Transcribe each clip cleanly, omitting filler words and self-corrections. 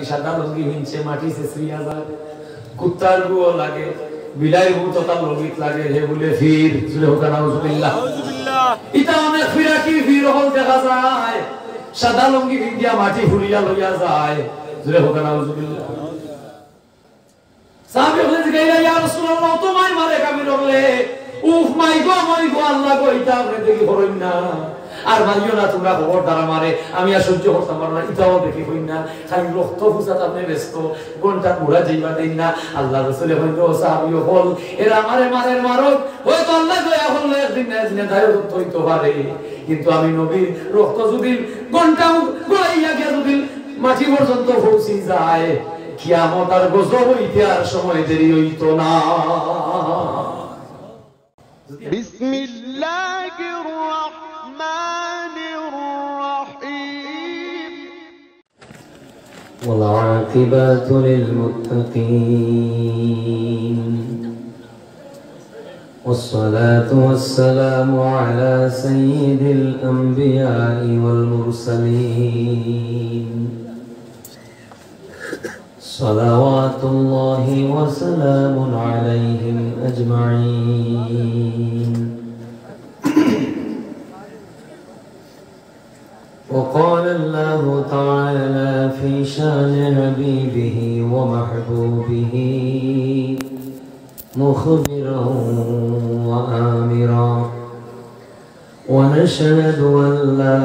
সাদা লুঙ্গি হিনছে মাটি ছেঁচড়িয়া যায় কুত্তার গুও লাগে বিলাইর ভূত তার লঙ্গিত লাগে হে বলে ফির জুড়ে হোক নাউজুবিল্লাহ ইটা অনেক ফিরা কি ফির হল দেখা যায় সাদা লুঙ্গি হিন্দিয়া মাটি ফুরিয়া লইয়া যায় জুড়ে হোক নাউজুবিল্লাহ সাহাবী বলেন গাইলা ইয়া রাসূলুল্লাহ তোমায় মারে কামির হলে উফ মাই গো আল্লাহ গো ইটা আপনি দেখি হরইন না আর মারিও না তোমরা খবরদার আমারে আমি আর সহ্য করতাম না ইটাও দেখি হই না খালি রক্ত ফুসাত আপনি ব্যস্ত ঘন্টা পুরা যাইবা দেন না আল্লাহ রাসূল হইল সাহাবীও বল এরা আমারে মারের মারক হয়তো আল্লাহ দয়া করলে একদিন না একদিন দায়ও হইতো পারে কিন্তু আমি নবীর রক্ত যদি ঘন্টা গড়াইয়া গিয়া যদি মাটি পর্যন্ত পৌঁছে যায় কিয়ামত আর গজব হইতে আর সময় দেরি হইতো না বিসমিল্লাহির রাহমানির রহিম ওয়াল আকিবাতু লিল মুত্তাকিন والصلاة والسلام على سيد الأنبياء والمرسلين صلوات الله وسلام عليهم أجمعين وقال الله تعالى في شان حبيبه ومحبوبه مخبرا وآمرا ونشهد أن لا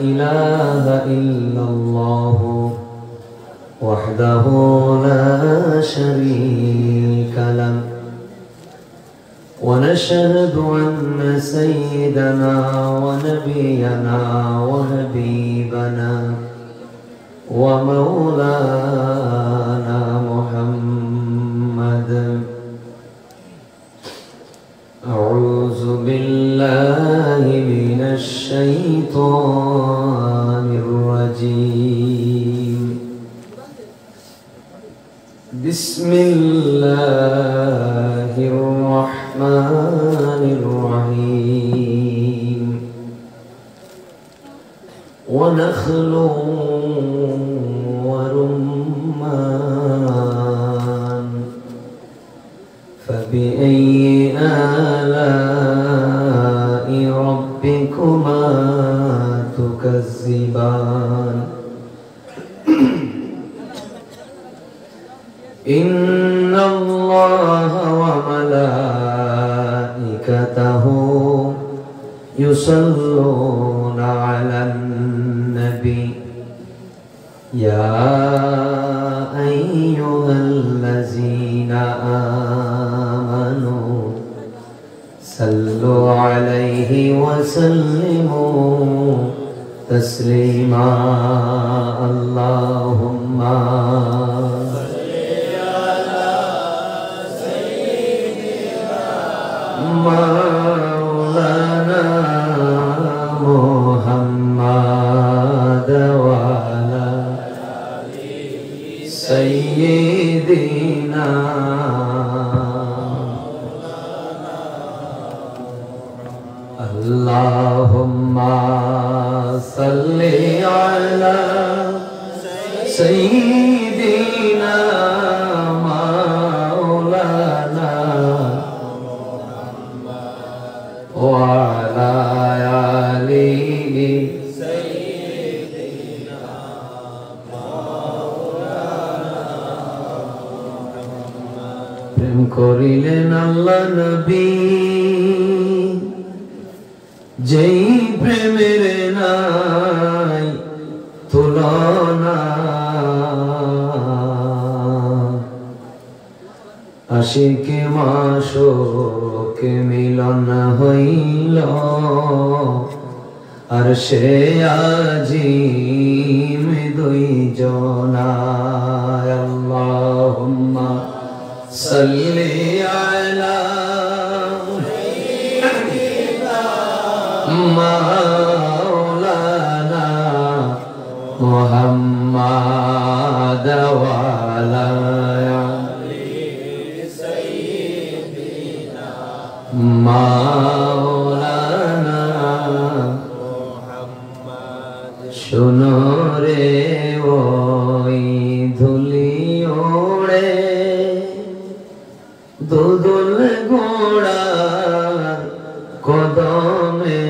إله إلا الله وحده لا شريك له ونشهد أن سيدنا ونبينا وحبيبنا ومولانا محمد أعوذ بالله من الشيطان الرجيم بسم الله الرحمن الرحيم ونخل ورمان فبأي آلاء ربكما تكذبان إن الله وملائكته يصلون على النبي يا أيها الذين آمنوا صلوا عليه وسلموا تسليما اللهم مولانا محمد وعلى سيدنا اللهم صل على سيدنا مولانا وعلى آله سيدنا مولانا প্রেম করিলেন আল্লাহ নবী যেই প্রেমের নাই তুলনা আশিকে মাশুকে মিলন হইল আর সে আজিম দুই জনায় আল্লাহুম্মা সাল্লি আলা মাওলানা মুহাম্মাদ ওয়া আলা مولانا محمد শোনো রে ওই ধুলি ওড়ে দুদুল ঘোড়ার কদমে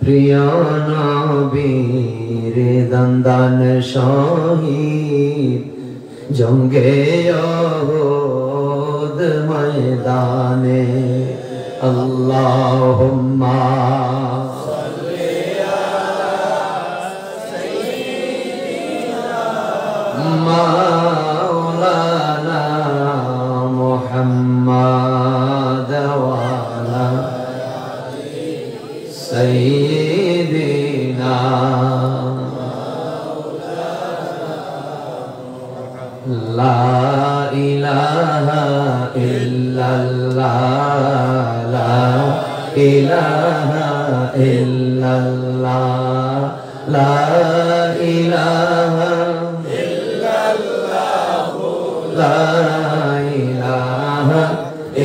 প্রিয় নবীর দন্দন শহীদ জঙ্গে ওহুদ ময়দানে আল্লাহুম্মা মাওলানা মুহাম্মাদ ওয়া আলা সাইয়্যিদিনা লা ইলাহা ইল্লাল্লাহ লা ইলাহা ইল্লাল্লাহ লা ইলাহা লা ইলাহা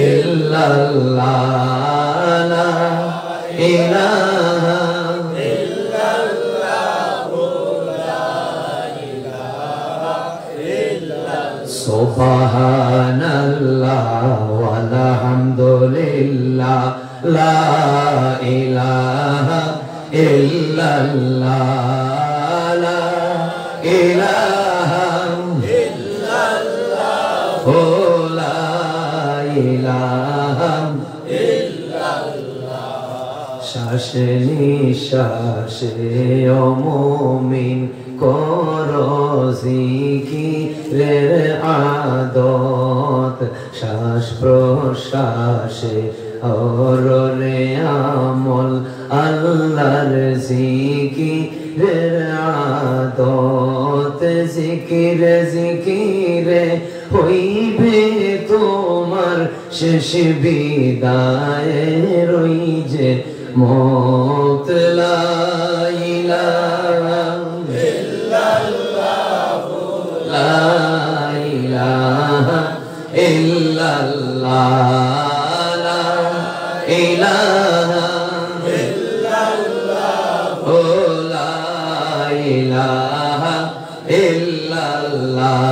ইল্লাল্লাহ লা ইলাহা সুবহানাল্লাহ ওয়ালহামদুলিল্লাহ লা ইলাহা ইল্লাল্লাহ লা ইলাহা ও লা ইলাহা শ্বাসে নিঃশ্বাসে ও মুমিন করো জিকিরের আদত শ্বাস প্রশ্বাসে অররে আমল আল্লাহর জিকিরের আদত জিকিরে জিকিরে হইবে তোমার শেষ বিদায় রই যে মত লা ইলাহা ইল্লাল্লাহ লা ইলাহা ইল্লাল্লাহ লা ইলাহা ইল্লাল্লাহ ও লা ইলাহা ইল্লাল্লাহ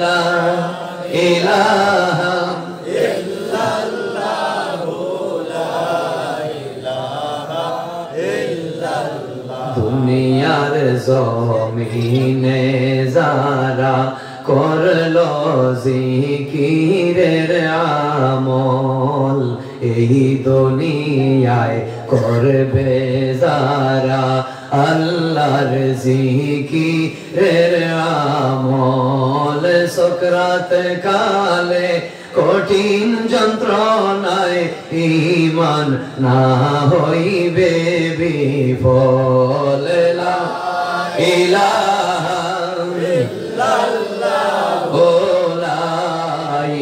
লা ইলাহা দুনিয়ার জমিনে যারা করলো জিকিরের আমল এই দুনিয়ায় করবে যারা আল্লাহর জিকিরের আমল সকরাত কালে কঠিন যন্ত্রণায় ঈমান না হইবে বিফল লা ইলাহা ইল্লাল্লাহ ও লা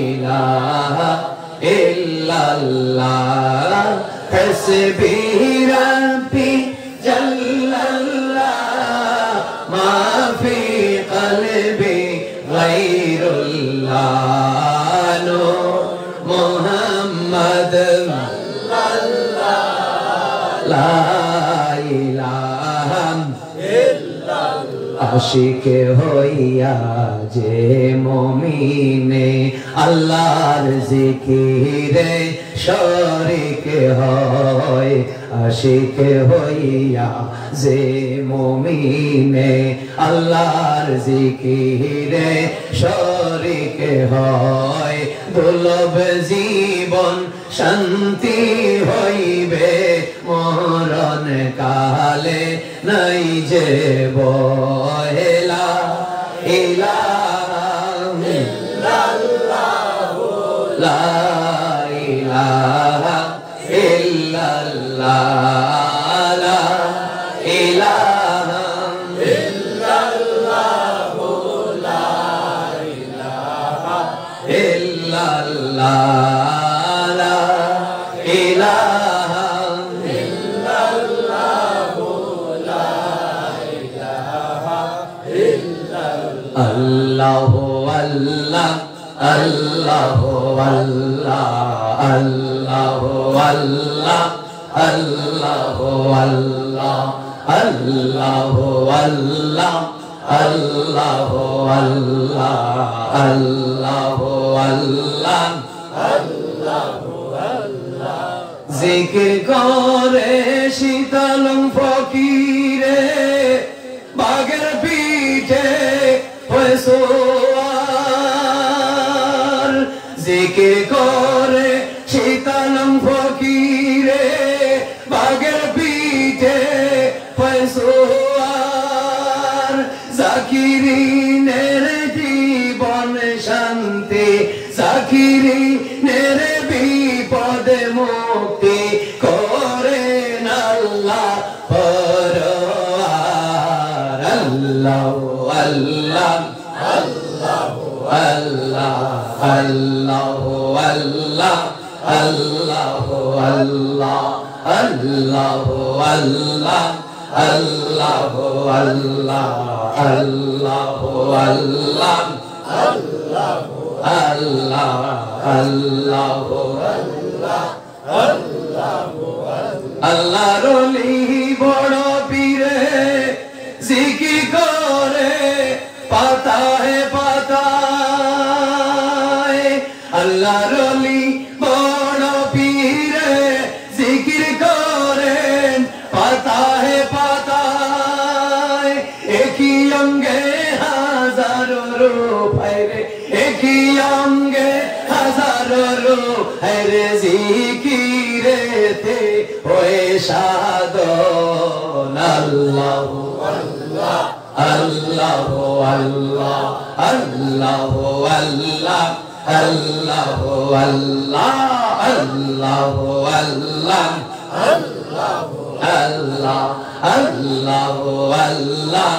ইলাহা ইল্লাল্লাহ হাসবি রাব্বি জাল্লাল্লাহ মা ফি কলবি গায়রুল্লাহ মুহাম্মদ লা ইলাহা ইল্লাল্লাহ আশিক হইয়া যে মুমিনে আল্লাহর জিকিরে শরীক হয় আশিক হইয়া যে মুমিনে আল্লাহর জিকিরে শরীক হয় দুর্লভ জীবন শান্তি হইবে মরণ কালে নাই যে বহেলা ইলাহা ইল্লাল্লাহ লা ইলাহা ইল্লাল্লাহ লা ইলাহা ইল্লাল্লাহ লা ইলাহা ইল্লাল্লাহ লা ইলাহা ইল্লাল্লাহ লা ইলাহা ইল্লাল্লাহ আল্লাহু আল্লাহ আল্লাহু আল্লাহ আল্লাহু আল্লাহ আল্লাহু আল্লাহ Allahu Allah, Allahu Allah, Allahu Allah, Allahu Allah. Zikr kore শীতলং ফকিরে বাগের পিঠে হয়ে সোয়ার। জিকির করে শীতলং ফকিরে বাগের পিঠে হয়ে সোয়ার। জাকিরিনের জীবন শান্তি, জাকিরিনের বিপদে মুক্তি করেন আল্লাহ পরওয়ার। আল্লাহু আল্লাহ, আল্লাহু আল্লাহ, আল্লাহু আল্লাহ, আল্লাহু আল্লাহ, আল্লাহু আল্লাহ, আল্লাহু আল্লাহ, আল্লাহু আল্লাহ, আল্লাহু আল্লাহ, আল্লাহু আল্লাহ, আল্লাহু আল্লাহ। আল্লাহর ওলি বড় পীরে জিকির করে পাতায় পাতায়। আল্লাহর ওলি বড় পীরে জিকির করেন পাতায় পাতায়। একই অঙ্গে হাজারো রূপ রে, একই অঙ্গে হাজারো রূপ রে, জিকিরেতে হয়ে সাধন। আল্লাহু আল্লাহ, আল্লাহু আল্লাহ, আল্লাহু আল্লাহ, আল্লাহু আল্লাহ, আল্লাহু আল্লাহ, আল্লাহু আল্লাহ, আল্লাহু আল্লাহ,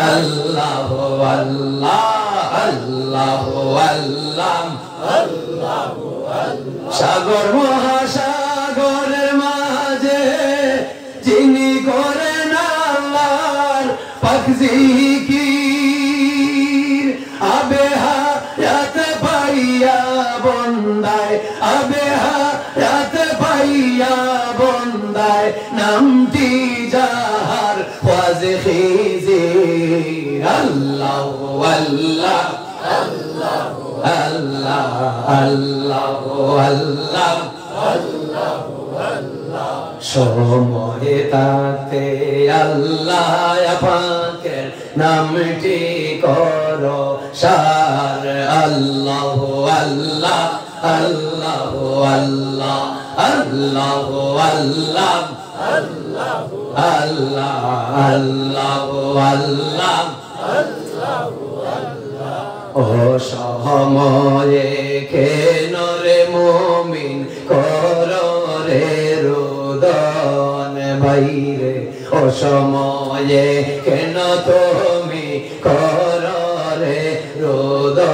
আল্লাহু আল্লাহ, আল্লাহু আল্লাহ, আল্লাহু আল্লাহ। সাগর মহাসাগরের মাঝে যিনি করেন আল্লাহর পাক জিকির, আবে হায়াত পাইয়া বন্দায়, আবে হায়াত পাইয়া বন্দায়, নামটি যাহার ওয়াজে খিজির। আল্লাহু আল্লাহ, আল্লাহু আল্লাহ, আল্লাহু আল্লাহ, আল্লাহু আল্লাহ। সময়ে তাতে আল্লাহ পাকের নামটি করো সার। আল্লাহু আল্লাহ, আল্লাহু আল্লাহ, আল্লাহু আল্লাহ, আল্লাহু আল্লাহ, আল্লাহু আল্লাহ, আল্লাহু আল্লাহ। ও সময়ে কেন রে মুমিন করো রে রোদন বাইরে। ও সময়ে কেন তুমি করো রে রোদন।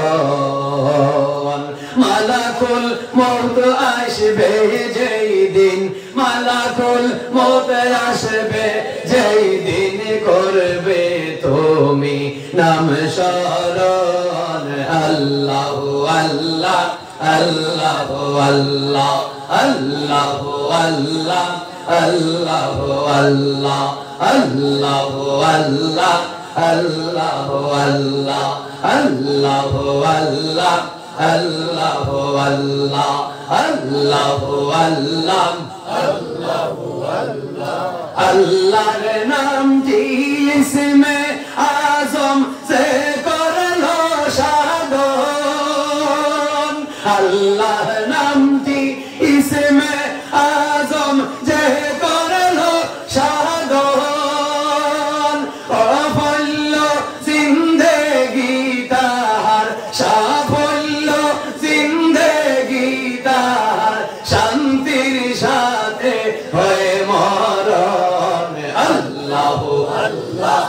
মালাকুল মউত আসবে যেই দিন, মালাকুল মউত আসবে যেই দিন, করবে তুমি নাম স্মরণ। আল্লাহু আল্লাহ, আল্লাহু আল্লাহ, আল্লাহু আল্লাহ, আল্লাহু আল্লাহ, আল্লাহু আল্লাহ, আল্লাহু আল্লাহ, আল্লাহু আল্লাহ, আল্লাহু আল্লাহ, আল্লাহু আল্লাহ, আল্লাহু আল্লাহ। আল্লাহর নামটি ইসমে আজম সে করলো সাধন। আল্লাহ নামটি ইসমে আজম যে করলো সাধন। সাফল্য জিন্দেগি তাহার, সাফল্য জিন্দেগি তাহার, শান্তির সাথে হয়ে মরণ। আল্লাহু আল্লাহ,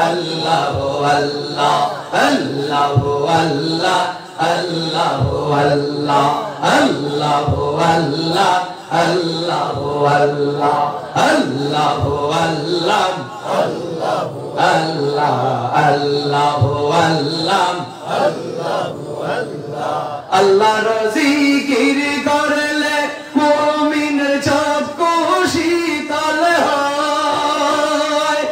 আল্লাহু আল্লাহ, আল্লাহু আল্লাহ, আল্লাহু আল্লাহ, আল্লাহু আল্লাহ, আল্লাহু আল্লাহ, আল্লাহু আল্লাহ, আল্লাহু আল্লাহ, আল্লাহু আল্লাহ, আল্লাহু আল্লাহ। আল্লাহর জিকির করলে মুমিনের চক্ষু শীতল হয়।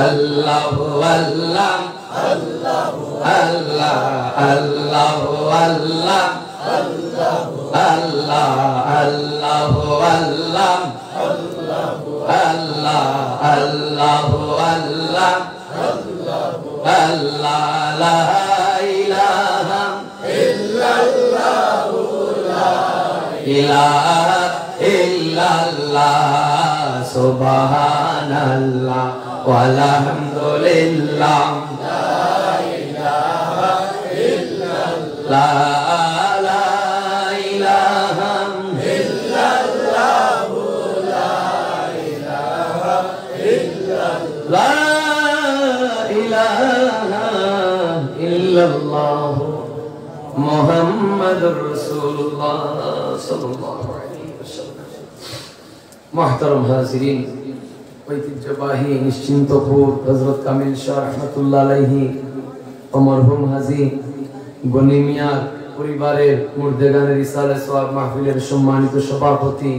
আল্লাহ আল্লাহ আল্লাহ আল্লাহ আল্লাহ আল্লাহ আল্লাহ আল্লাহ আল্লাহ আল্লাহ আল্লাহ আল্লাহ লা ইলাহা ইল্লাল্লাহ লা ইলাহা ইল্লাল্লাহ সুবহানাল্লাহ ওয়ালহামদুলিল্লাহ লা ইলাহা ইল্লাল্লাহ লা ইলাহা ইল্লাল্লাহ লা ইলাহা ইল্লাল্লাহ ইল্লাল্লাহ মুহাম্মাদুর রাসূলুল্লাহ সাল্লাল্লাহু আলাইহি ওয়াসাল্লাম। মুহতারাম হাজিরিন, ঐতিহ্যবাহী নিশ্চিন্তপুর হযরত কামিল শাহ রাহমাতুল্লাহ আলাইহি ও মরহুম হাজী গনি মিয়া পরিবারের মুর্দেগানের ইসালে সওয়াব মাহফিলের সম্মানিত সভাপতি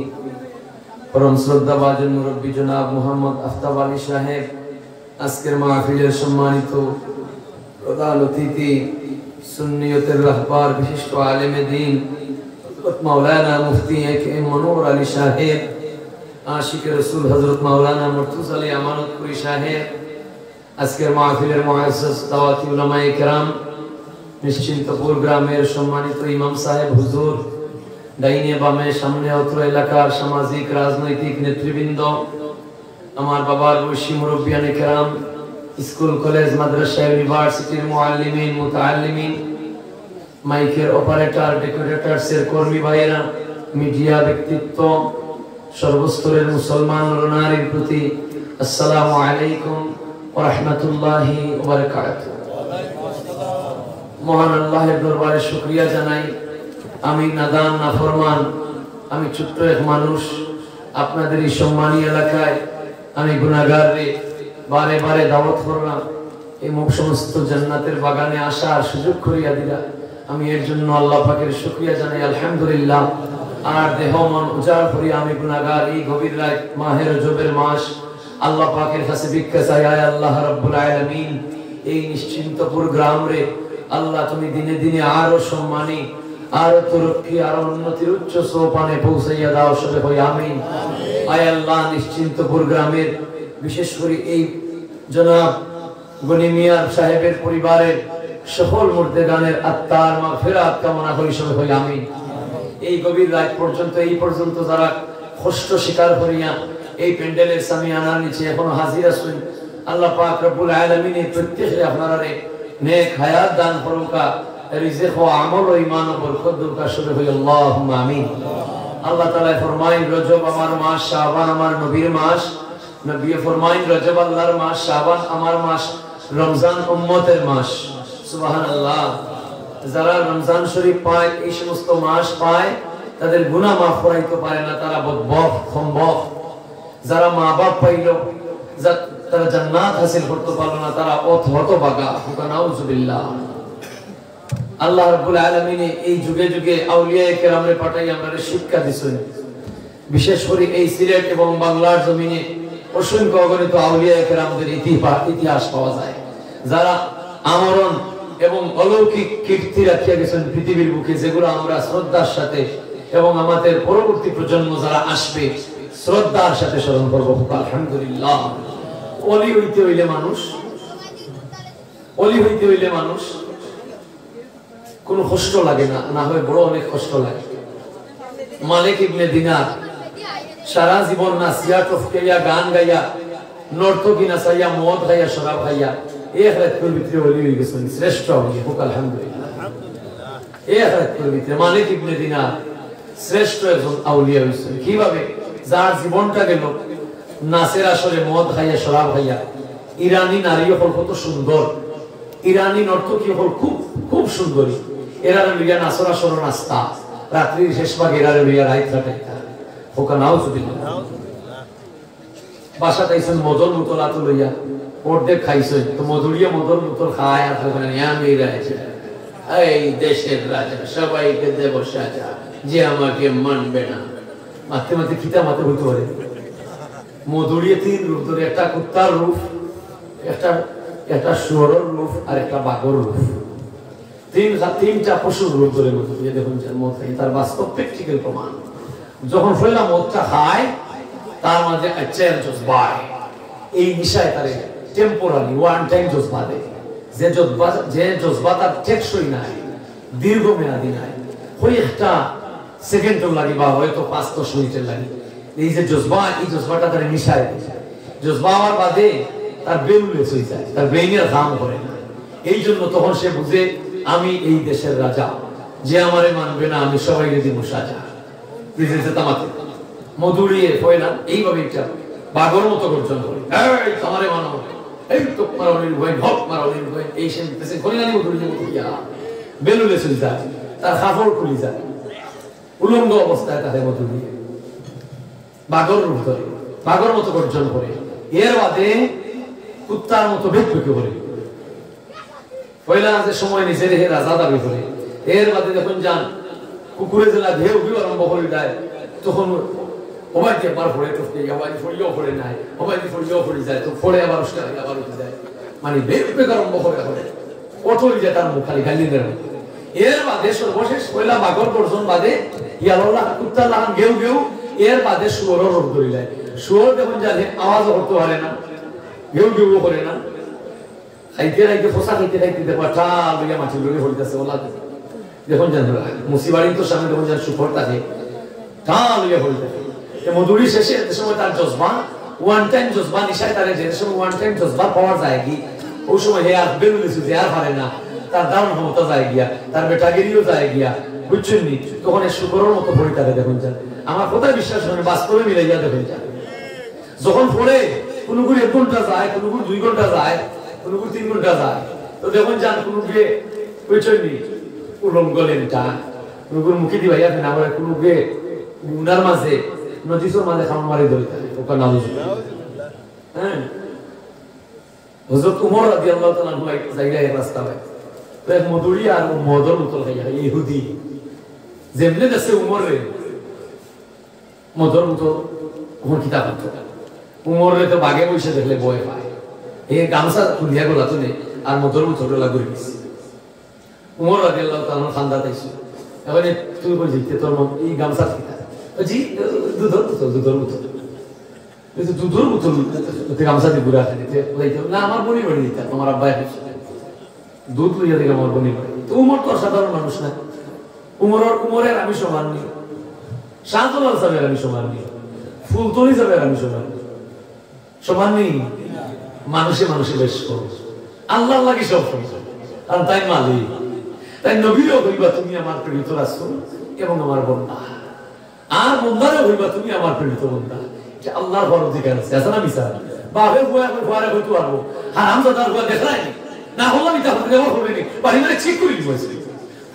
পরম শ্রদ্ধাভাজন মুরব্বী জনাব মুহাম্মদ আফতাব আলী সাহেব, আজকের মাহফিলের সম্মানিত প্রধান অতিথি সুন্নিয়তের রাহবার বিশিষ্ট আলেমে দ্বীন মাওলানা মুফতি এ.কে.এম মনোহর আলী সাহেব, আশিকে রাসূল হযরত মাওলানা মুর্তজা আলী আমানতপুরী সাহেব, আজকের মাহফিলের মুআজ্জাজ দাওয়াতি উলামায়ে কেরাম, নিশ্চিন্তপুর গ্রামের সম্মানিত ইমাম সাহেব হুজুর, ডাইনে বামে সামনে অত্র এলাকার সামাজিক রাজনৈতিক নেতৃবৃন্দ, আমার বাবার বয়সী মুরব্বিয়ানে কেরাম, স্কুল কলেজ মাদ্রাসা ইউনিভার্সিটির মুআল্লিমিন মুতাআল্লিমিন, মাইকের অপারেটর ডেকোরেটরসের কর্মী ভাইয়েরা, মিডিয়া ব্যক্তিত্ব, সর্বস্তরের মুসলমান নরনারীর প্রতি আসসালামু আলাইকুম ওয়া রাহমাতুল্লাহি ওয়া বারাকাতুহু। মহান আল্লাহর দরবারে শুকরিয়া জানাই। আমি নাদান নাফরমান, আমি ছোট্ট এক মানুষ, আপনাদের এই সম্মানী এলাকায় আমি গুনাহগার রে বারে বারে দাওয়াত করলাম, এই সমস্ত জান্নাতের বাগানে আসার সুযোগ করিয়া দিলা, আমি এর জন্য আল্লাহ পাকের শুকরিয়া জানাই আলহামদুলিল্লাহ। আর দেহ মন উজাড় করিয়া আমি গুনাহগার, এই গভীর রাত মাহে রজবের মাস, আল্লাহ পাকের কাছে ভিক্ষা চাই, আয় আল্লাহ রাব্বুল আলামিন এই নিশ্চিন্তপুর গ্রাম রে আল্লাহ তুমি দিনে দিনে আরো সম্মানী, আরো তরক্কি, আরো উন্নতির উচ্চ সোপানে পৌঁছাইয়া দাও, সবে হই আমিন। আয় আল্লাহ নিশ্চিন্তপুর গ্রামের বিশেষ করে এই জনাব গনি মিয়া সাহেবের পরিবারের সকল মুর্দেগানের আত্মার মাগফিরাত কামনা করি, সবে হই আমিন। এই গভীর রাত পর্যন্ত, এই পর্যন্ত যারা কষ্ট স্বীকার করিয়া এই প্যান্ডেলের সামিয়ানার নিচে এখনো হাজির আছেন, আল্লাহ পাক রব্বুল আলামিন এই প্রত্যেককে আপনারা নেক হায়াত দান করুকা, রিজিক ও আমল ও ঈমান ও বরকত দুকা, সবে হই আল্লাহুম্মা আমিন। আল্লাহ তাআলা ফরমায় রজব আমার মাস, শাবান আমার নবীর মাস, নবী ফরমায় রজব আল্লাহর মাস, শাবান আমার মাস, রমজান উম্মতের মাস। সুবহানাল্লাহ। যারা রমজান শরীফ পায়, এই সমস্ত মাস পায়, তাদের গুনাহ মাফ করাইতে পারে না, তারা বদবখ সম্ভব। যারা মা বাপ পাইল, তারা জান্নাত হাসিল করতে পারলো না, তারা হতভাগা। নাউজুবিল্লাহ। আল্লাহ রাব্বুল আলামিন এই যুগে যুগে আউলিয়ায়ে কেরামরে পাঠাই আমাদের শিক্ষা দিছেন। বিশেষ করে এই সিলেট এবং বাংলার জমিনে অসংখ্য অগণিত আউলিয়ায়ে কেরামদের ইতিহাস পাওয়া যায়, যারা আমরণ এবং অলৌকিক কীর্তি রাখিয়া গেছেন পৃথিবীর বুকে, যেগুলো আমরা শ্রদ্ধার সাথে এবং আমাদের পরবর্তী প্রজন্ম যারা আসবে শ্রদ্ধার সাথে স্মরণ করব। আলহামদুলিল্লাহ। অলি হইতে হইলে মানুষ কোন কষ্ট লাগে না, না হয় বড় অনেক কষ্ট লাগে। মালিক ইবনে দিনার সারা জীবন নাসিয়াত ফকিয়া গান গাইয়া, নর্তকী নাচাইয়া, মদ খাইয়া, শরাব খাইয়া, এক রাতের ভিতরে অলি হয়ে গেছেন, শ্রেষ্ঠ অলি। আলহামদুলিল্লাহ। এক রাতের ভিতরে মালিক ইবনে দিনার শ্রেষ্ঠ একজন আউলিয়া হয়েছেন। কিভাবে? যার জীবনটা গেল নাচের আসরে, মদ খাইয়া, শরাব খাইয়া। ইরানি নারী হল কত সুন্দর, ইরানি নর্তকী হল খুব খুব সুন্দরী, এরা লইয়া নাচর আসর নাস্তা, রাত্রির শেষ ভাগ এরা লইয়া রাইত কাটাইতা। ওকা নাউজুবিল্লাহ। বাসা তাইছেন মদর বোতল আতো লইয়া, অর্ধেক খাইছে তো মধুরিয়া মদর বোতল খায় আর আমি রাইছে, এই দেশের রাজা সবাইকে দেব সাজা, যে আমাকে মানবে না। মাথে মাথে খিতা মাথে হইতে পারে। মধুরিয়া তিন রূপ ধরে, একটা কুত্তার রূপ, একটা শুয়োরের রূপ আর একটা বাঘের রূপ, তিনটা পশুর রূপ ধরে দেখুন মদ খাই, তার বাস্তব প্র্যাকটিক্যাল প্রমাণ। যখন ফেলা মদটা খায় তার মাঝে এই নিশায় তার টেম্পোরারি ওয়ান টাইম জজবা দেয়, যে জজবা তার টেকসই নাই, দীর্ঘমেয়াদী নাই, ওই একটা সেকেন্ডও লাগে বা হয়তো 5-10 মিনিটের লাগে। এই যে জজবা, এই জজবাটা তার নিশায় দেয়, জজবা হওয়ার বাদে তার বেলুলেস হয়ে যায়, তার ব্রেইনের কাম করে না। এই জন্য তখন সে বুঝে আমি এই দেশের রাজা, যে আমারে মানবে না আমি সবাইকে দিব সাজা। মধুরিয়ে ফয়লা এইভাবে একটা বাঘর মতো গর্জন করে, এই আমারে মানো, এই তো মারাউলির ভয়, ভক মারাউলির ভয়, এই সে পেছে খলিলানি মধুরিয়ে মতো ইয়া বেলুলেস হয়ে যায়, তার কাপড় খুলে যায়, উলঙ্গ অবস্থায় তাদের মধুরিয়ে বাঘর রূপ ধরে, বাঘর মতো গর্জন করে। এর বাদে কুত্তার মতো বেঁকে করে পয়লা যে সময় নিজে রেখে রাজা দাবি করে। এর বাদে যখন যান কুকুরে জেলা ঢেউ ঢেউ আরম্ভ করে দেয়, তখন ওবাইকে বার ফোড়ে টপকে ওবাই ফড়িও ফোড়ে নাই, ওবাই ফড়িও ফড়ে যায়, তো ফোড়ে আবার উস্কা আবার উঠে যায়, মানে বেঁকে আরম্ভ করে ওঠই যায় তার মুখ খালি গালিদের। এর বাদে সর্বশেষ পয়লা বাঘর গর্জন বাদে ইয়াল্লাহ কুত্তার লাগান ঘেউ ঘেউ। এর বাদে শুয়োরের রূপ ধরে যায়। শুয়োর যখন জানে আওয়াজও করতে পারে না, ঘেউ ঘেউ করে না, খাইতে খাইতে ফসা খাইতে খাইতে দেখবা টা লইয়া মাটি লইয়া হইতাছে ওলা যখন জান মুসিবাড়ি তো সামনে যখন যান সুফর থাকে টা লইয়া হইতাছে। মধুরি শেষে যে সময় তার জজবা ওয়ান টাইম জজবা নিশায় তারে যে সময় ওয়ান টাইম জজবা পাওয়া যায় কি, ওই সময় হে আর বেরুলেছে যে আর পারে না, তার দারুণ ক্ষমতা যায় গিয়া, তার বেটাগিরিও যায় গিয়া, বুঝছেন নি? তখন শুকরের মতো পড়ে থাকে দেখুন যান। আমার কোথায় বিশ্বাস করে বাস্তবে মিলাইয়া দেখুন যান। যখন পড়ে কোনো 1 ঘন্টা যায়, কোনো 2 ঘন্টা যায়, কোনো 3 ঘন্টা যায়, তো দেখুন যান কোনো গে বুঝছেন নি উলঙ্গ লেনটা কোনো মুখে দি ভাইয়া না আমার কোনো গে গুনার মাঝে নদীর মাঝে খাম মারি ধরে থাকে ওকা নাউজ। হ্যাঁ, হযরত ওমর রাদিয়াল্লাহু তাআলা আনহু এক জায়গায় রাস্তা হয়, তো এক মধুরি আর মদর উতল খাইয়া ইহুদি যেমনে দেশে উমর রে মদর উতল ওমর কিতাব উতল উমর রে তো বাগে বসে দেখলে ভয় পায়, এই গামছা খুলিয়া গলা তো নেই আর মদর উতল লাগি গেছে। উমর রাদিয়াল্লাহু তাআলা খান্দা তাইছে, এবারে তুই বল জিতে তোর মন এই গামছা কিতা জি দুধর উতল দুধর উতল তুই গামছা দি গুড়া খাইতে লাইতে না আমার বনি বনি দিতা আমার আব্বা দুধ লইয়া দিলাম আমার বনি। তো উমর তো সাধারণ মানুষ না, উমরের আমি সমান নি, শাহজালাল সাহেবের আমি সমান নি, ফুলতলি সাহেবের আমি সমান নি। মানুষে মানুষে বেশ করো, আল্লাহ লাগে সব আর তাই মালিক, তাই নবীরও হইবা তুমি আমার প্রেরিত রাসূল এবং আমার বন্ধা, আর বন্ধারও হইবা তুমি আমার প্রেরিত বন্ধা। এটা আল্লাহর বড় অধিকার আছে, আছে না মিছা? বাপের বুয়া ফুয়ারে হইতে পারবো, হারামজাদার বুয়া দেখাই না হলো আমি তাহলে দেওয়া হবে নি বাড়ি মানে ঠিক করে দিব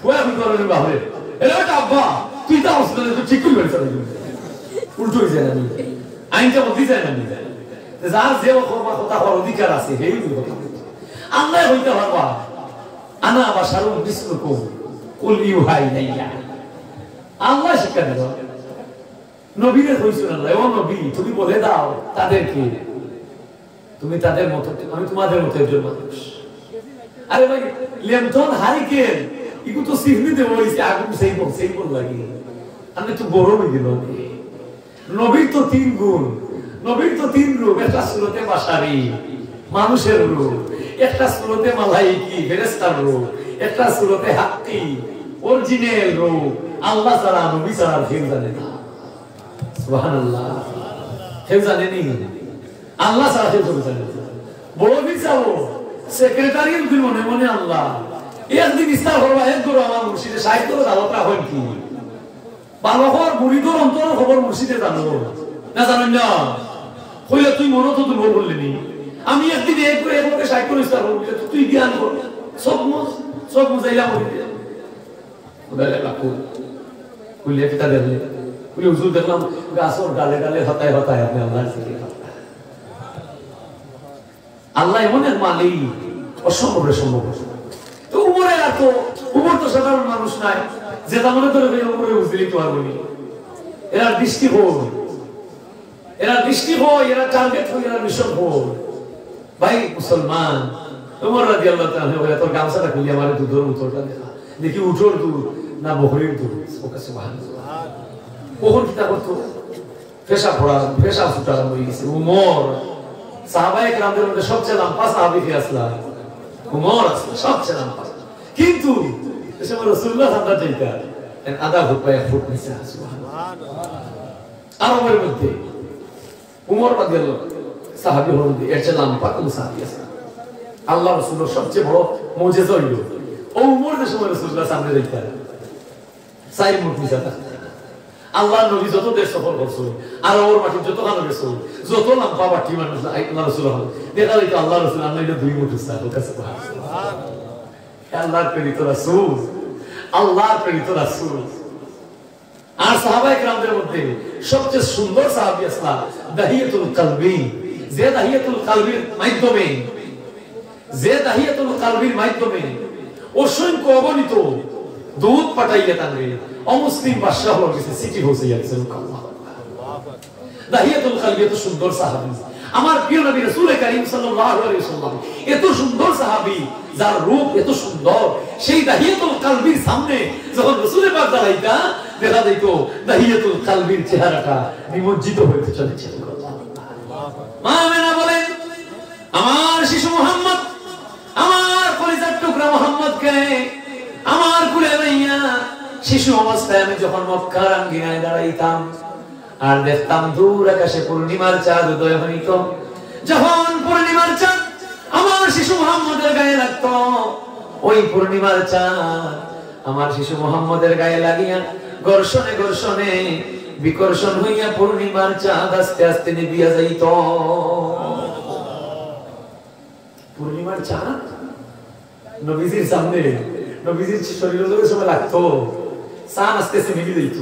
ফুয়া হইতে পারবে বাপরে এটা আব্বা তুই তো হসপিটালে তো ঠিক করে বেরিয়ে চলে উল্টো হয়ে যায় না, আইনটা বদলি যায় না, যার যে কথা হওয়ার অধিকার আছে সেই আল্লাহ হইতে পারবা। আনা বাশারুম মিসলুকুম কুল ইউহা ইলাইয়া, আল্লাহ শিক্ষা দিল নবীরে কইছেন আল্লাহ, ও নবী তুমি বলে দাও তাদেরকে তুমি তাদের মতো, আমি তোমাদের মতো একজন মানুষ। আরে ভাই লেমটন হারিকেন ইগু তো সিগনি দেব হইছে আগুন সেই বল লাগি আমি তো বড় হই গেল। নবীর তো 3 গুণ, নবীর তো 3 রূপ, একটা সুরতে বাশারি মানুষের রূপ, একটা সুরতে মালাইকি ফেরেশতার রূপ, একটা সুরতে হাক্কি অরিজিনাল রূপ। আল্লাহ ছাড়া নবী ছাড়া কেউ জানে না, সুবহানাল্লাহ, কেউ জানে নি আল্লাহ ছাড়া কেউ জানে না। বড় বিচার সেক্রেটারির কি মনে মনে আল্লাহ একদিন ইস্তার করবা এক করো আমার মুর্শিদে সাহিত্য দাওয়াতটা হয় কি বালকর মুরিদর অন্তর খবর মুর্শিদে জানো না, জানেন না কইলে তুই মনে তো দুর্বল বললি নি, আমি একদিন এক করে এককে সাহিত্য ইস্তার করব তুই জ্ঞান কর সব মুজাইলা বলি ওদালে লাকু কইলে কিতা দেখলে কইলে হুজুর দেখলাম গাছর ডালে ডালে হতায় হতায় আপনি আল্লাহর জিকির আল্লাহ এমন এক মালিক অসম্ভবের সম্ভব। তো উমরে এত উমর তো সাধারণ মানুষ নাই যে মনে করে উমরে বুঝলি তো আর বলি এরা দৃষ্টি হয়, এরা টার্গেট হয়, এরা মিশন হয়। ভাই মুসলমান ওমর রাদিয়াল্লাহু তাআলা বলে তোর গামছাটা খুলে আমারে দুধের উতরটা দেখা দেখি উঠোর দুধ না বকরির দুধ ওকে সুবহানাল্লাহ কখন কি তা করতো পেশা ফুটা হয়ে গেছে উমর সাহাবায়ে কেরামদের মধ্যে সবচেয়ে লম্বা সাহাবী কে আসলা উমর আসলা সবচেয়ে লম্বা কিন্তু এসে রাসূলুল্লাহ সাল্লাল্লাহু আলাইহি ওয়াসাল্লাম আদা ফুট নিচে সুবহানাল্লাহ আরবের মধ্যে উমর রাদিয়াল্লাহু সাহাবী হলেন এর চেয়ে লম্বা কোন সাহাবী আছে আল্লাহ রাসূলের সবচেয়ে বড় মুজিজা হইল ও উমর যে সময় রাসূলুল্লাহ সামনে যাইতেন সাই মুজিজা আল্লাহ নবী যত দেশ সফর করছে আর ওর মাটি যত কানো গেছে যত লম্বা বাটি মানুষ আল্লাহ রাসূল দেখা যাইতো আল্লাহ রাসূল আল্লাহ এটা দুই মুঠ আছে ওর কাছে সুবহানাল্লাহ আল্লাহর প্রেরিত রাসূল আল্লাহর প্রেরিত রাসূল আর সাহাবায়ে কেরামদের মধ্যে সবচেয়ে সুন্দর সাহাবী আসলা দাহিয়াতুল কলবি যে দাহিয়াতুল কলবির মাধ্যমে অসংখ্য অগণিত দুধ পাঠাইয়া তানরে অমুসলিম বাদশা হলো গেছে সিটি হইছে সুবহানাল্লাহ দাহিয়াতুল কলবি এত সুন্দর সাহাবী আমার প্রিয় নবী রাসূল করিম সাল্লাল্লাহু আলাইহি ওয়াসাল্লাম এত সুন্দর সাহাবী যার রূপ এত সুন্দর সেই দাহিয়াতুল কলবির সামনে যখন রাসূল পাক দাঁড়াইতা দেখা যাইতো দাহিয়াতুল কলবির চেহারাটা নিমজ্জিত হইতে চলেছে মা আমেনা বলেন আমার শিশু মুহাম্মদ আমার কলিজার টুকরা মুহাম্মদকে আমার কুলে লইয়া শিশু অবস্থায় আমি যখন মক্কার আঙ্গিনায় দাঁড়াইতাম আর দেখতাম দূর আকাশে পূর্ণিমার চাঁদ উদয় হইত যখন পূর্ণিমার চাঁদ আমার শিশু মুহাম্মদের গায়ে লাগতো ওই পূর্ণিমার চাঁদ আমার শিশু মুহাম্মদের গায়ে লাগিয়া ঘর্ষণে ঘর্ষণে বিকর্ষণ হইয়া পূর্ণিমার চাঁদ আস্তে আস্তে নিভিয়া যাইত পূর্ণিমার চাঁদ নবীজির সামনে নবীজির শরীরের সময় লাগতো চাঁদ আস্তে আস্তে নিভে যাইত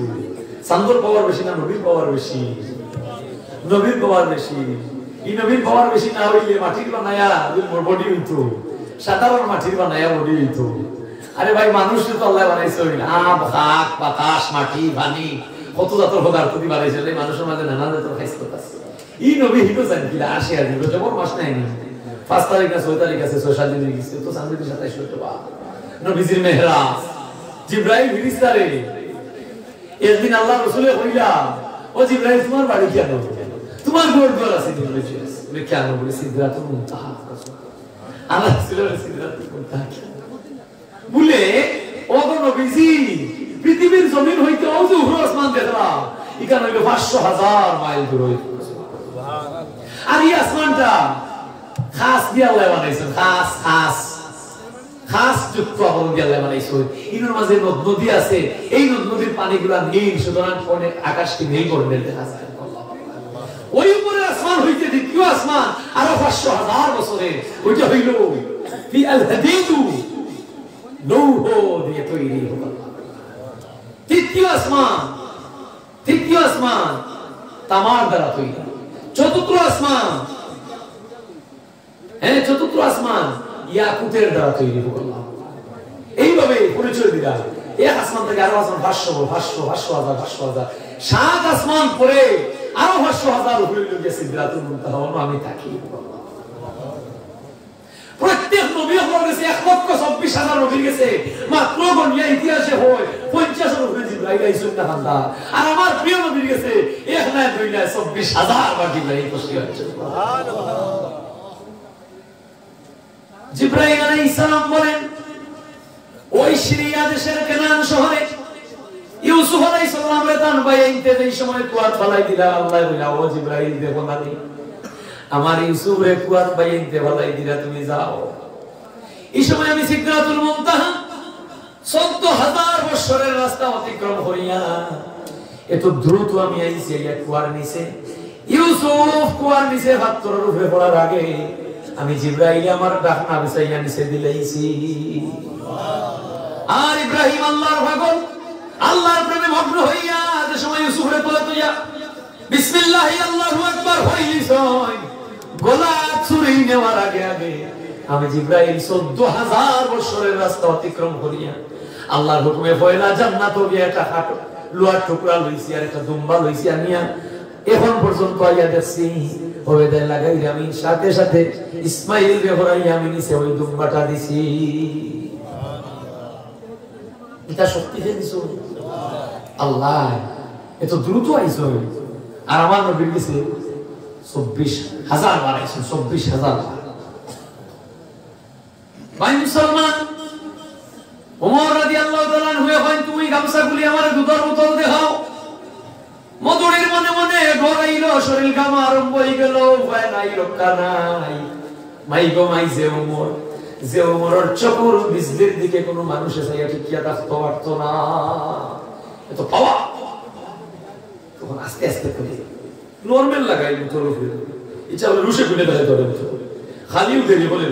চাঁদর পাওয়ার বেশি না নবীর পাওয়ার বেশি নবীর পাওয়ার বেশি এই নবীর পাওয়ার বেশি না হইলে মাটির বানায়া বডি হইতো সাধারণ মাটির বানায়া বডি হইতো আরে ভাই মানুষ তো আল্লাহ বানাইছে আম খাক বাতাস মাটি পানি কত জাতের পদার্থ দিয়ে বানাইছে মানুষের মাঝে নানা জাতের খাইছে আছে এই নবী হিটো জানি কিলা আসে আর দিল যেমন মাস নাই 5 তারিখ আছে 6 তারিখ আছে 6 দিন গেছে তো সামনে 27 হইতো বা নবীজির মেহরাজ জিবরাইল ফেরেশতারে একদিন আল্লাহ রাসূলে কইলা ও জিবরাইল তোমার বাড়ি কেন তোমার ঘর ঘর আছে বলে কেন বলে সিদরাতুল মুনতাহা আল্লাহ রাসূলের সিদরাতুল মুনতাহা বলে ও গো নবীজি পৃথিবীর জমিন হইতে ও যে উপর আসমান দেখলাম এখানে হইলো 500,000 মাইল দূর হইতো সুবহানাল্লাহ আর এই আসমানটা খাস দিয়ে আল্লাহ বানাইছেন খাস যুক্ত আবরণ দিয়ে আল্লাহ বানাইছেন এর মাঝে নদী আছে এই নদীর পানিগুলা নীল সুতরাং অনেক আকাশকে নীল বর্ণের দেখা যায় ওই উপরে আসমান হইতে দ্বিতীয় আসমান আরো 500,000 বছরে ওইটা হইল ফি আল হাদিদু লৌহ দিয়ে তৈরি হলো তৃতীয় আসমান তামার দ্বারা তৈরি চতুর্থ আসমান ইয়াকুতের দ্বারা তৈরি হলো এইভাবে পরিচয় দিলা এক আসমান থেকে আরো আসমান 500,000 সাত আসমান পরে আরো 500,000 উপরে গিয়ে সিদরাতুল মুনতাহা আমি থাকি প্রত্যেক নবী হওয়ার গেছে 1,24,000 নবী গেছে মাত্র গনিয়া ইতিহাসে হয় 50 নবী জিবরাইল আইছেন না বান্দা আর আমার প্রিয় নবী গেছে 1 না 2 না 24,000 বার জিবরাইল খুশি হচ্ছে সুবহানাল্লাহ জিবরাইল আলাইহিস সালাম বলেন ওই সিরিয়া দেশের কেনান শহরে ইউসুফ আলাইহিস সালামের তান বাইতে এই সময় কুয়াত ফলাই দিলা আল্লাহ বলে ও জিবরাইল দেখো না আমার ইউসুফরে কুয়াত বাইতে ফলাই দিলা তুমি যাও এই সময় আমি সিদরাতুল মুনতাহা 14000 বছরের রাস্তা অতিক্রম করিয়া এত দ্রুত আমি আইছি এই কুয়ার নিচে ইউসুফ কুয়ার নিচে হাতর উপরে পড়ার আগে আমি জিবরাইল আমার ডাকনা বিছাইয়া নিচে দিলাইছি আর ইব্রাহিম আল্লাহর পাগল আল্লাহর প্রেমে মগ্ন হইয়া যে সময় ইউসুফরে তোলা তুইয়া বিসমিল্লাহ আল্লাহু আকবার হইলিস গলা ছুরি নেওয়ার আগে আমি জিবরাইল 14000 বছরের রাস্তা অতিক্রম করিয়া আল্লাহর হুকুমে পয়লা জান্নাত গিয়া একটা লোহার টুকরা লইছি আর একটা দুম্বা লইছি আনিয়া এখন পর্যন্ত আইয়া দেখছি ওদের লাগাই আমি সাথে সাথে ইসমাইল বেহরাই আমি নিচে ওই দুম্বাটা দিছি। এটা শক্তি দিছো আল্লাহ, এত দ্রুত আইছো। আর আমার নবীর কাছে 24,000 বার আইছো, 24,000 বার। ভাই মুসলমান, ওমর রাদিয়াল্লাহু তাআলা হয়ে হয় তুমি গামছাগুলি আমার দুধের বোতল দেখাও। মধুরীর মনে মনে ঘোরাইল, শরীর গামা আরম্ভ হয়ে গেল, উপায় নাই, রক্ষা নাই। মাই গো মাই যে ওমরের চকুর বিজলির দিকে কোনো মানুষ এসে ঠিকিয়া থাকতে পারতো না, এত পাওয়া। তখন আস্তে আস্তে করে নরমাল লাগাই তোর উপরে, ইচ্ছা হলে রুশে খুলে দেয় তোর খালিও দেরি বলে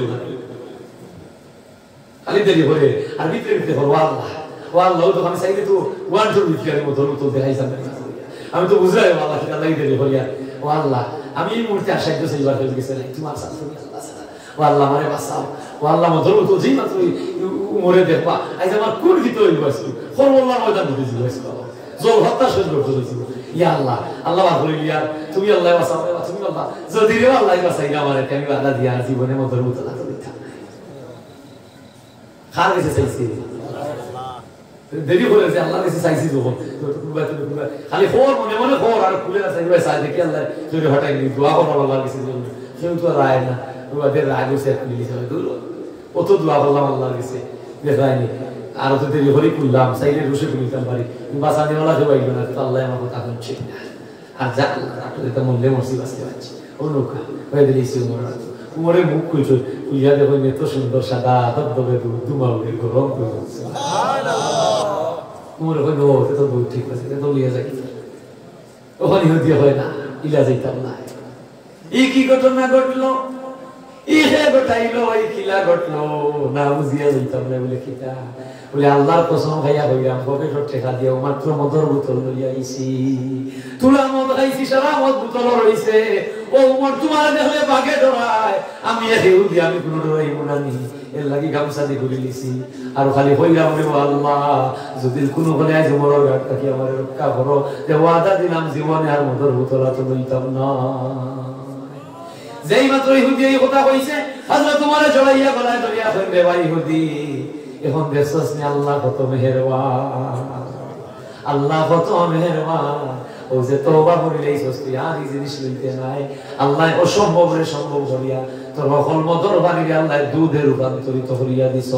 খালি দেরি হলে আর ভিতরে ভিতরে হল আল্লাহ ও আল্লাহ। তো আমি চাইলে তো ওয়ান টুর ভিতরে মতো দেখাই যাবে, আমি তো বুঝলাই আল্লাহ আল্লাহ দেরি হলিয়া ও আল্লাহ। আমি এই মুহূর্তে আসাধ্য সেইবার হয়ে গেছে নাই, তোমার সাথে ও আল্লাহ আমারে বাঁচাও, ও আল্লাহ মধুর তো যেই মাত্র মরে দেখবা আজ আমার কোন ভিতরে হইবাছিল সর্বল্লাহ ময়দান ঘুরে যাইছিল, জল হত্যা সহ্য করতে হয়েছিল। ইয়া আল্লাহ আল্লাহ বলে ইয়া তুমি আল্লাহ বাঁচাও, তুমি আল্লাহ যদি রে আল্লাহ বাঁচাই না আমার আমি আল্লাহ দিয়া জীবনে মধুর মতো লাগতো খার কাছে চাইছি দেরি করে যে আল্লাহ কাছে চাইছি যখন খালি খবর মনে মনে খবর আর খুলে না চাইবে চাই দেখি আল্লাহ যদি হঠাৎ দোয়া করো আল্লাহর কাছে কেউ তো রায় না ওদের রায় বসে খুলে দূর অত দোয়া করলাম আল্লাহর কাছে দেখায়নি। আর তো দেরি হলেই খুললাম চাইলে রুশে খুলিতাম পারি বাঁচানিওয়ালা কেউ আইবে না, তো আল্লাহ আমার কথা শুনছে না। আর যা আল্লাহ মরলে মরছি বাঁচতে পারছি ও নৌকা হয়ে দিয়েছি উমরে মুখ খুলছো খুলিয়া দেখো এত সুন্দর সাদা দবদবে দুমাউলে গরম উমরে কই নো তো বহুত ঠিক আছে, তো লিয়া যাই ওখানে হইতে হয় না, ইলা যাইতাম না। এই কি ঘটনা ঘটলো, ইহে ঘটাইলো, এই কিলা ঘটলো না বুঝিয়া যাইতাম না বলে কিতা বলে আল্লাহর কসম খাইয়া হইলাম পকেটর টেকা দিয়েও মাত্র মদর বোতল লইয়া আইছি, তুলা মদ খাইছি, সারা মদ বোতল রইছে। ও উমর তোমার দেখলে বাঘে ডরায়, আমি হেউদি, আমি কোনো ডরাইব না নি, এর লাগি গামছা দিয়ে ঘুরে লিছি। আর খালি হইলাম রে আল্লাহ যদি কোনো বলে আজ উমরের ঘাট থাকি আমার রক্ষা করো, যে ওয়াদা দিলাম জীবনে আর মদর বোতল তো লইতাম না। যেই মাত্র ইহুদি এই কথা কইছে হযরত ওমরে জড়াইয়া গলায় ধরিয়া কইবে ভাই ইহুদি এখন দেখছস নি আল্লাহ কত মেহেরবান, আল্লাহ কত মেহেরবান। ও যে তওবা করিলেই সস্তি আর এই জিনিস লইতে নাই, আল্লাহ অসম্ভবরে সম্ভব করিয়া তোর সকল মদর বাড়িরে আল্লাহ দুধে রূপান্তরিত করিয়া দিছ।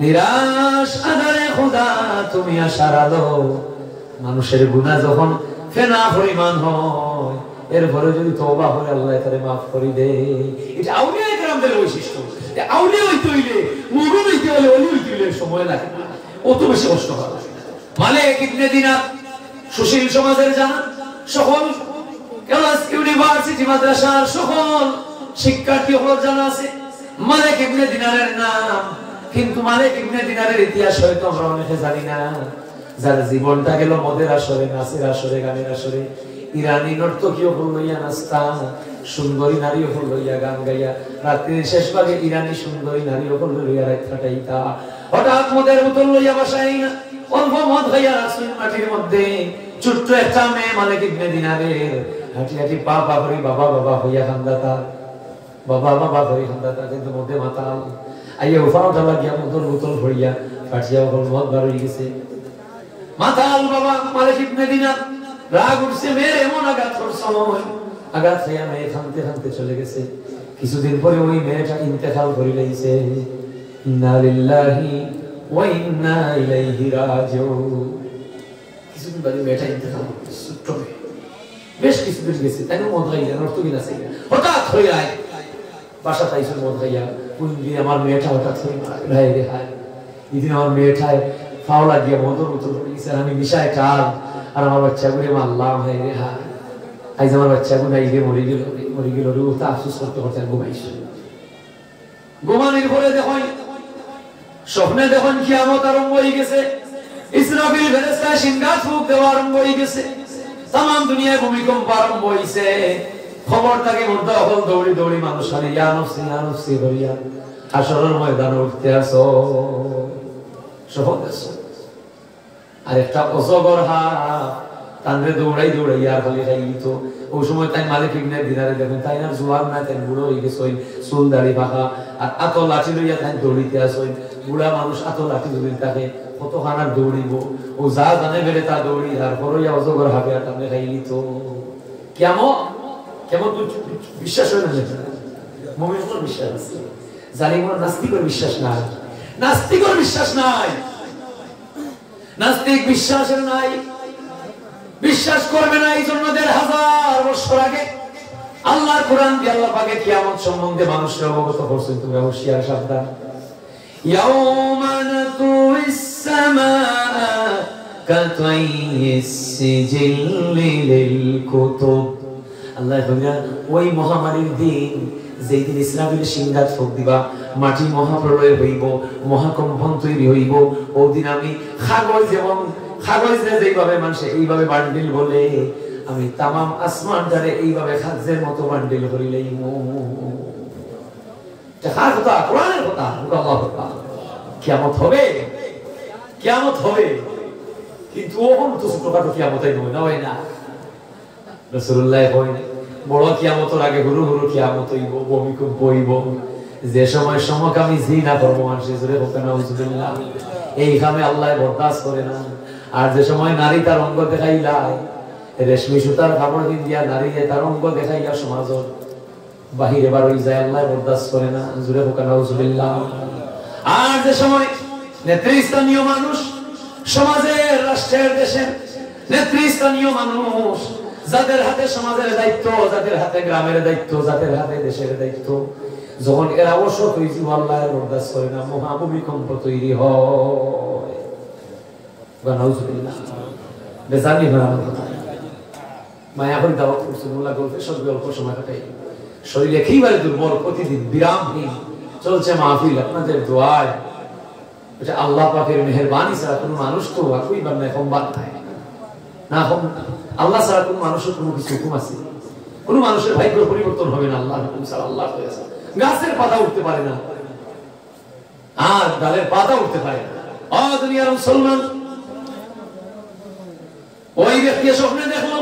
নিরাশ আদারে খোদা তুমি আশার আলো, মানুষের গুনাহ যখন ফেনা পরিমাণ হয় এরপরে যদি তওবা করে আল্লাহ তারে মাফ করে দেয়। এটা আউলিয়া কেরামদের বৈশিষ্ট্য। আউলিয়া হইতে হইলে মুমিন হইতে হলে ওলি হইতে হইলে সময় লাগে না, অত বেশি কষ্ট করা লাগে না। মালিক ইবনে দিনার সুশীল সমাজের জানা সকল ক্লাস ইউনিভার্সিটি মাদ্রাসার সকল শিক্ষার্থী হল জানা আছে মালিক ইবনে দিনারের নাম, কিন্তু মালিক ইবনে দিনারের ইতিহাস হয়তো আমরা অনেকে জানি না। যার জীবনটা গেল মদের আসরে, নাচের আসরে, গানের আসরে, ইরানি নর্তকীও হল লইয়া নাস্তা, সুন্দরী নারীও হল লইয়া গান গাইয়া, রাত্রির শেষ ভাগে ইরানি সুন্দরী নারীও হল লইয়া রাত কাটাইতা। হঠাৎ মদের বোতল লইয়া বাসাই না, অল্প মদ খাইয়া রাসূল মাটির মধ্যে ছোট্ট একটা মেয়ে মালিক ইবনে দিনারের হাঁটি হাঁটি পা পা করে বাবা বাবা হইয়া কান্দাতা, বাবা বাবা করে কান্দাতা, কিন্তু মধ্যে মাতাল আইয়া উফাউটা লাগিয়া মদের বোতল ভরিয়া ফাটিয়া হল মদ বার হয়ে গেছে। মাতাল বাবা মালিক ইবনে দিনার রাগ উঠছে, মেয়ের এমন আঘাত করছে, আঘাত খাইয়া মেয়ে খানতে খানতে চলে গেছে। কিছুদিন পরে ওই মেয়েটা ইন্তেকাল করে লাইছে। ইন্না লিল্লাহি ওয়া ইন্না ইলাইহি রাজিউন। কিছুদিন বাদে মেয়েটা ইন্তেকাল করছে, ছোট্ট মেয়ে, বেশ কিছুদিন গেছে, তাই না মদ খাইয়া নর্তকী নাচে হঠাৎ হয়ে আয় বাসা পাইছে মদ খাইয়া। কোন দিন আমার মেয়েটা হঠাৎ হয়ে মারা গেল, হায় রে হায়, এদিন আমার মেয়েটায় ফাওলা দিয়ে মদর উতর পড়ে গেছে, আমি মিশায় টাল আর আমার বাচ্চাগুলো মারলাম, হায় রে হায়, আজ আমার বাচ্চাগুলো আইলে মরে গেল রে, তা আফসোস করতে করতে ঘুমাইছে। ঘুমানির পরে দেখুন স্বপ্নে দেখুন কিয়ামত আরম্ভ হয়ে গেছে, ইসরাফিল ফেরেশতা সিংহাসন ফুঁক দেওয়া আরম্ভ হয়ে গেছে, তামাম দুনিয়ায় ভূমিকম্প আরম্ভ হইছে। খবর থাকে মধ্যে অকল দৌড়ি দৌড়ি মানুষ খালি ইয়া নফসি করিয়া হাসরের ময়দানে উঠতে আসো, শপথ আসো। আর একটা অজগর হাত তানরে দৌড়াই দৌড়াই আর খালি খাই তো ওই সময় তাই মালিক ইবনে দিনারে দেখেন তাই না জোয়ার না তাই বুড়ো হয়ে গেছে চুল দাড়ি পাকা আর আতো লাঠি লইয়া তাই দৌড়িতে আসই বুড়া মানুষ আতো লাঠি ধরে থাকে কত খানার দৌড়িব ও যা জানে বেড়ে তা দৌড়ি আর পরইয়া অজগর হবে আর তামনে খাই তো কেমন কেমন বিশ্বাস হয় না মুমিনের বিশ্বাস আছে জালিমের নাস্তিকের বিশ্বাস নাই নাস্তিকের বিশ্বাস নাই নাস্তিক বিশ্বাসের নাই বিশ্বাস করবে না এই জন্য ১,৫০০ বছর আগে আল্লাহর কোরআন দিয়ে আল্লাহ পাকে কিয়ামত সম্বন্ধে মানুষকে অবগত করছেন তুমি হুঁশিয়ার সাবধান ইয়াউমা নাতুইস সামাআ কাতাইয়িস সিজিল্লি লিল কুতুব আল্লাহ বলেন ওই মহামারীর দিন যেদিন ইসরাফিলের সিংহাত ফুঁক দিবা মাটি মহাপ্রলয় হইব মহাকম্পন তৈরি হইব ওদিন আমি কাগজ যেইভাবে মানুষে এইভাবে বান্ডিল বলে আমি তামাম আসমানটারে এইভাবে খাদ্যের মতো বান্ডিল করিলেই কথা কোরআনের কথা কিয়ামত হবে কিয়ামত হবে কিন্তু ওহন তো ছোটখাটো কিয়ামতই নয় না রাসূলুল্লাহ কইলেন বড় কিয়ামতের আগে হুরু হুরু কিয়ামত হইব ভূমিকম্প হইব যে সময় সমকামী জিনা করব মানুষের জোরে হোক না উজুবিল্লাহ এই কামে আল্লাহ বরদাস্ত করে না আর যে সময় নারী তার অঙ্গ দেখাইলায় রেশমি সুতার কাপড় দিয়া নারী তার অঙ্গ দেখাইয়া সমাজের বাহিরে বার হই যায় আল্লাহ বরদাস্ত করে না জোরে হোক না উজুবিল্লাহ আর যে সময় নেতৃস্থানীয় মানুষ সমাজের রাষ্ট্রের দেশের নেতৃস্থানীয় মানুষ যাদের হাতে সমাজের দায়িত্ব যাদের হাতে গ্রামের দায়িত্ব যাদের হাতে দেশের দায়িত্ব যখন এরা অসৎ হয়েছে আল্লাহর বরদাস্ত করে না মহাভূমিকম্প তৈরি হয় নাউজুবিল্লাহ বেজানি মায়া করে দাওয়াত করছে মোল্লা গল্পে সব অল্প সময় কাটাই শরীর একেবারে দুর্বল প্রতিদিন বিরামহীন চলছে মাহফিল আপনাদের দোয়ায় এটা আল্লাহ পাকের মেহেরবানি ছাড়া কোনো মানুষ তো একই বান্নায় কম বাদ নাই না আল্লাহ ছাড়া কোন মানুষের কোনো কিছু হুকুম আছে কোন মানুষের ভাগ্য পরিবর্তন হবে না আল্লাহর হুকুম ছাড়া আল্লাহ হয়েছে গাছের পাতা উঠতে পারে না আর ডালের পাতা উঠতে পারে না দুনিয়ার মুসলমান ওই ব্যক্তি স্বপ্নে দেখলো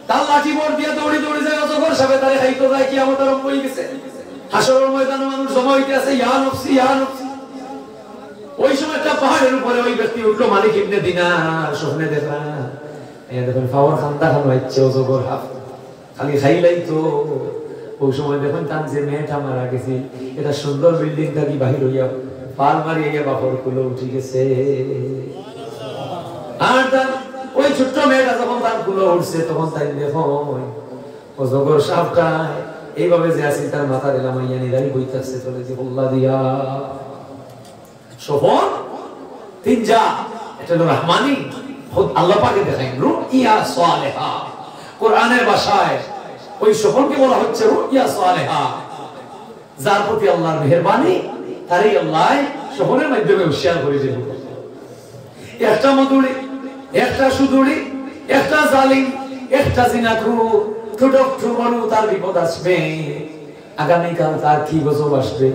তার লাঠি বর দিয়ে দৌড়ি দৌড়ি যায় অজগর সাথে তারে খাইতে যায় কিয়ামত আরম্ভ হয়ে গেছে হাসরের ময়দানে মানুষ জমা হইতে আছে ইয়া নফসি ইয়া নফসি ওই সময় একটা পাহাড়ের উপরে ওই ব্যক্তি উঠলো মালিক ইবনে দিনার স্বপ্নে দেখলা দেখুন পাওয়ার খান্দা খানো ইচ্ছে অজগর হাফ খালি খাইলাই তো ওই সময় দেখুন তার যে মেয়েটা মারা গেছে এটা সুন্দর বিল্ডিংটা কি বাহির হইয়া পাল মারিয়ে বাপর কুলো উঠে গেছে আর তার ওই ছোট্ট মেয়েটা যখন তার কুলো উঠছে তখন তাই দেখো অজগর সাপটা এইভাবে যে আছে তার মাথা দিলাম ইয়া নিদারি বইতাছে চলে যে বল্লা দিয়া শোভন তিন যা এটা হলো রহমানি খুদ আল্লাহ পাকে দেখাই রুইয়া সালেহা কোরআনের ভাষায় ওই স্বপ্নকে বলা হচ্ছে রুইয়া সালেহা যার প্রতি আল্লাহর মেহেরবানি তারই আল্লাহ স্বপ্নের মাধ্যমে হুঁশিয়ার করে দেন একটা মধুরি একটা সুদুরি একটা জালিম একটা জিনাখোর ঠুডক তার বিপদ আসবে আগামীকাল তার কি গজব আসবে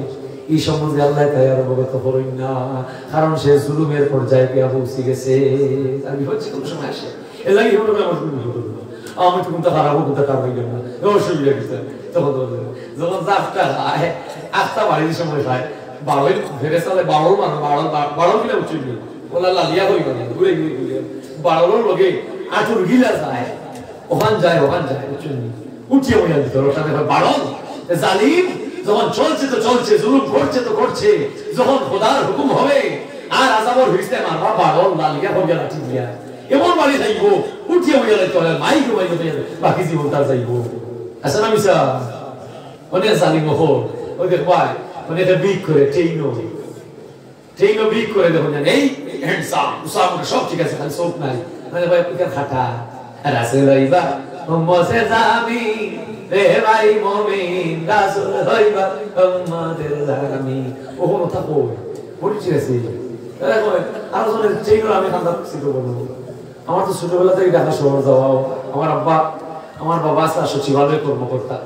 এই সম্বন্ধে আল্লাহ তাই আর অবগত করেন না কারণ সে জুলুমের পর্যায়ে গিয়ে পৌঁছে গেছে তার বিপদ যে কোনো সময় আসে এ লাগে হলো না আমি তো কোনটা খারাপ কোনটা খারাপ হয়ে গেল না অসুবিধা কিছু তখন যখন চাপটা খায় আটটা বাড়ির সময় খায় বারোই ভেবে চলে বারো কিলো উচিত ওলা লালিয়া হয়ে গেল ঘুরে ঘুরে বারোর লগে আটুর গিলা যায় ওখান যায় উঠিয়ে হইয়া দিত ওটা দেখো বারো জালিম যখন চলছে তো চলছে জুলুম করছে তো করছে যখন খোদার হুকুম হবে আর আযাবর হইছে মারবা বারো লালিয়া হইয়া লাঠি দিয়া এমন বাড়ি যাইব উঠিয়ে হইয়া যাইতো মাইকে বাকি জীবন তার যাইব আচ্ছা না মিশা অনেক জালিম ওই দেখবাই মানে এটা বিক করে ট্রেইনো বিক করে দেখুন এই হ্যান্ডসাম উসাম সব ঠিক আছে খালি চোখ নাই মানে ভাই পিকার খাটা রাসূল হইবা উম্মতে জামি রে ভাই মুমিন রাসূল হইবা উম্মতের জামি ওহনো থাকো পরিচয় আছে আর জনে ট্রেইনো আমি খান্দা শিখব বলবো আমার তো ছোটবেলা থেকে ঢাকা শহর যাওয়া আমার বাবা সচিবালয় কর্মকর্তা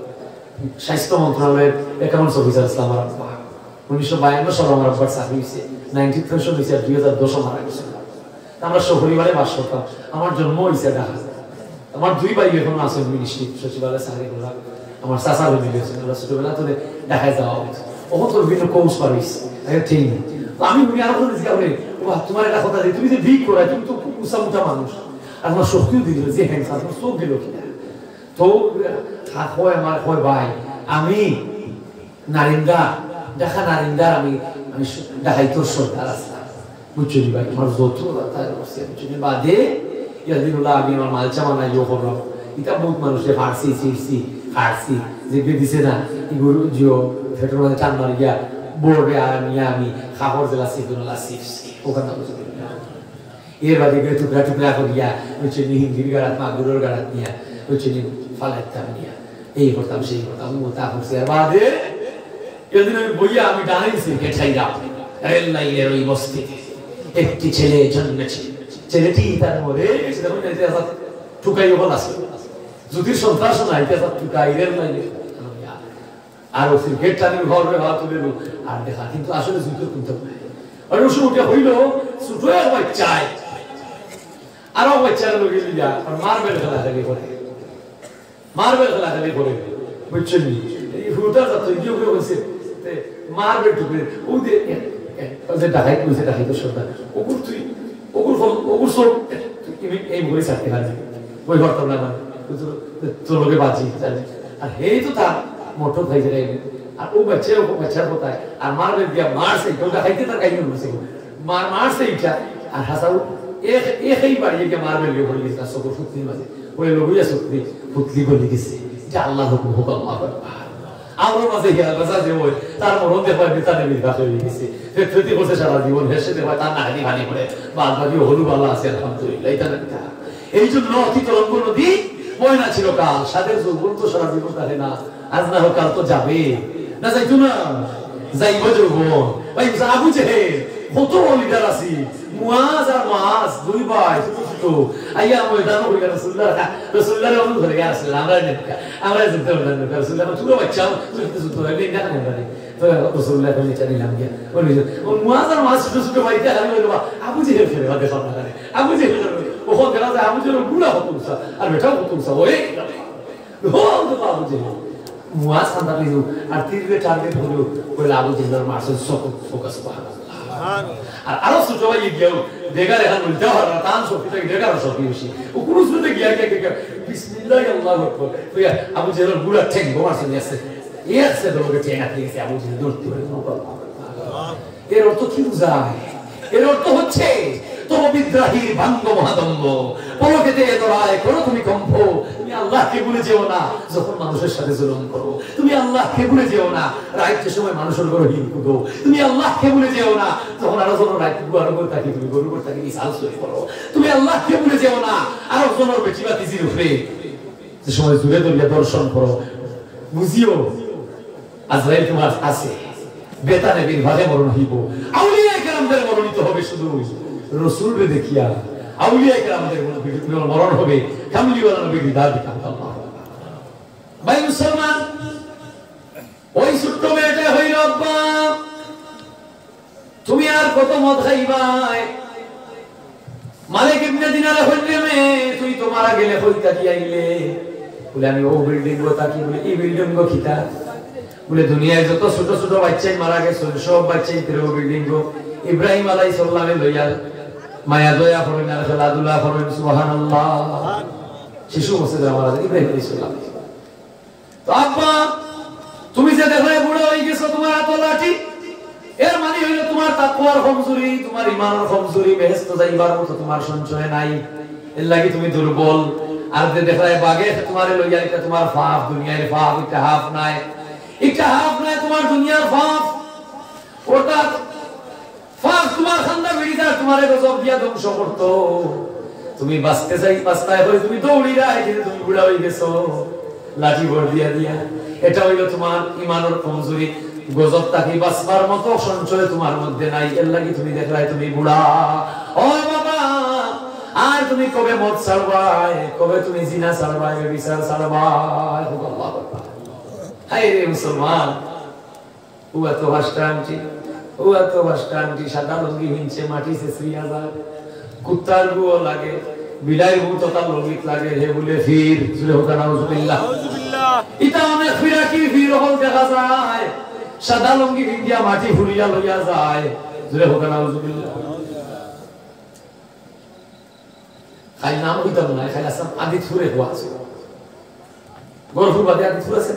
স্বাস্থ্য মন্ত্রণালয়ের অ্যাকাউন্টস অফিসার ছিল আমার আব্বা 1952 সালে আমার আব্বার চাকরি হয়েছে 93 হয়েছে 2010 মারা গেছে আমরা সপরিবারে বাস করতাম আমার জন্ম হয়েছে ঢাকা আমার দুই ভাই এখন আছে মিনিস্ট্রি সচিবালয় চাকরি করা আমার চাচা হয়ে মিলেছে ওরা ছোটবেলা তো দেখায় যাওয়া হচ্ছে ওখান তো বিভিন্ন কোর্স পারিস ঠিক না আমি উনি আরো বলে জিজ্ঞাসা করি তোমার একটা কথা তুমি যে ভিক করা তুমি তো খুব উঁচা উঁচা মানুষ আর আমার শক্তিও দিল যে হ্যাঁ তোমার চোখ দিল কিনা তো হয় আমার হয় ভাই আমি নারিন্দা দেখা নারিন্দার আমি আমি দেখাই তোর সর্দার আসলাম বুঝছো ভাই আমার যত বুঝছো বাদে ইয়াদিনুল্লাহ আমি আমার মালচা মানা ইয়ে করলাম এটা বহুত মানুষে ফার্সি চিরসি ফার্সি যে দিছে না এগুলো জিও ফেটোর মধ্যে টান মারি গিয়া বোর্ডে আর নিয়ে আমি খাবার জেলা সিফুল্লাহ চিপসি ওখানে এর বাদে গিয়ে টুকরা টুকরা করিয়া হচ্ছে হিন্দির গাড়াত মাগুরের গাড়াত নিয়ে হচ্ছে ফালাইতাম নিয়ে এই করতাম সেই করতাম তা করছে আর বাদে এদিন আমি বইয়া আমি ডানাইছি কেঠাইরা রেল লাইনের ওই বস্তিতে একটি ছেলে জন্মেছে ছেলেটি তার মরে টুকাই বল আছে যদি সন্ত্রাস না ইতিহাস টুকাই রেল লাইনে আর ওই গেট টানি ঘরে হাত তুলে আর দেখা কিন্তু আসলে জুতো কিনতে হবে আর ওই সময় হইল ছোট এক বাচ্চায় আরো বাচ্চারা লোক লিয়া আর মার্বেল খেলা খেলি করে মার্বেল খেলা খেলি করে বুঝছেন এই ফুটা যাচ্ছে ইয়ে করে বসে মার্বেল টুকরে ও দে যে ডাকাই কইছে ডাকাই তো সর্দার ওগুর তুই ওগুর সব এই বই সাথে হারে বই করতাম না মানে তোর লোকে বাজি আর এই তো তার মোটো খাই যায় আর ও বাচ্চার কোথায় আর মারবে দিয়া মারছে কেউ ডাকাইতে তার কাহিনী বলছে মারছে এইটা আর হাসাও এই বাড়িয়ে গিয়ে মারবে লিয়ে বলে গেছে সকল ফুটলি মাঝে ওই লোকইয়া শক্তি ফুটলি বলে গেছে এটা আল্লাহ হুকুম হুকুম আমার মাঝে গিয়া বাজা যে ওই তার মরণ দেখায় বেতানে বিঘাত হয়ে গেছে ক্ষতি করছে সারা জীবন হেসে দেখায় তার নাহানি হানি করে বাদ বাকি হলু ভালো আছে আলহামদুলিল্লাহ এটা না এই জন্য অতীত রঙ্গ নদী ময়না ছিল কাল সাদের যৌবন তো সারা জীবন থাকে না আজ না হোক কাল তো যাবে না যাইতো না যাইব যৌবন ভাই আবু জেহেল কত লিডার আছি মুয়াজ আর মাস দুই ভাই ছোট আইয়া ময়দানও হইয়া রাসূলুল্লাহর অনুসরণে গিয়া রাসূল আমরা যেতে বললাম রাসূলুল্লাহ ছোট বাচ্চা ছোট হইলে না না তো রাসূলুল্লাহ বলে চালিলাম গিয়া বলি মুয়াজ আর মাস ছোট ভাইটা আমি বলবো আবু জেহেল ফেরে বাদে কথা না আবু জেহেল ওখান দেখা যায় আবু জেহেল বুড়া হতুসা আর বেটা হতুসা ওই তো আবু জেহেল মুয়াজ খান্দা লিজু আর তীরে টার্গেট হলো ওই আবু জেহেলের মাসের ফোকাস সুবহানাল্লাহ আর আরো ছোট ভাই গিয়েও দেখা দেখা উল্টা হওয়ার টান শক্তিটা দেখার শক্তি বেশি ও কোনো শুনে গিয়া গিয়া বিসমিল্লাহ আল্লাহু আকবার তো আবু জেহেল বুড়া ঠেং বোমার শুনে আছে এসে দৌড়ে ঠেং হাতে গেছে আবু জেহেল দৌড়তে পারে এর অর্থ কি বুঝায় এর অর্থ হচ্ছে তোমার বিদ্রাহীর ভাঙ্গ মহাদম্ব পলকেতে এদরায় করো তুমি কম্প তুমি আল্লাহকে ভুলে যেও না যখন মানুষের সাথে জুলুম করো তুমি আল্লাহকে ভুলে যেও না রাইতের সময় মানুষের ঘরে হিল কুদো তুমি আল্লাহকে ভুলে যেও না যখন আরো জন রাইত গুয়ার উপর থাকি তুমি গরুর উপর থাকি মিসাল সই করো তুমি আল্লাহকে ভুলে যেও না আরো জনের বেচিবা তিজির উপরে যে সময় দূরে দূরে দর্শন করো বুঝিও আজরাইল তোমার আছে বেতানে বিভাগে মরণ হইব আউলিয়া কেরামদের মরণিত হবে শুধু রাসূলকে দেখিয়া আউলিয়া কেরামদের মরণ হবে কামলিওয়ালা নবীর দাবি আল্লাহ ভাই মুসলমান ওই ছোট্ট মেয়েটা হইল আব্বা তুমি আর কত মদ খাইবাই মালিক ইবনে দিনারে হইলে মে তুই তোমারা গেলে হইতা কি আইলে বলে আমি ও বিল্ডিং গো তাকি বলে এই বিল্ডিং গো খিতা বলে দুনিয়ায় যত ছোট ছোট বাচ্চাই মারা গেছে সব বাচ্চাই তেরো বিল্ডিং গো ইব্রাহিম আলাইহিস সালামে লইয়া মায়া দয়া করেন আর খেলাধুলা করেন সুবহানাল্লাহ শিশু মসজিদে মারা যায় ইব্রাহিম আলাইহিস সালাম তো আব্বা তুমি যে দেখলে বুড়া হয়ে গেছো তোমার হাত লাঠি এর মানে হইল তোমার তাকওয়ার কমজোরি তোমার ঈমানের কমজোরি বেহেশত যাইবার মতো তোমার সঞ্চয় নাই এর লাগি তুমি দুর্বল আর যে দেখলে বাগে তোমারে লইয়া এটা তোমার ফাফ দুনিয়ার ফাফ এটা হাফ নাই তোমার দুনিয়ার ফাফ ওটা ফাফ তোমার খান্দা বিড়িদার তোমারে গজব দিয়া ধ্বংস করতো তুমি বাঁচতে চাই বাঁচতায় হয়ে তুমি দৌড়িরা কিন্তু তুমি বুড়া হয়ে গেছো লাঠি ভর দিয়া দিয়া এটা হইল তোমার ঈমানের কমজোরি গজব তাকি বাঁচবার মতো সঞ্চয় তোমার মধ্যে নাই এর লাগি তুমি দেখলাই তুমি বুড়া ও বাবা আর তুমি কবে মদ ছাড়বাই কবে তুমি জিনা ছাড়বাই ব্যভিচার ছাড়বাই আল্লাহু আকবার হায় রে মুসলমান হুয়া তো বাসটানটি সাদা লুঙ্গি হিনছে মাটি সে শ্রী হাজার কুত্তার গুও লাগে বিলাইর মতো তার লৌকিক লাগে হে বলে ফির জুড়ে হোক নাউজুবিল্লাহ এটা অনেক ফিরা কি ফির হল দেখা যায় সাদা লঙ্গি ভিজিয়া মাটি ফুরিয়া লইয়া যায় জুড়ে হোক নাউজুবিল্লাহ খাই নাম হইতাম না খাই আসলাম আদি ফুরে হওয়া আছে গরফুর বাদে আদি ফুর আছে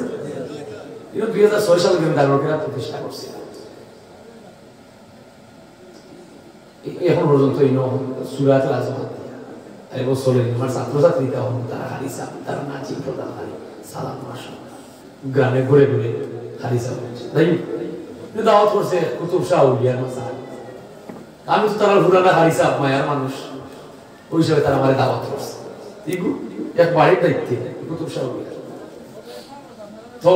এটা 2006 সালে কিন্তু দারুকেরা প্রতিষ্ঠা করছে এখন পর্যন্ত এই সুরাত আজমাত এবছরে আমার ছাত্রছাত্রীরা হন তারা হাদিসা তারা নাচি প্রদান হয় সালাম মাসা গ্রামে ঘুরে ঘুরে হাদিসা হচ্ছে তাই দাওয়াত করছে কুতুব শাহ উলিয়ার মাসাল আমি তো তারা পুরানা হাদিসা মায়ার মানুষ ওই হিসাবে তারা আমার দাওয়াত করছে এক বাড়ির দায়িত্বে কুতুব শাহ উলিয়ার তো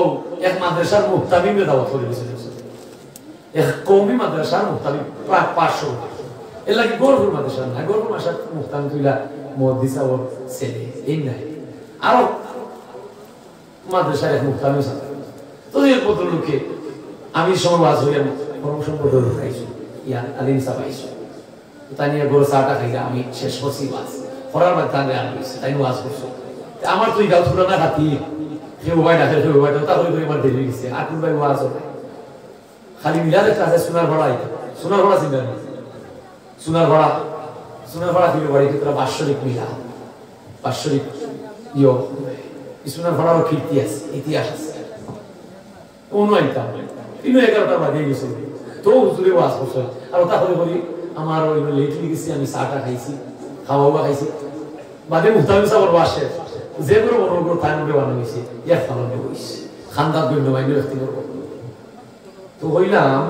এক মাদ্রাসার মুহতামিমে দাওয়াত করে দিয়েছে এক কওমি মাদ্রাসার মুহতামিম প্রায় 500 এর লাগে গর্ভের মাদ্রাসা না গর্ভের মাদ্রাসা মুহতামিম তুইলা মুহাদ্দিসা ওর ছেলে এই নাই আরো মাদ্রাসার এক মুহতামিম আছে তো এই পত্রলোকে আমি সমাজ হইয়া প্রমোশন পত্র খাইছি ইয়া আলিম সাবাইছি তাই নিয়ে গরু চাটা খাইলা আমি শেষ করছি ওয়াজ করার বাদ তাহলে আমি তাই ওয়াজ করছি আমার তুই গাও ছোট না হাতি কেউ ভাই ডাকে কেউ ভাই তা হইলো এবার দেরি গেছে আর কোন ভাই ওয়াজ হবে খালি মিলাদের কাছে সোনার ভাড়া চিন্তা নেই সোনার ভাড়া দিল বাড়ি ক্ষেত্রে বাৎসরিক মিলা বাৎসরিক সোনার ভাড়ারও কীর্তি আছে ইতিহাস আছে অন্য আইতাম কিন্তু 11টা বাজে গেছে তো হুজুরে ওয়াজ করছে আর তাহলে বলি আমার ওই লেট লিখেছি আমি চাটা খাইছি খাওয়া খাইছি বাদে মুহতামিম সাহেবের ওয়াশে যে বড় বড় বড় টাইমে বানানো হয়েছে এক ফালনে হইছে খানদার গণ্য মাইনে ব্যক্তি করব তো হইলাম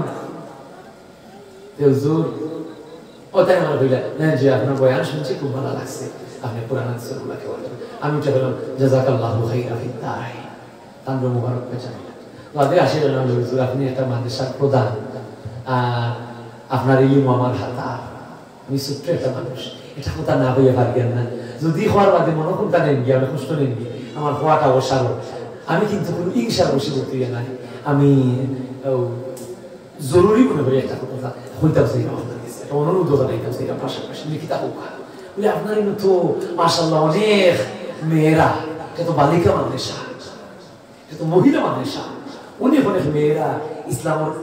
হুজুর ওটাই আমার হইলা না যে আপনার বয়ান শুনছি খুব ভালো লাগছে আপনি কোরআন হাদিসগুলোকে বলেন আমি উঠে বললাম জাযাকাল্লাহু খাইরা ফিদ দাই তান্দ্র মুবারক পেছাই বাদে আসে বললাম হুজুর আপনি একটা মাদ্রাসার প্রধান আপনার ইলম আমার হাতা আমি ছোট্ট একটা মানুষ এটা কথা না হইয়া পারবেন না যদি হওয়ার বাদে মনোকনটা নেন গিয়ে আমি কষ্ট নেন গিয়ে আমার হওয়াটা অসার আমি কিন্তু কোনো ইংসার বসে করতে নাই আমি জরুরি মনে করি একটা কথা হইতাম সেই অনুরোধ জানাইতাম সেটা পাশাপাশি লিখিতা হোক বলে আপনার তো মাশাআল্লাহ অনেক মেয়েরা এটা তো বালিকা মাদ্রাসা এটা তো মহিলা মাদ্রাসা অনেক অনেক মেয়েরা ইসলামের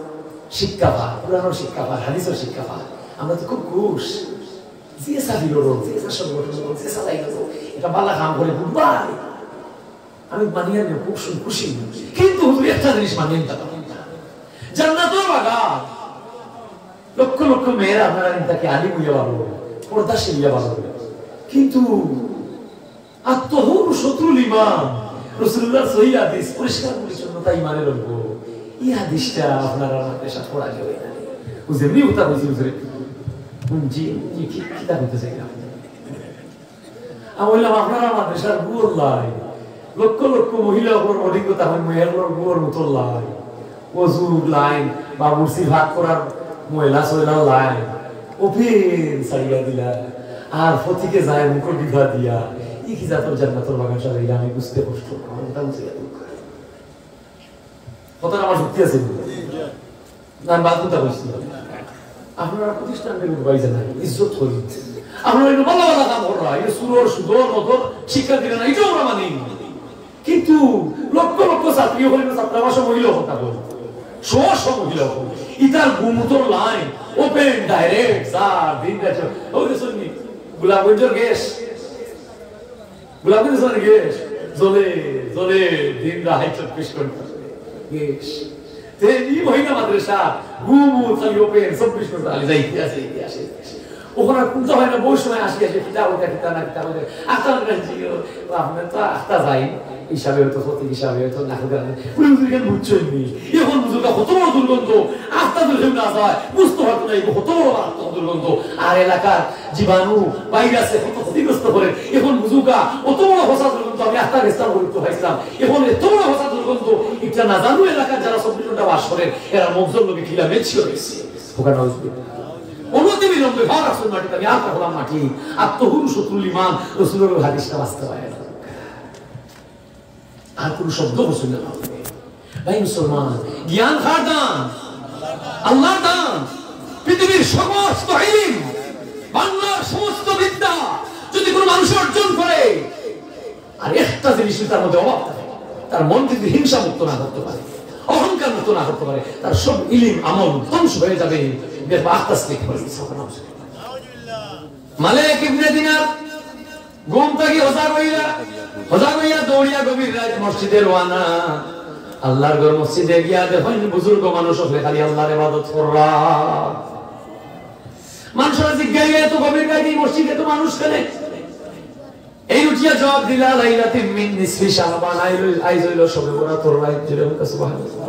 শিক্ষা পায় কোরআনের শিক্ষা পায় হাদিসের শিক্ষা পায় আমরা তো খুব খুশ যে সাবিল যে সংগঠন যে সালাই এটা বালা কাম করে বুঝবাই আমি মানিয়ে নিয়ে খুব খুশি কিন্তু একটা জিনিস মানিয়ে নিতে পারি জান্নাতের বাগান লক্ষ লক্ষ মেয়েরা আপনারা তাকে আলিম হইয়া পারবো পর্দাশীল হইয়া পারবো কিন্তু আত্মহুর শত্রুল ইমান রাসূলুল্লাহ সহিহ হাদিস পরিষ্কার পরিচ্ছন্নতা ইমানের অঙ্গ এই হাদিসটা আপনারা আমাদের সাথে পড়া যাবে না বুঝেননি ওটা বুঝি জি কি কিতাব হতে চাই আমি বললাম আপনারা আমাদের সাথে গুড় লাই লক্ষ লক্ষ মহিলা ওপর অধিকতা হয় মেয়ের গুড় মতো লাই ওযু লাইন বা মুসি ভাগ করার মহিলা সইলাও লাইন ওপেন সারিয়া দিলা আর ফতিকে যায় মুখর বিধা দিয়া ই কি জাতর জান্নাতের বাগান সারাইলা আমি বুঝতে কষ্ট এটা বুঝে কত আমার যুক্তি আছে না বাদুটা বলছি আপনারা প্রতিষ্ঠানের বাইরে নাই ইজ্জত করি আপনারা এটা ভালো ভালো কাম করা এই সুরর সুদর মতর শিক্ষা দিলেন এটাও আমরা মানি কিন্তু লক্ষ লক্ষ ছাত্রী হলে ছাত্রাবাস মহিলা হতা বল শোষ মহিলা হল ইতার গুমুতর লাইন ওপেন ডাইরেক্ট স্যার দিন দেখো ওই শুনি গোলাপগঞ্জের গ্যাস জ্বলে জ্বলে দিন রাত 24 ঘন্টা গ্যাস তেনি মহিলা মাদ্রাসা গুমু খালি ওপেন 24 ঘন্টা আলি যাইতে আসে ওখানে কোনটা হয় না বহু সময় আসি কিতাব না কিতাব আস্তা জিও আপনি তো আস্তা যাই হিসাবে হতো সত্যি হিসাবে হতো না পুরো বুঝছনি এখন বুঝুকা কত বড় দুর্গন্ধ আস্তা দুর্গন্ধ না যায় বুঝতে পারতো না এই কত বড় দুর্গন্ধ আর এলাকার জীবাণু ভাইরাসে কত ক্ষতিগ্রস্ত করে এখন বুঝুকা কত বড় ভাষা দুর্গন্ধ আমি আস্তা গেস্তাম করতে পাইছিলাম এখন এত বড় ভাষা দুর্গন্ধ এটা না জানো এলাকার যারা সব ঘন্টা বাস করে এরা মগজল লোকে খিলা মেছি হয়েছে ওখানে অনুমতি বিলম্বে ভার আসল মাটি আমি আত্মা হলাম মাটি আত্মহুর শত্রুল ইমান রাসূলের হাদিসটা বাস্তবায়ন আর কোন শব্দ বসে না ভাই মুসলমান জ্ঞান কার দান আল্লাহর দান পৃথিবীর সমস্ত ইলম বাংলার সমস্ত বিদ্যা যদি কোনো মানুষ অর্জন করে আর একটা জিনিস তার মধ্যে অভাব থাকে, তার মন যদি হিংসা মুক্ত না করতে পারে, অহংকার মুক্ত না করতে পারে, তার সব ইলম আমল ধ্বংস হয়ে যাবে। দেখবা আত্মাস্তিক হয়ে গেছে। মালিক ইবনে দিনার ঘুম থেকে হজা হইয়া দৌড়িয়া গভীর রাত মসজিদে রওনা। আল্লাহর ঘর মসজিদে গিয়া দেখেন বুজুর্গ মানুষ হলে খালি আল্লাহর ইবাদত কররা। মানুষরা জিজ্ঞাসা এত গভীর রাতে মসজিদে তো মানুষ কেনে? এই উঠিয়া জবাব দিলা লাইলাতিন মিন নিসফি শাবান আইজ হইল শবে বরাত রাত। জুড়ে সুবহানাল্লাহ।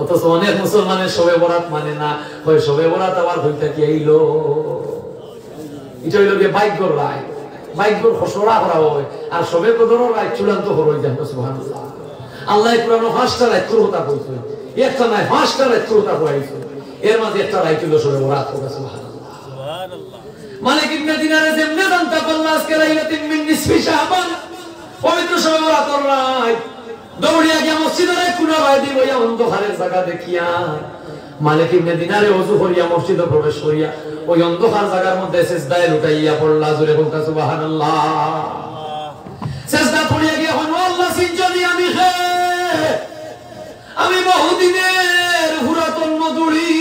অথচ অনেক মুসলমানের শবে বরাত মানে না, ওই শবে বরাত আবার হইতে কি আইলো। এটা হইল যে ভাগ্যর রায়, ভাগ্যর খসড়া করা হয়। আর শবে কদরের রায় চূড়ান্ত হয়ে যায়। সুবহানাল্লাহ। আল্লাহ কোরআন 5টা রাত কথা কইছে, একটা নাই 5টা রাত কথা কইছে। এর মাঝে একটা রাত ছিল শবে বরাত। সুবহানাল্লাহ সুবহানাল্লাহ। মালিক ইবনে দিনারে যেমনে জানতা আল্লাহ আজকে লাইলাতিন মিন নিসফি শাবান পবিত্র শবে বরাতের রাত দৌড়িয়া গিয়া মসজিদের কোন বাইদি বইয়া অন্ধকারের জায়গা দেখিয়া মালিক ইবনে দিনারে ওযু করিয়া মসজিদে প্রবেশ করিয়া ওই অন্ধকার জায়গার মধ্যে সিজদায় লুটাইয়া পড়লা। জোরে বলতা সুবহানাল্লাহ। সিজদা পড়িয়া গিয়া হন আল্লাহ সিনজনি আমি বহুদিনের পুরাতন মধুরী,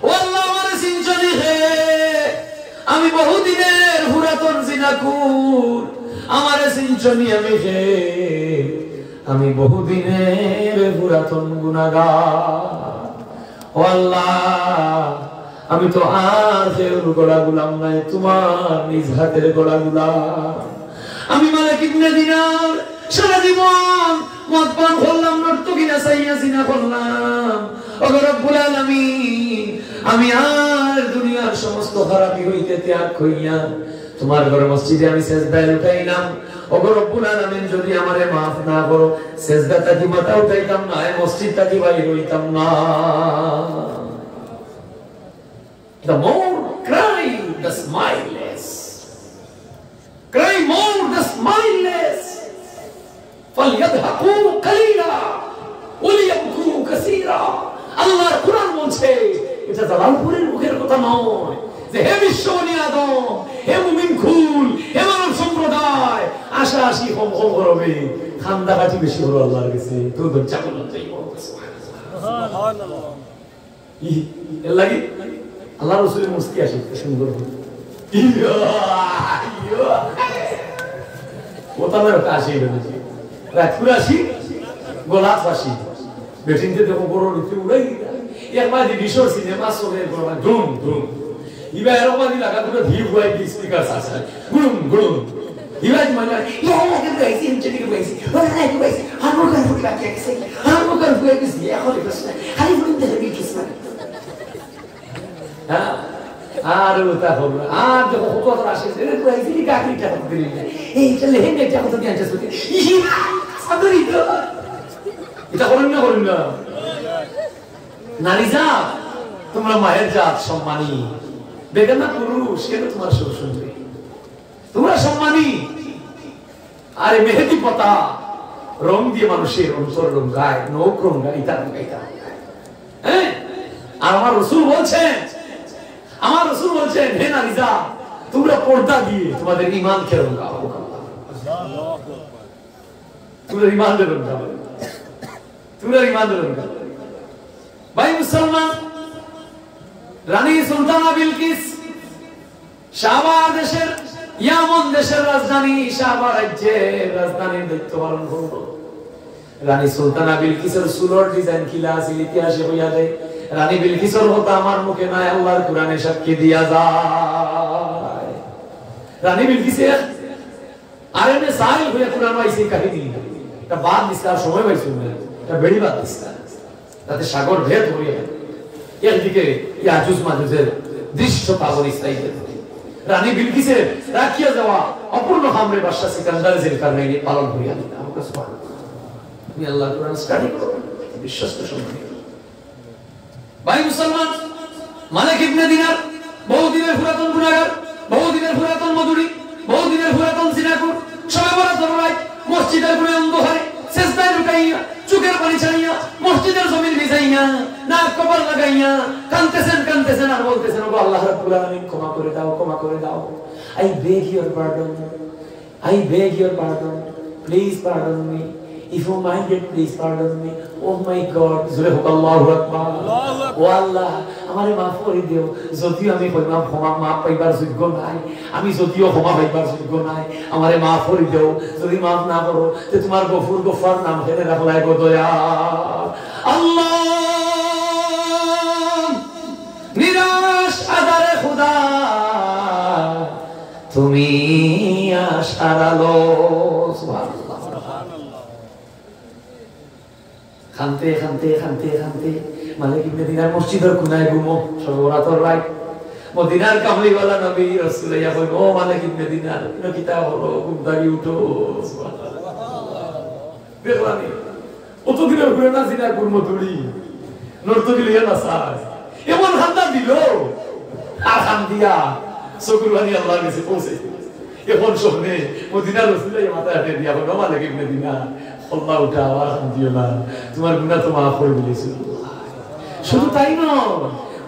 ও আল্লাহ আমার সিনজনি আমি বহুদিনের পুরাতন জিনাকুর, আমার সিনজনি আমি বহুদিনের পুরাতন গুনাহগার। ও আল্লাহ আমি তো আর কেউ গলা গুলাম নাই, তোমার নিজ হাতের গলা গুলাম। আমি মালিক ইবনে দিনার সারা জীবন মদ পান করলাম, নর্তকিনা সাইয়া জিনা করলাম। ও রব্বুল আলামিন আমি আর দুনিয়ার সমস্ত খারাপি হইতে ত্যাগ কইয়া তোমার ঘর মসজিদে আমি সিজদায় উঠাইলাম। ও রব্বুল আলামিন যদি আমারে maaf না করো, সিজদা থেকে মাথা উঠাইতাম না, মসজিদ থেকে বাইরে হইতাম না। The more cry, the smile less. Cry more, the smile less. فَلْيَضْحَكُوا قَلِيلًا وَلْيَبْكُوا كَثِيرًا। আল্লাহর কোরআন বলছে, এটা জালালপুরের মুখের কথা নয় যে হে বিশ্বনী আদম, হে মুমিন কুল, হে মানব সম্প্রদায়, আশা আশি কম কম করবে, খান্দাকাটি বেশি হলো আল্লাহর কাছে। তো দরজা বন্ধ যাই বলতে সুবহানাল্লাহ। এর লাগি আল্লাহ রাসূলের মুস্কি আসে সুন্দর ওতামের কাশি বেশি রাত কুরাশি গোলাপ বাসি বেটিনতে দেখো বড় রুটি উড়াই এর মাঝে বিশর সিনেমা চলে গলা ধুম ধুম ইবা এরকমই লাগা পুরো ভিউ হয় দি স্পিকার আছে গুম গুম ইবাজ মানে ইয়া লাগে গাইছি ইনচেটি গাইছি ওরা লাগে গাইছি হারমোকার ফুটি বাকি আছে হারমোকার ফুটি গেছি এখন প্রশ্ন খালি বলতে হবে কিছু হ্যাঁ আর ওটা হলো আর যখন কত আসে রে গাইছি কি কাকিটা দিলি এইটা লেহেঙ্গাটা কত দিয়ে আনছিস তুই সাদরি তো এটা করুন না নারী জাত তোমরা মায়ের জাত সম্মানী, দেখেন না পুরুষ কেন তোমার সুর শুনবে, তোমরা সম্মানী। আরে মেহেদি পাতা রং দিয়ে মানুষের অন্তর রঙায়, নখ রঙায়, ইতা রঙায়। হ্যাঁ, আর আমার রাসূল বলছেন হে নারী জাত তোমরা পর্দা দিয়ে তোমাদের ঈমানকে রঙাও, তোমরা ঈমান রঙাও, তোমরা ঈমান রঙাও। ভাই মুসলমান, রানী সুলতানা বিলকিস শাহবা দেশের ইয়ামন দেশের রাজধানী শাহবা রাজ্যের রাজধানীর দায়িত্ব পালন করল। রানী সুলতানা বিলকিসের চুলোর ডিজাইন কিলা আছিল ইতিহাসে হইয়া যায়। রানী বিলকিসের কথা আমার মুখে নাই, আল্লাহর কোরআনে সাক্ষী দিয়া যায়। রানী বিলকিসের আর এমনি সাহিল হইয়া কোরআন আইছে কাহিনী, এটা বাদ দিস্তার সময় পাইছিল না, এটা বেড়ি বাদ দিস্তার তাতে সাগর ভেদ হইয়া গেল। একদিকে ইয়াজুজ মাজুজের দৃশ্য পাগল ইসরাইলের, রানী বিলকিসের রাখিয়া যাওয়া অপূর্ণ হামরে বাদশা সিকান্দার জুলকারনাইন পালন হইয়া গেল। আমরা সুবহানাল্লাহ, তুমি আল্লাহর কোরআন স্টাডি করো, বিশ্বস্ত সম্মানী। ভাই মুসলমান, মালিক ইবনে দিনার বহুদিনের পুরাতন গুনাহগার, বহুদিনের পুরাতন মধুরী, বহুদিনের পুরাতন জিনাকুর, সবে বরাতের রাত মসজিদের কোণে অন্ধকারে সিজদায় লুটাইয়া চোখের পানি ছাড়িয়া মসজিদের জমিন ভিজাইয়া নাক কপাল লাগাইয়া কাঁদতেছেন আর বলতেছেন, ও আল্লাহ রাব্বুল আলামিন ক্ষমা করে দাও, ক্ষমা করে দাও। I beg your pardon. I beg your pardon. Please pardon me. If you minded, please pardon me. Oh my God. জোরে হোক আল্লাহু আকবার। ও আল্লাহ, আমারে মাফ করে দিও। যদিও আমি ক্ষমা মাফ পাইবার যোগ্য নাই, আমি যদিও ক্ষমা পাইবার যোগ্য নাই, আমারে মাফ করে দিও। যদি মাফ না করো তে তোমার গফুর গফার নাম হেরে রাখলাই গো দয়া আল্লাহ। নিরাশ আদারে খুদা, তুমি আশার আলো। সুবহানাল্লাহ। খানতে খানতে খানতে খানতে মালিক ইবনে দিনার মসজিদের কোনায় ঘুমো সর্বরাতর রাত। মদিনার কামলিওয়ালা নবী রাসূল ইয়া কই, ও মালিক ইবনে দিনার ইনো কিতা হলো, ঘুম থেকে উঠো। সুবহানাল্লাহ। দেখলানি অত দিনের ঘুরে না জিনার গুরমো তুলি নর্ত দিল ইয়া না সাজ এমন খান্দা দিল আর খান দিয়া চকুর বানি আল্লাহর কাছে পৌঁছে। এখন শুনে মদিনার রাসূল ইয়া মাথায় হাতে দিয়া কই, ও মালিক ইবনে দিনার আল্লাহ উঠা আর খান দিও না, তোমার গুনাহ তো মাফ করে দিয়েছি। শুধু তাই নয়,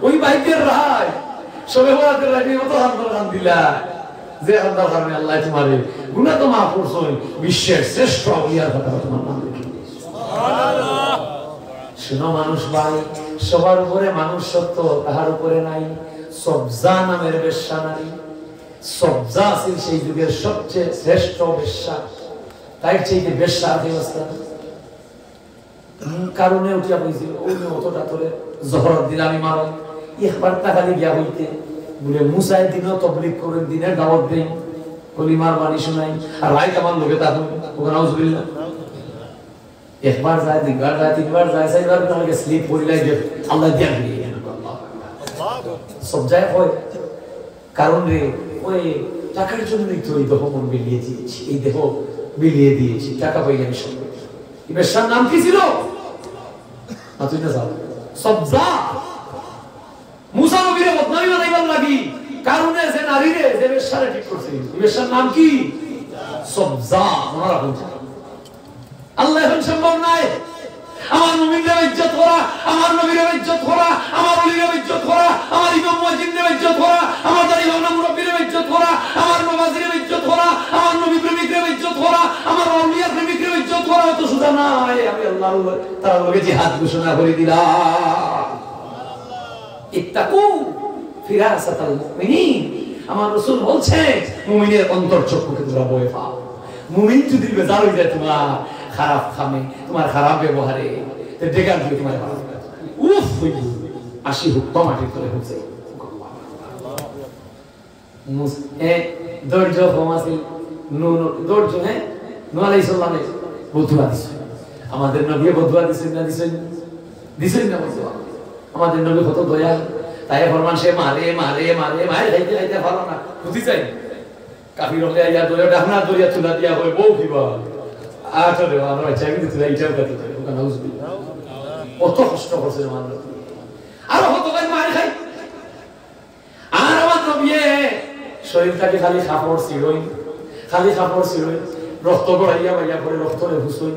ওই বাইকের রায় সবে বরাতের রাতে মতো খান দিলা, যে খান্দার কারণে আল্লাহ তোমারে গুনাহ তো মাফ করছেন। বিশ্বের শ্রেষ্ঠ আউলিয়ার কথা তোমার নাম লিখে দিয়েছে। সুবহানাল্লাহ। শুনো মানুষ ভাই, সবার উপরে মানুষ সত্য, তাহার উপরে নাই। সবজা নামের বেশ্যা নারী, সবজা ছিল সেই যুগের সবচেয়ে শ্রেষ্ঠ বেশ্যা। তাই চাইতে বেশ্যা অবস্থা কারণে উঠিয়া হয়েছিল। ওই অতটা তোরে জহরত দিলামি মারো একবার টাকালি গিয়া হইতে বলে মুসাই দিনও তবলিগ করেন, দিনের দাওয়াত দেই, কলিমার বাণী শোনাই, আর রাইত আমার লোকে তাকে ওখানে নাউজুবিল্লাহ একবার যায়, দুইবার যায়, তিনবার যায়, চারবার তাহলে স্লিপ পড়িলাই যে আল্লাহ দিয়া দিয়ে সব যায় হয়। কারণ রে ওই টাকার জন্যই তো এই দেহ মন বিলিয়ে দিয়েছি, এই দেহ বিলিয়ে দিয়েছি, টাকা পাইলে আমি সব। বেশ্যার নাম কি ছিল? না তুই না যাও সবজা। মুসা নবীরে বদনামি বানাইবার লাগি কারণে যে নারীরে যে বেশ্যারে ঠিক করছে, বেশ্যার নাম কি? সবজা। মনে রাখুন, আল্লাহ এখন সম্ভব নাই আমার মুমিনদের ইজ্জত করা, আমার নবীর ইজ্জত করা, আমার ওলির ইজ্জত করা, আমার ইমাম মুয়াজ্জিনের ইজ্জত করা, আমার দাড়ি ভাঙা মুরব্বির ইজ্জত করা, আমার নমাজীর ইজ্জত করা, আমার নবী প্রেমিকের ইজ্জত করা, আমার আউলিয়া প্রেমিকের ইজ্জত করা তো সুদা নাই। আমি আল্লাহর তার লগে জিহাদ ঘোষণা করে দিলাম। ইত্তাকু ফিরাসাতাল মুমিনিন। আমার রাসূল বলছে মুমিনের অন্তর চক্ষুকে তোমরা ভয় পাও। মুমিন যদি বেজার হয়ে যায় তোমার খারাপ খামে, তোমার খারাপ ব্যবহারে, তে ডেকার দিয়ে তোমার ভালো উফ হইল আসি হুক্কা মাটির তলে হচ্ছে। ধৈর্য কম আছে, ধৈর্য হ্যাঁ নূহ আলাইহিস সালামের বদুয়া দিছে। আমাদের নবী বদুয়া দিছেন না দিছেন? দিছেন না বদুয়া? আমাদের নবী কত দয়া, তাই ফরমান সে মারে মারে মারে মারে খাইতে খাইতে ভালো না বুঝি চাই কাফির হলে ইয়া দয়া ডাহনা দরিয়া চুলা দিয়া হয় বউ কিবা আটরে আমরা চাই কিন্তু তুই এইটাও কাটি ওটা নাউজুবিল্লাহ। কত কষ্ট করছে মানুষ, আর কত করে মার খাই। আর আমার নবী শরীরটাকে খালি কাপড় ছিড়ই, খালি কাপড় ছিড়ই, রক্ত গড়াইয়া ভাইয়া করে রক্ত রে হুসই,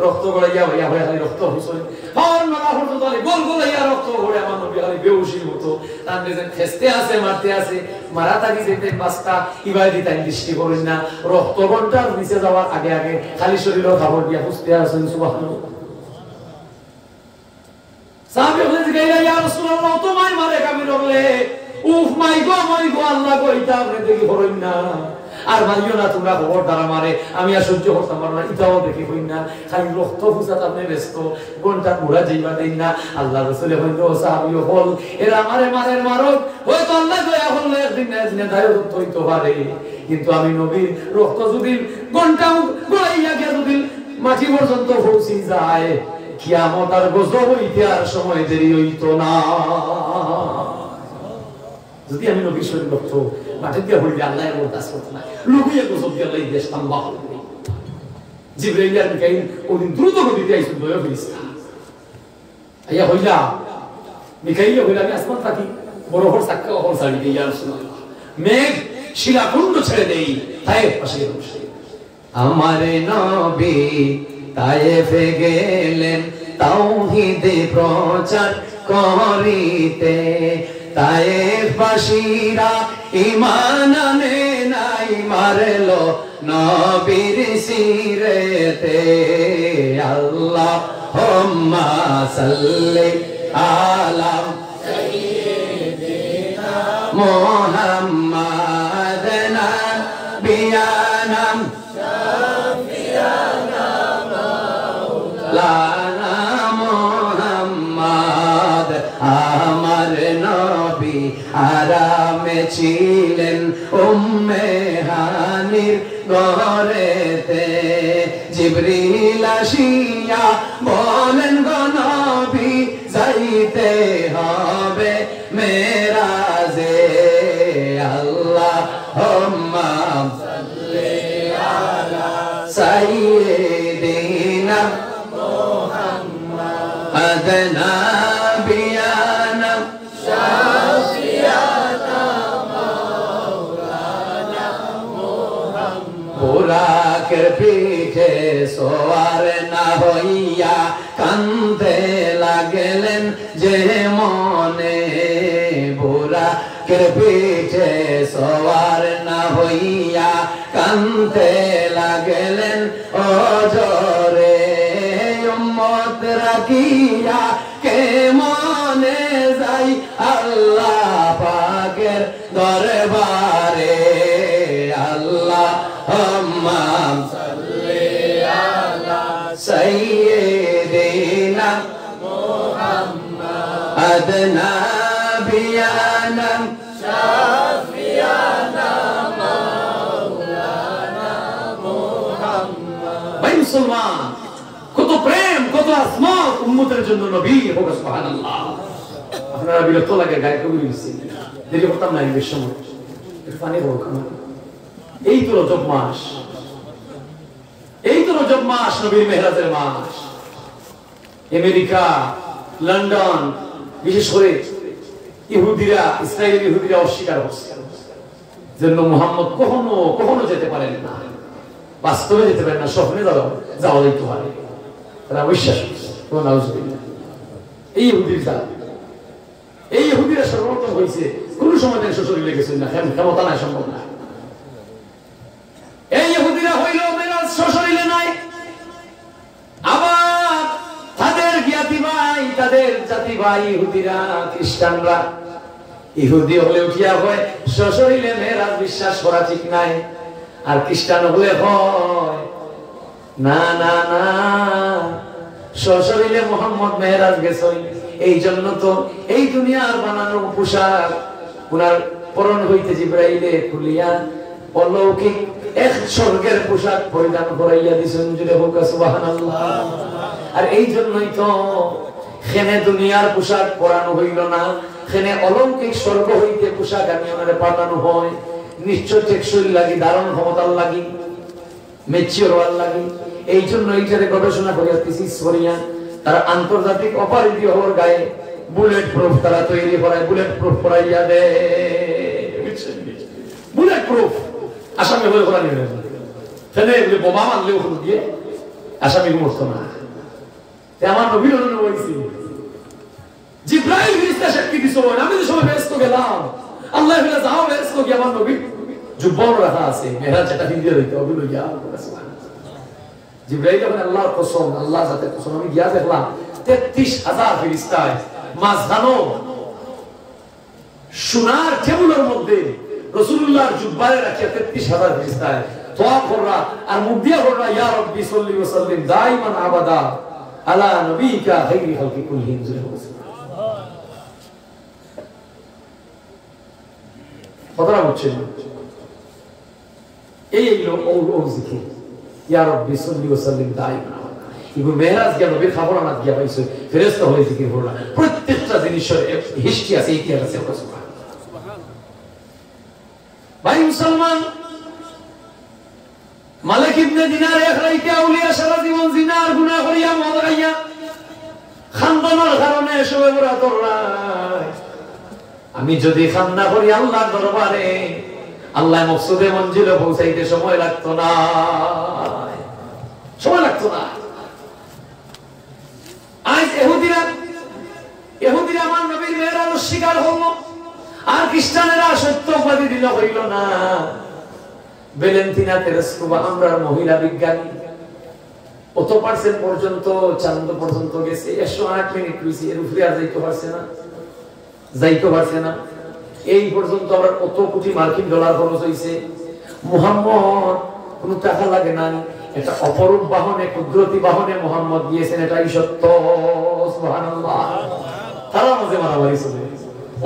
রক্ত গড়াইয়া ভাইয়া ভাইয়া খালি রক্ত হুসই, আর মারা হতো তাহলে গোল গোলাইয়া রক্ত গড়ে আমার নবী খালি বেহুশি হতো। তার নিজের খেস্তে আছে, মারতে আছে, মারা থাকি যেতে পাঁচটা ইবাই দিতে দৃষ্টি করেন না, রক্ত ঘন্টার নিচে যাওয়ার আগে আগে খালি শরীরও খাবার দিয়া হুসতে আছেন। সুবহানাল্লাহ। সাহাবী বলেন গাইলা ইয়া রাসূলুল্লাহ তোমায় মারে কামির হলে উফ মাই গো আল্লাহ গো এটা আপনি দেখি করেন না, আর মারিও না তোমরা খবর দ্বারা মারে, আমি আর সহ্য করতাম পারবো না, এটাও দেখি হই না, খালি রক্ত ফুসাত আপনি ব্যস্ত ঘন্টা ঘোরা যাইবা দেন না। আল্লাহ রাসূল হইল সাহাবীও বল এরা আমারে মারের মারক হয়তো আল্লাহ দয়া করলে একদিন না একদিন দায়িত্ব হইতে পারে, কিন্তু আমি নবীর রক্ত যদি ঘন্টা ঘোরাইয়া গিয়া যদি মাটি পর্যন্ত পৌঁছে যায় কিয়ামত আর গজব হইতে আর সময় দেরি হইতো না। যদি আমি নবীর শরীর রক্ত মাটি দিয়া হইলে আল্লাহ এর দাস করতে না, লুকিয়ে গজব দিয়া আল্লাহ দেশ আল্লাহ করবে। জিবরাইল আর মিকাইল ওদিন দ্রুত গতিতে আইসুন দয়া ফেরেশতা আইয়া হইলা, মিকাইল হইলা আমি আসমান থাকি বরফর সাক্কা ওর সাড়ি দিয়ে ইয়া রাসূলুল্লাহ মেঘ শিলাকুণ্ড ছেড়ে দেই তায়েফ পাশে বসে। আমার নবী তায়েফে গেলেন তাওহীদ প্রচার করিতে, তায়েফবাসীরা ঈমান আনে নাই মারলো নবীর সিরেতে আল্লাহুম্মা সাল্লি আলা সাইয়্যিদিনা মুহাম্মাদ নাবিয়ানা শাফিয়ানা মাওলানা মুহাম্মাদ আমার নবী আরামে ছিলেন উম্মে হানির ঘরেতে জিবরিল আসিয়া বলেন গো নবী যাইতে হবে মেরাজে আল্লাহুম্মা সাল্লি আলা সাইয়্যিদিনা মুহাম্মাদ নাবিয়ানা শাফিয়ানা মাওলানা মুহাম্মাদ বুরাকের পিঠে সওয়ার না হইয়া কান্দে লাগলেন যে মনে বুরাকের পিঠে সওয়ার না হইয়া কান্দে লাগলেন ওজরে উম্মত রাখিয়া কে মনে যাই আল্লাহ পাকের দরবারে আল্লাহুম্মা সাল্লি আলা সাইয়্যিদিনা মুহাম্মাদ নাবিয়ানা শাফিয়ানা মাওলানা মুহাম্মাদ। ভাই মুসলমান, কত প্রেম, কত আসমত উম্মতের জন্য নবী হোক সুবহানাল্লাহ। আপনারা বিরক্ত লাগে গায়ে কবি লিখছেন, দেরি করতাম না এই সময় একটু পানি বড় খামার। এই তো রজব মাস, এই তো রজব মাস, নবীর মেহরাজের মাস। আমেরিকা, লন্ডন, বিশেষ করে ইহুদিরা, ইসরায়েলি ইহুদিরা অস্বীকার করছে যেন মুহাম্মদ কখনো কখনো যেতে পারেন না, বাস্তবে যেতে পারেন না, স্বপ্নে যাওয়া যেতে পারে। তারা অবিশ্বাস করছে। এই ইহুদির জাত, এই ইহুদিরা সর্বপ্রথম হয়েছে কোন সময় দেন শ্বশুর লেগেছেন না, ক্ষমতা নাই, সম্ভব না। এই ইহুদিরা হইল মেরাজ শ্বশুরিলে নাই। আবার তাদের জ্ঞাতি ভাই, তাদের জাতি ভাই ইহুদিরা, খ্রিস্টানরা, ইহুদি হলে উঠিয়া হয় শ্বশুরিলে মেরাজ বিশ্বাস করা ঠিক নাই। আর খ্রিস্টান হলে হয় না না না, শ্বশুরিলে মুহাম্মদ মেরাজ গেছেন। এই জন্য তো এই দুনিয়ার বানানো পোশাক উনার পরন হইতে জিবরাইলে খুলিয়া অলৌকিক এক স্বর্গের পোশাক পরিধান করাইয়া দিছেন, জুড়ে হোক সুবহানাল্লাহ। আর এই জন্যই তো খেনে দুনিয়ার পোশাক পরানো হইল না, খেনে অলৌকিক স্বর্গ হইতে পোশাক আমি ওনারে পাঠানো হয়। নিশ্চয় টেকসই লাগি, ধারণ ক্ষমতার লাগি, মেচিওর হওয়ার লাগি। এই জন্য এইটারে গবেষণা করিয়া থিসিস করিয়া তারা আন্তর্জাতিক অপারেটি হওয়ার গায়ে বুলেট প্রুফ তারা তৈরি করায়, বুলেট প্রুফ করাইয়া দেয়। বুলেট প্রুফ আসামি হয়ে করা নিয়ে ফেলে বোমা মারলেও কোনো দিয়ে আসামি মরতো না। আমার নবীর অনুযায়ী বলছি জিব্রাইল ফেরেশতা সাক্ষী দিছো, আমি তো সময় ব্যস্ত গেলাম, আল্লাহ বলে যাও ব্যস্ত গিয়ে আমার নবী জুব্বন রাখা আছে, মেহরাজ যেটা হিন্দি হইতো ওগুলো গিয়া জিব্রাইল যখন আল্লাহর কসম, আল্লাহ জাতের কসম, আমি গিয়া দেখলাম ৩৩,০০০ ফেরেশতায় মাঝখানো সোনার টেবিলের মধ্যে রাসূলুল্লাহর জুব্বায় রাখিয়া ৩৩,০০০ ফেরেশতায় তোয়া কররা আর মুখ দিয়া কররা ইয়া রাব্বি সাল্লি ওয়া সাল্লিম দাইমান আবাদা আলা নবিকা খাইরি খালকি কুল্লিহিম। কথাটা হচ্ছে এই লোক ও জিকির ইয়া রাব্বি সাল্লি ওয়া সাল্লিম দাইমান আবাদা। ইবু মেহরাজ গিয়া নবীর খবর আনাত গিয়া পাইছে, ফেরেশতা হয়ে জিকির করলা। প্রত্যেকটা জিনিসের হিস্ট্রি আছে, ইতিহাস আছে। ভাই মুসলমান, মালিক ইবনে দিনার এক রাইতে আউলিয়া সারা জীবন জিনার গুনাহ করিয়া মদ খাইয়া খানদানের কারণে শোবে বরাত রায়। আমি যদি খান্না করি আল্লাহর দরবারে, আল্লাহ মকসুদে মঞ্জিলে পৌঁছাইতে সময় লাগতো না, সময় লাগতো না। আজ ইহুদিরা আমার নবীর মেহরাজ অস্বীকার হলো, আর খ্রিস্টানেরা সত্যবাদী দিল হইল না। ভ্যালেন্টিনা তেরেস্কোভা আমরা মহিলা বিজ্ঞানী কত পার্সেন্ট পর্যন্ত চাঁদ পর্যন্ত গেছে, 108 মিনিট হইছে, এর উপরে আর যাইতে পারছে না। এই পর্যন্ত আমরা কত কোটি মার্কিন ডলার খরচ হইছে। মুহাম্মদ কোন টাকা লাগে না, এটা অপরূপ বাহনে কুদরতি বাহনে মুহাম্মদ দিয়েছেন, এটাই সত্য। সুবহানাল্লাহ। তারা মাঝে মারামারি চলে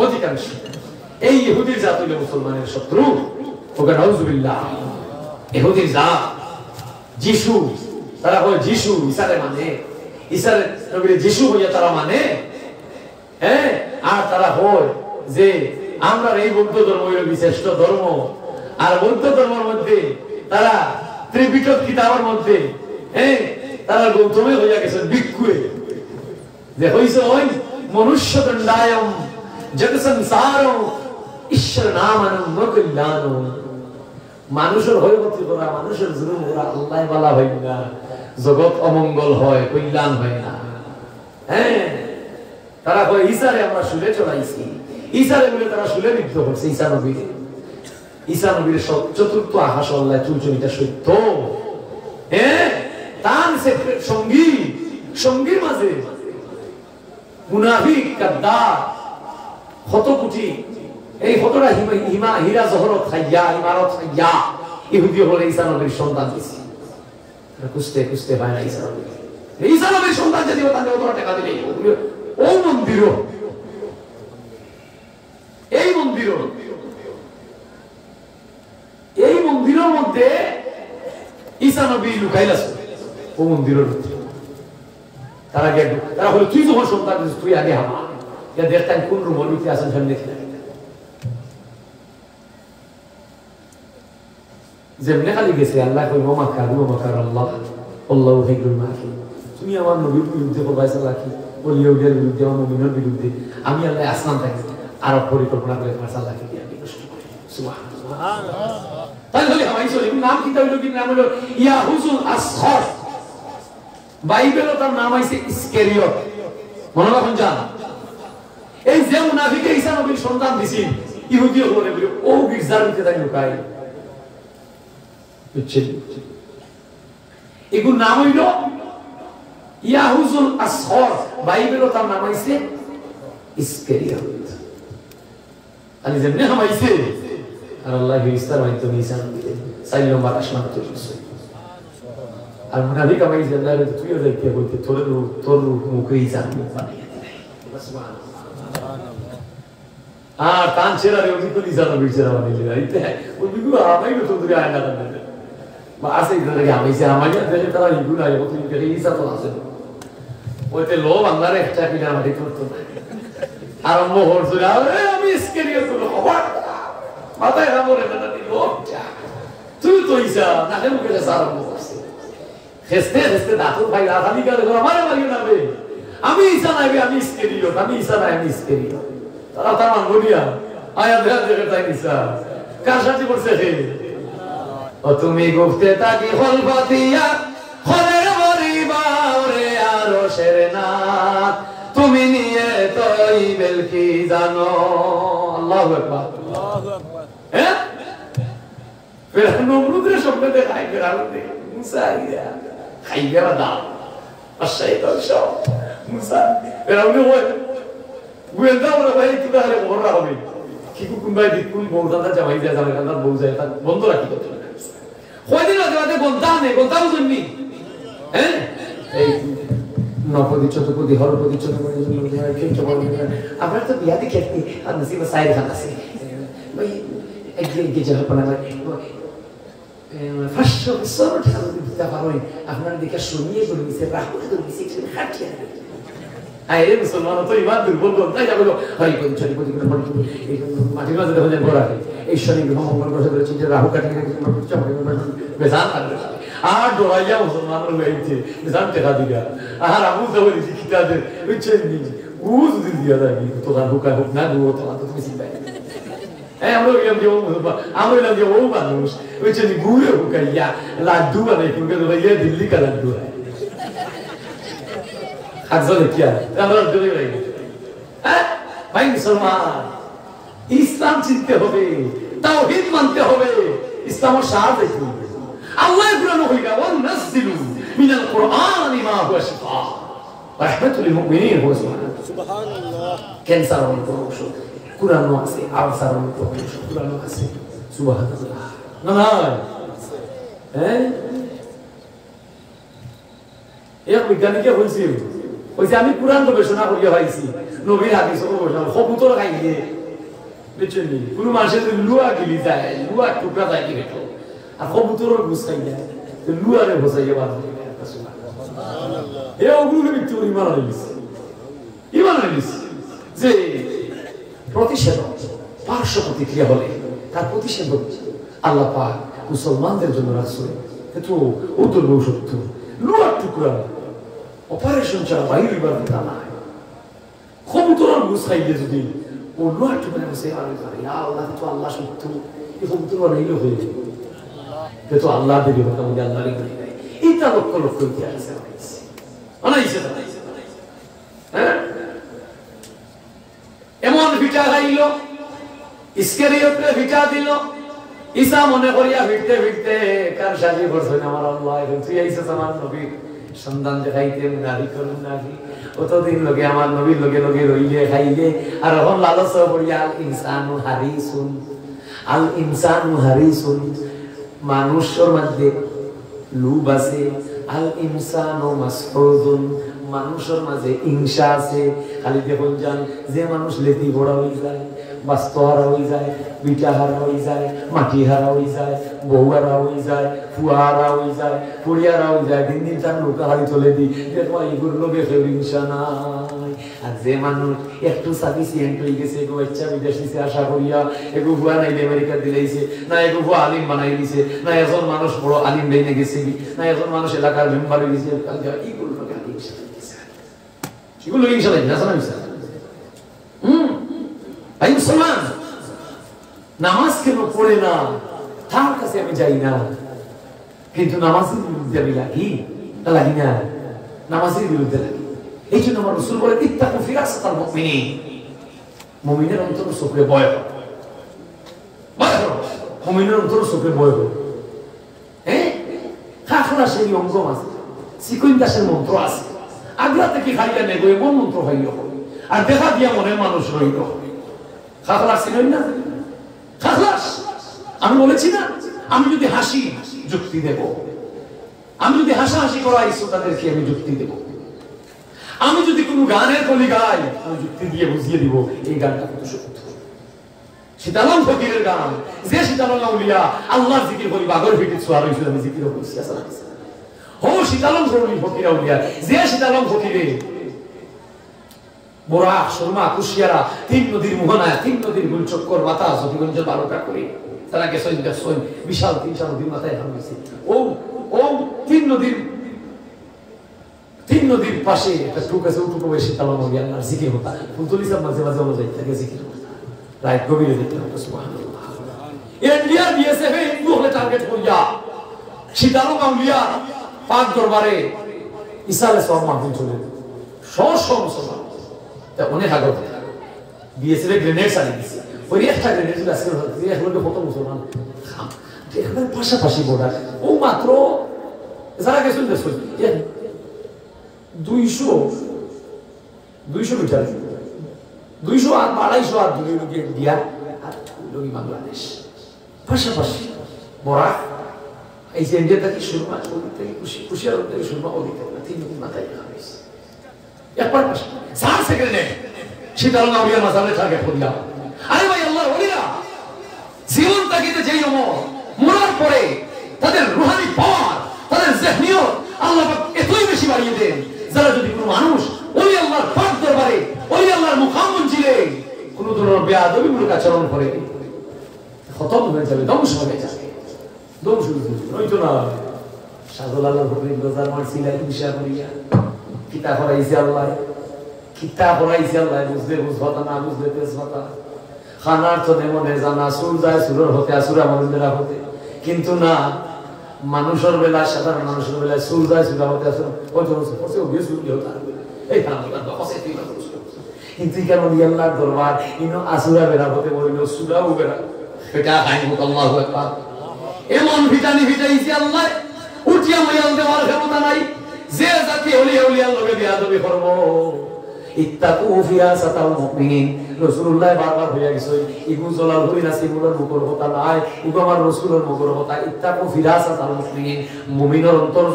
অধিকাংশ। এই ইহুদির জাত হইল মুসলমানের শত্রু। ওকে নাউজুবিল্লাহ। ইহুদির জাত যিশু, তারা হয় যিশু ঈসারে মানে, ঈসারে নবীর যিশু হইয়া তারা মানে। হ্যাঁ, আর তারা হয় যে আমরা এই বৌদ্ধ ধর্ম হইল বিশিষ্ট ধর্ম। আর বৌদ্ধ ধর্মের মধ্যে তারা ত্রিপিটক কিতাবের মধ্যে তারা গৌতমে হইয়া গেছে ভিক্ষুয়ে, যে হইছে ওই মনুষ্য দণ্ডায়ম জগ সংসারম ঈশ্বর নামানম নকল্যাণম। মানুষের হয়ে গতি করা, মানুষের জুলুম করা আল্লাহ বলা হয় না, জগৎ অমঙ্গল হয়, কল্যাণ হয় না। হ্যাঁ, তারা কয় ঈসারে আমরা শুলে চড়াইছি, ঈসারে বলে তারা শুলে বিদ্ধ করছে। ঈসা নবীর, ঈসা নবীর চতুর্থ আকাশ আল্লাহ চুলচুনিটা সত্য। হ্যাঁ, তান সেক্রেট সঙ্গী, সঙ্গীর মাঝে মুনাফিক গাদ্দার কত কোটি, এই কতটা হীরা জহরত খাইয়া ইমারত খাইয়া ইহুদি হলে ঈসা নবীর সন্তান দিছে। খুঁজতে খুঁজতে পায় না ঈসা নবী। ঈসা নবীর সন্তান যদি তাহলে অতটা টাকা দিলে ও মন্দির, এই মন্দির, এই মন্দিরের মধ্যে ঈসা নবী লুকাইলাছে ও মন্দিরের মধ্যে। তারা গেল, তারা বলে তুই যখন সন্তান দিস তুই আগে হামা, ইয়া দেখতেন কোন রুমের ভিতরে আছেন সামনে দেখলেন। যেমনে খালি গেছে আল্লাহ কই মামা কারু মামা কার আল্লাহ আল্লাহু খাইরুল মাকিন। তুমি আমার নবীর বিরুদ্ধে কবাইছা লাকি, ওলিয়াউলিয়ার বিরুদ্ধে, আমার মুমিনের বিরুদ্ধে, আমি আল্লাহ আসমান থেকে আরব পরিকল্পনা করে তোমার সাল্লাহকে দিয়ে আমি নষ্ট করি। সুবহানাল্লাহ। তাই বলে আমি চলি নাম কি তাইলো, কি নাম হলো ইয়াহুজুল আসখর। বাইবেলে তার নাম আছে ইসকেরিয়ত। মনে রাখুন জান, এই যে মুনাফিকে ঈসা নবীর সন্তান দিছিল ইহুদি হলে বলে ও গির্জার ভিতরে তাই লুকায়। বুঝছেন, এগুলোর নাম হইল ইয়াহুজুল আসখর। বাইবেলে তার নাম আছে ইসকেরিয়ত। আমি যেমনি হামাইছে আর আল্লাহ ইস্তার মাধ্যমে ঈসা নবীকে 4 নম্বর আসমান তৈরি করছে। আর মুনাফিক আমাকে জানলা রে তুইও দেখতে বলতে তোর মুখে ঈসা মুখ বানিয়ে দিলে। সুবহানাল্লাহ। আর কান ছেড়া রে ওই তো ঈসা নবীর ছেড়া বানিয়ে দিলে। এইতে ওই বিগু আমাই তো তোদের আয়না দেন বা আসে ইদারে আমাইছে আমাই দেখে তারা ইগু না ও তুই দেখে ঈসা তো আছে ওইতে লোভ আল্লাহর একটা কিনা আমাদের করতে আরম্ভ করছে। আরে আমি ইসকেরিয়ত হলো অবাক মাথায় রামরে না লোভ তুই তো ঈসা না কেন মুখে আরম্ভ করছে। হেসতে হেসতে দাঁতুর ভাই রাধালি করে আমারে মারিও না বে, আমি ঈসা নাই, আমি ইসকেরিয়ত, আমি ঈসা নাই, আমি ইসকেরিয়ত। তারা তার বলিয়া আয়া দেখে তাই ঈসা কার সাথে করছে হে ও তুমি গুফতে তাকি খলফাতিয়া খলের মরিবা ওরে আরশের নাথ তুমি নিয়ে তৈবেল কি জানো। আল্লাহু আকবার, আল্লাহু আকবার। হ্যাঁ, ফের নমরুদের সামনে দেখাই ফেরাউনে মুসা ইয়া খাইয়া দাও আশাইতাল শাও মুসা ফেরাউনে ওই গোয়েন্দা ওরা ভাই কি তাহলে ওরা হবে কি কোন ভাই কোন বউদাদা জামাই যায় জামাই কান্দার বউ যায় তা বন্ধ রাখি তো কয়দিন আগে বলতা নেই বলতা বুঝুননি। হ্যাঁ, এই নপদি চতুপদি হরপদি চতুপদি আপনার তো বিয়া দেখে আর নসিব সাইড খান আছে ভাই একদিন গেছে হপনা ভাই ফাঁসশো সরো ঠাকুর দিতে পারোই আপনার দিকে শুনিয়ে বলে দিছে রাহুল তো দিছে একটু খাটিয়ে আরে মুসলমান তো ইমান দুর্বল করতে যাবে হরি কোন ছড়ি কোন এই মাটির মাঝে দেখো যেন বড় এই শনি গ্রহ মঙ্গল গ্রহ ধরে চিন্তা রাহু কাটিয়ে রেখেছে মাটির চাপড়ে বেজান থাকবে আর ডরাইয়া মুসলমান রয়েছে বেজান টেকা দিলা আর আমু তো বলি কিতাবে বুঝছেন নি গুজ দিয়া লাগি তো রাহু কা হোক না গো তো তুমি চিন্তা এই আমরা এরকম যে আমরা এরকম যে ও মানুষ বুঝছেন নি গুয়ে হুকাইয়া লাড্ডু বানাই কিন্তু ভাইয়া দিল্লি কা লাড্ডু আজকে কি আর আমরা ডরে গেছি। হ্যাঁ ভাই মুসলমান ইসলাম চিনতে হবে, তাওহীদ মানতে হবে, ইসলামের সাথ দেখতে হবে। আল্লাহ কুরআন কইরা ওয়া নাযিলু মিনাল কুরআনি মা হুয়া শিফা ওয়া রাহমাতুল লিল মুমিনিন ওয়া সুবহানাল্লাহ। ক্যান্সার হল প্রমোশন কুরআন আছে, আলসার হল প্রমোশন কুরআন আছে, সুবহানাল্লাহ। না না হ্যাঁ, এক বিজ্ঞানীকে বলছি কইছে আমি কুরআন গবেষণা করিয়া পাইছি নবীর হাদিস গবেষণা কবুতর খাইলে বুঝছেন কোন মানুষের লুয়া গিলি যায়, লুয়া টুকরা যায় কি বেটো, আর কবুতরের গুছ খাই যায় তো লুয়ারে বসাইয়া বাদ সুবহানাল্লাহ। এ ওগুলো ভিতরে ইমান আনিস যে প্রতিষেধক পার্শ্ব প্রতিক্রিয়া হলে তার প্রতিষেধক আল্লাহ পাক মুসলমানদের জন্য রাখছে। কিন্তু ওদের ঔষধ লুয়ার টুকরা অপারেশন ছাড়া বাইরে বাড়তে না, কবুতরের গুছ খাইলে যদি ও লুয়ার টুকরা বসে আল্লাহ তো আল্লাহ সত্য এই কবুতর বানাইলে হয়ে যাবে তো আল্লাহ দেবে হতাম আল্লাহ এইটা লক্ষ লক্ষ ইতিহাস বানাইছে। হ্যাঁ, এমন ভিটা খাইল ইস্কেরিয়তে ভিটা দিল, ঈসা মনে করিয়া ভিড়তে ভিড়তে কার সাজি করছেন আমার আল্লাহ, তুই আইছিস আমার নবীর সন্ধান দেখাইতে নারী করুন নাকি অতদিন লোকে আমার নবীর লোকে লোকে রইলে খাইলে আর এখন লালস করিয়া আল ইনসানু হারিসুন, আল ইনসানু হারিসুন, মানুষের মধ্যে লুব আছে, আল ইনসানু মাসহুদুন, মানুষের মাঝে হিংসা আছে। খালি দেখুন যান যে মানুষ লেতি বড় হয়ে যায়, বাস্তু হারা হয়ে যায়, বিটা হারা হয়ে যায়, মাটি হারা হয়ে যায়, বউ হারা হয়ে যায়, ফুয়া হারা হয়ে যায়, পড়িয়ারা হয়ে যায়, দিন দিন তার নৌকা হারি চলে দি দেখো এগুলো লোকে কেউ হিংসা নাই। আর যে মানুষ একটু সাফিসিয়েন্ট হয়ে গেছে, এগো বাচ্চা বিদেশ দিছে আশা করিয়া, এগো ভুয়া নাইলে আমেরিকা দিলাইছে, না এগো ভুয়া আলিম বানাই দিছে, না এখন মানুষ বড় আলিম বেনে গেছে, না এখন মানুষ এলাকার মেম্বার হয়ে গেছে, এইগুলো লোকে হিংসা লাগছে, এগুলো হিংসা লাগে না জানা। ভাই মুসলমান, নামাজ কেন পড়ে না তার কাছে আমি যাই না, কিন্তু নামাজের বিরুদ্ধে আমি লাগি না, নামাজের বিরুদ্ধে লাগি। এই জন্য আমার রাসূল বলে ইত্তাকু ফিরাসাতাল মুমিনিন, মুমিনের অন্তর চোখে ভয় হয়, মুমিনের অন্তর চোখে ভয় হয়। হ্যাঁ, খাখরা সেই অঙ্গ আছে, সিকুইন দাসের মন্ত্র আছে, আগলা থেকে খাইয়া নেগো এমন মন্ত্র হইল আর দেখা দিয়া মনের মানুষ রইল। খাখলাস ছিলেন না, খাখলাস আমি বলেছি না, আমি যদি হাসি যুক্তি দেব, আমি যদি হাসাহাসি করাই শ্রোতাদেরকে আমি যুক্তি দেব, আমি যদি কোনো গানের কলি গাই আমি যুক্তি দিয়ে বুঝিয়ে দিব এই গানটা কত সত্য। সীতারাম ফকিরের গান, যে সীতারাম আউলিয়া আল্লাহর জিকির করি বাগর ভিটি সোয়ার হইছিল, আমি জিকির করেছি আসলে হো সীতারাম ফকির আউলিয়া, যে সীতারাম ফকিরে মোরা সুরমা কুশিয়ারা তিন নদীর মোহনায়, তিন নদীর গুল চক্কর মাথা সতীগঞ্জের 12টা করে তারা গেছেন বিশাল 3টা নদীর মাথায় হান হয়েছে। ও ও তিন নদীর পাশে একটা টুক আছে, উঠুকো বসে তালা নবী আল্লাহর জিকির হতা ফুলতুল ইসলাম মাঝে মাঝে অনুযায়ী থাকে জিকির হতা রাত গভীরে দেখতে হতো। সুবহানাল্লাহ। ইন্ডিয়া বিএসএফ এ হিন্দু হলে টার্গেট করিয়া সীতারাম আউলিয়া পাক দরবারে ইসালে সব মাহফিল চলে মুসলমান অনেক আগত বিএসএফ গ্রেনেড চালিয়ে দিচ্ছে, ওই একটা গ্রেনেড আজকে এখন কত মুসলমান এখানে পাশাপাশি বর্ডার, ও মাত্র যারা গেছেন দেখুন 200 মিটার 200 আর 250 আর দূরে ইন্ডিয়া আর বাংলাদেশ পাশাপাশি বড়া। এই যে ইন্ডিয়া থেকে সুরমা থেকে কুশিয়ার থেকে সুরমা ওদিক থেকে 3 দিন মাথায় খাইছে একবার পাশে 4 সেকেন্ডে সীতারাম আউলিয়ার মাঝারে টার্গেট করিয়া। আরে ভাই আল্লাহর ওলিরা জীবন তাকিতে যেই মরার পরে তাদের রুহানি পাওয়ার, তাদের জেহনিয়ত আল্লাহ পাক এতই বেশি বাড়িয়ে দেন, যারা যদি কোনো মানুষ ওই আল্লাহর পাক দরবারে ওই আল্লাহর মুকাম মঞ্জিলে কোন ধরনের বেয়াদবিমূলক আচরণ করে খতম হয়ে যাবে, ধ্বংস হয়ে যাবে, ধ্বংস হইতো না। সাজল আল্লাহর ফকির রোজার মারছিলেন বিষয় করিয়া কিতাব পড়াইছে আল্লাহ, কিতাব পড়াইছে আল্লাহ, বুঝলে বুঝবাতা না বুঝলে তেজবাতা, খানার তো মনে জানা সুর যায় সুরের হতে আসুরা মন্দিরা হতে, কিন্তু না মানুষের বেলা সাধারণ মানুষের বেলায় সুর যায় সুরা হতে আসুরা ওই জন্য এই কিন্তু কেন আল্লাহর দরবার ইনো আসুরা বেরাবতে বইল সুরাও বেরা এটা আইন আল্লাহু আকবার এমন ভিটানি ভিটাইছে আল্লাহ উঠিয়া ময়াল দেওয়ার ক্ষমতা নাই যে জাতি ওলিয়া ওলিয়ার লগে বিয়াদবি করব ইত্তাকু ফিয়াসাতাল মুমিনিন রাসূলুল্লাহ বারবার হইয়া গেছে ইবু জলাল হই না সিমুলের মুখর কথা নাই ইবু আমার রাসূলের মুখর কথা ইত্তাকু ফিয়াসাতাল মুমিনিন মুমিনের অন্তর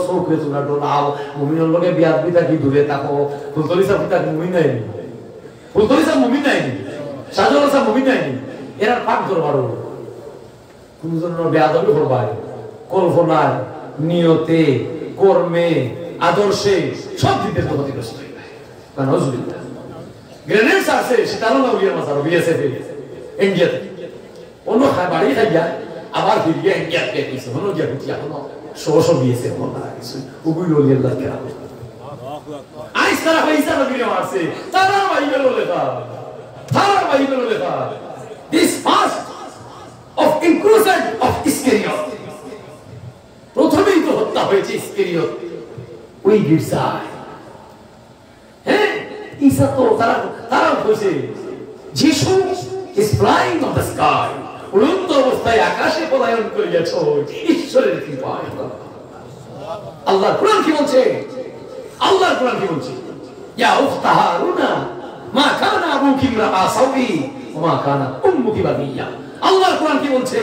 চোখে তোমরা ডোলাও মুমিনের লগে বিয়াদবিটা কি দূরে থাকো ফুলতলিসা পিতা মুমিন নাই ফুলতলিসা মুমিন নাই সাজলসা মুমিন নাই এরা পাক দরবার কোন জন্য বিয়াদবি করবাই কল্পনায় নিয়তে কর্মে আদর্শে সব দিকে তো ক্ষতিগ্রস্ত হয়ে যায় নাউজুবিল্লাহ গ্রেনেডস আছে সেটারও না উড়িয়ে মাসার বিএসএফ ইন্ডিয়াতে অন্য বাড়ি খাইয়া আবার ফিরিয়ে ইন্ডিয়া পেয়েছে হলো গিয়া হুটিয়া হলো শোষ বিএসএফ হলো না কিছু উগুই ললি আল্লাহ কেরা আইস তারা পয়সা নবীরে মারছে তারা বাইবেল লেখা this fast of inclusion of Iskariot প্রথমেই তো হত্যা হয়েছে ইস্কেরিয়ত ওই গির্জায় হ্যাঁ ঈসা তো তারা বলছে যিশু is flying on the sky উড়ন্ত অবস্থায় আকাশে পলায়ন করিয়াছে ঈশ্বরের কৃপায় আল্লাহর কোরআন কি বলছে আল্লাহর কোরআন কি বলছে ইয়া উখতা হারুনা মা কানা আবুকি রাআ সাউই ওয়া মা কানা উম্মুকি বাগিয়া আল্লাহর কোরআন কি বলছে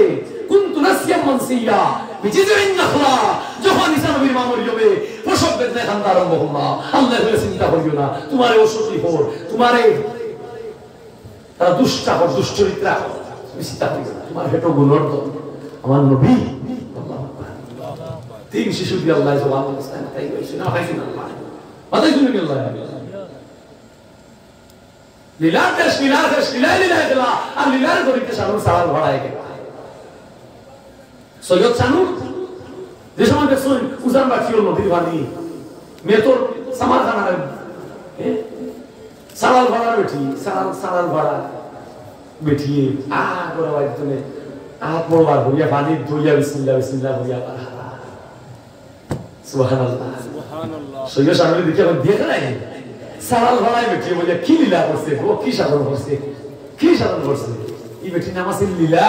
কুনতু নাসিয়াম মানসিয়া বিজিদিন নাখলা যখন ঈসা নবীর মা মরিয়মে প্রসব বেদনা কান্দা আরম্ভ হলো আল্লাহ বলে চিন্তা করিও না তোমারে ওষুধি পড় তোমারে তারা দুশ্চরিত্রা চিন্তা করিও না তোমার হেটো গুণর আমার নবী আল্লাহু আকবার তিন শিশু দিয়ে আল্লাহ জবাব দিয়েছেন তাই কইছে না ভাই না মাথায় শুনে গেল লীলাদেশ লীলা আর লীলার গরিতে সারুন সালাল ভাড়ায় গেল সৈয়দ সানুর যে সময় দেখছেন উজান বাকি নদীর বাণী মেয়ে তোর সামার খানার সালাল ভাড়া বেঠি সালাল ভাড়া বেঠিয়ে করে বাড়িতে পড়বার হইয়া পানি ধুইয়া বিসমিল্লাহ বিসমিল্লাহ হইয়া সুবহানাল্লাহ সৈয়দ সানুর দিকে দেখে নাই সালাল ভাড়ায় বেঠিয়ে বলে কি লীলা করছে ও কি সাধন করছে এই বেটি নামাজের লীলা